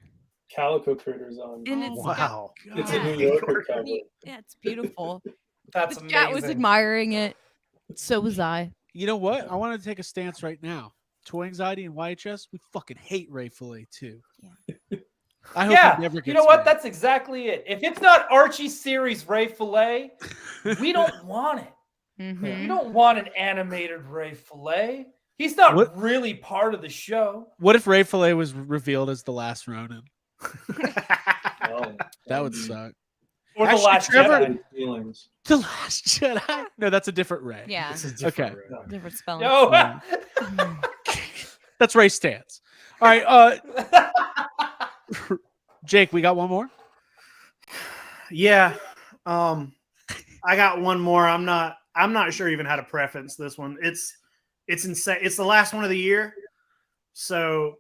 Calico critters on.
And it's got-
wow.
It's
Yeah.
a New Yorker cover.
yeah, it's beautiful.
That's
The
amazing.
chat was admiring it. So was I.
You know what? I want to take a stance right now. Toy Anxiety and YHS, we fucking hate Ray Fillet too. I hope
Yeah,
he never gets
you know what?
made.
That's exactly it. If it's not Archie series Ray Fillet, we don't want it.
Mhm.
We don't want an animated Ray Fillet. He's not
What-
really part of the show.
What if Ray Fillet was revealed as the last Ronin?
Oh,
That would suck.
Or the
Actually,
Last
Trevor-
Jedi.
Bad feelings.
The Last Jedi? No, that's a different Ray.
Yeah.
It's a different
Okay.
road.
Different spelling.
No.
That's Ray Stance. All right, Jake, we got one more.
Yeah. I got one more. I'm not sure even how to preference this one. It's insane. It's the last one of the year. So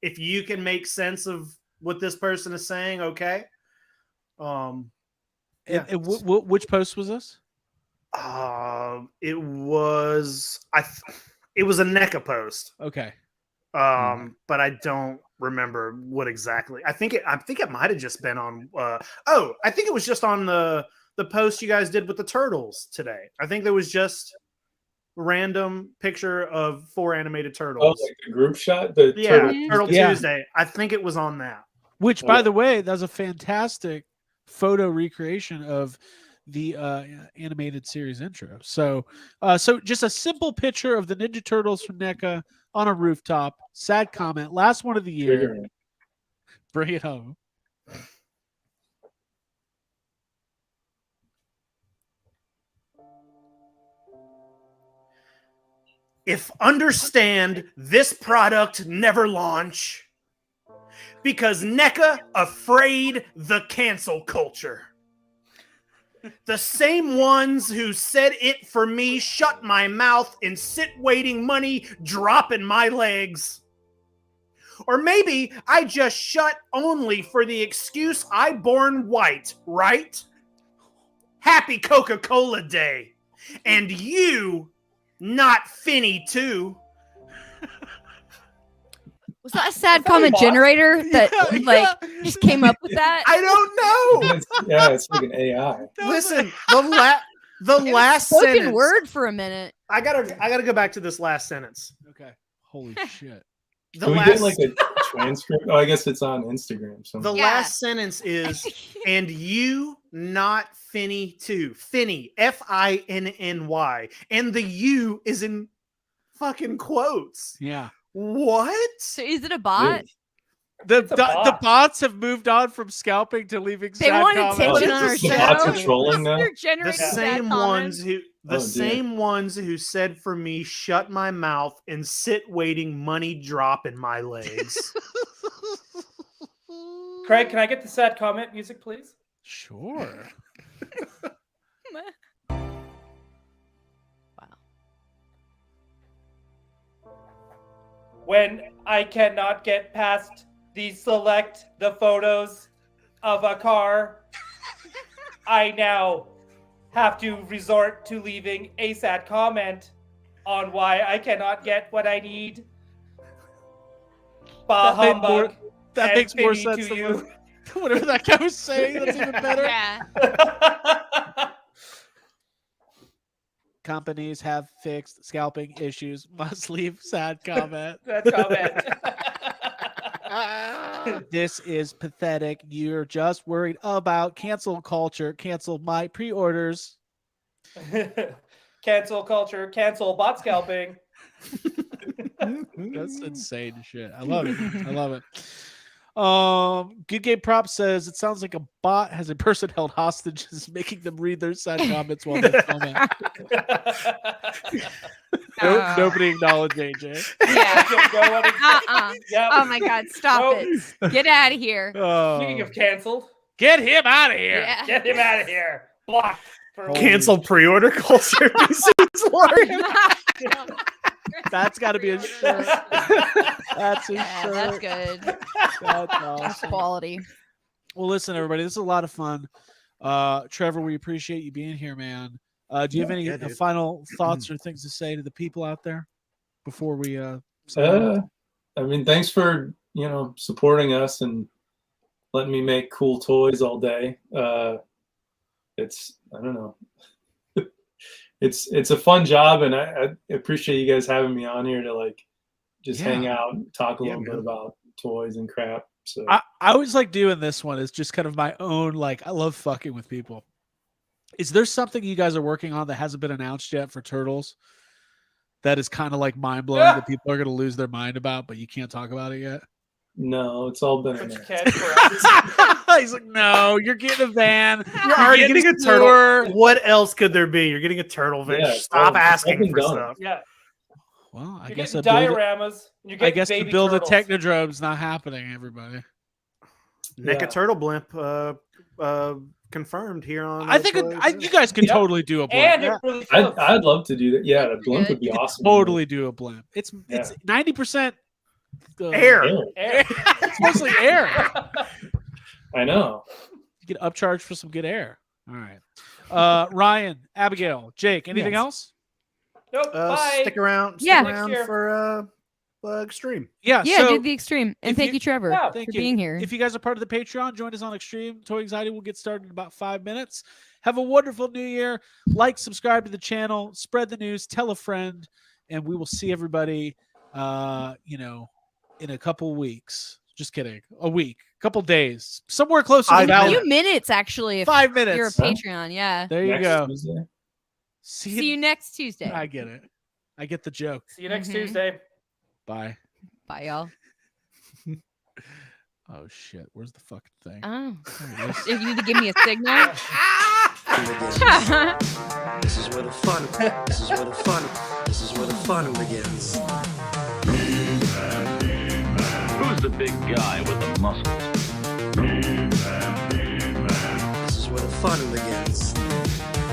if you can make sense of what this person is saying, okay. Yeah.
Which post was this?
It was it was a NECA post.
Okay.
But I don't remember what exactly. I think it might have just been on I think it was just on the post you guys did with the turtles today. I think there was just a random picture of 4 animated
Oh,
turtles.
like the group shot. The
Yeah,
turtle-
Turtle
Yeah.
Tuesday. I think it was on that.
Which, by the way, that was a fantastic photo recreation of the animated series intro. So just a simple picture of the Ninja Turtles from NECA on a rooftop. Sad comment. Last one of the year.
triggering.
Bring it home.
If understand this product never launch because NECA afraid the cancel culture. The same ones who said it for me shut my mouth and sit waiting money dropping my legs. Or maybe I just shut only for the excuse I born white, right? Happy Coca-Cola Day. And you not Finny too.
Was that a sad
that
comment
boss?
generator that
Yeah.
just came up with that?
I don't know.
It's like an AI.
Listen, the last
Spoken
sentence.
word for a minute.
I gotta go back to this last sentence.
Okay. Holy shit.
The
Can we
last,
get like a transcript? Oh, I guess it's on Instagram. So
the
Yeah.
last sentence is, and you not Finny too. Finny, Finny, and the you is in fucking quotes.
Yeah.
What?
So is it a bot?
The
It's a bot.
the bots have moved on from scalping to leaving
They
sad
want
comments.
attention
Oh,
on our
the bots are
show.
trolling now?
They're
The
generating sad
same
comments.
ones who
Oh,
same
dear.
ones who said for me shut my mouth and sit waiting money drop in my legs.
Craig, can I get the sad comment music, please?
Sure.
When I cannot get past the photos of a car, I now have to resort to leaving a sad comment on why I cannot get what I need. Bah
That made more-
humbug.
That
and
makes more
pity
sense
to
than
you.
whatever that guy was saying. That's even better.
Yeah.
Companies have fixed scalping issues. Must leave sad comment.
That comment.
This is pathetic. You're just worried about cancel culture. Cancel my pre-orders.
Cancel culture, cancel bot scalping.
That's insane shit. I love it. I love it. Good Game Prop says it sounds like a bot has a person held hostage, is making them read their sad comments while they film it. Nobody acknowledged AJ.
Yeah.
Yep.
Oh my God! Stop
Nope.
it! Get out of here.
Speaking of canceled,
Get him out of here.
Yeah.
get him out of here. Blocked. For a week.
Cancel pre-order culture.
That's got to be a shirt. That's a
Yeah,
shirt.
that's good.
That's
That's
awesome.
quality.
Well, listen, everybody, this is a lot of fun. Trevor, we appreciate you being here, man. Do you have any
dude.
final thoughts or things to say to the people out there before we sign off?
I mean, thanks for supporting us and letting me make cool toys all day. It's I don't know. It's a fun job, and I appreciate you guys having me on here to just hang out and talk a little bit about toys and crap. So
I always like doing this one. It's just kind of my own, I love fucking with people. Is there something you guys are working on that hasn't been announced yet for Turtles that is kind of mind-blowing that people are going to lose their mind about, but you can't talk about it yet?
no, it's all been
But you
announced.
can't for us.
He's like, no, you're getting a van.
You're already
getting
getting a
sewer.
turtle. What else could there be? You're getting a turtle van.
Yeah,
Stop
it's
asking
been
for
done.
stuff.
Yeah.
Well, I
You're
guess
getting
I build it.
dioramas. You're
I
getting
guess to
baby
build
turtles.
a Technodrome's not happening, everybody.
NECA
Yeah.
turtle blimp confirmed here on.
I think you guys could
Yep.
totally do a blimp.
And it really floats.
I'd love to do that. Yeah, the blimp
good.
would be
You could
awesome.
totally do a blimp. It's
Yeah.
90%
air.
Yeah,
Air.
It's mostly air.
I know.
You get upcharged for some good air. All right. Ryan, Abigail, Jake, anything
Yes.
else?
Nope. Bye.
Stick around.
Yeah.
Stick around
Next year.
for Extreme.
Yeah.
Yeah,
so
do the extreme. And
if
thank
you-
you, Trevor,
Yeah,
thank
for
you.
being here.
If you guys are part of the Patreon, join us on Extreme. Toy Anxiety will get started in about 5 minutes. Have a wonderful new year. Subscribe to the channel, spread the news, tell a friend, and we will see everybody in a couple weeks. Just kidding. A week, couple days, somewhere closer to
A
a
Valentine's.
few minutes, actually, if
5 minutes.
you're a Patreon. Yeah.
There you
Next
go.
Tuesday.
See you next Tuesday.
I get it. I get the joke.
See you next
Mhm.
Tuesday.
Bye.
Bye, y'all.
Oh shit. Where's the fucking thing?
Oh.
There it is.
If you need to give me a signal.
This is where the fun. This is where the fun. This is where the fun begins.
Who's the big guy with the muscles?
This is where the fun begins.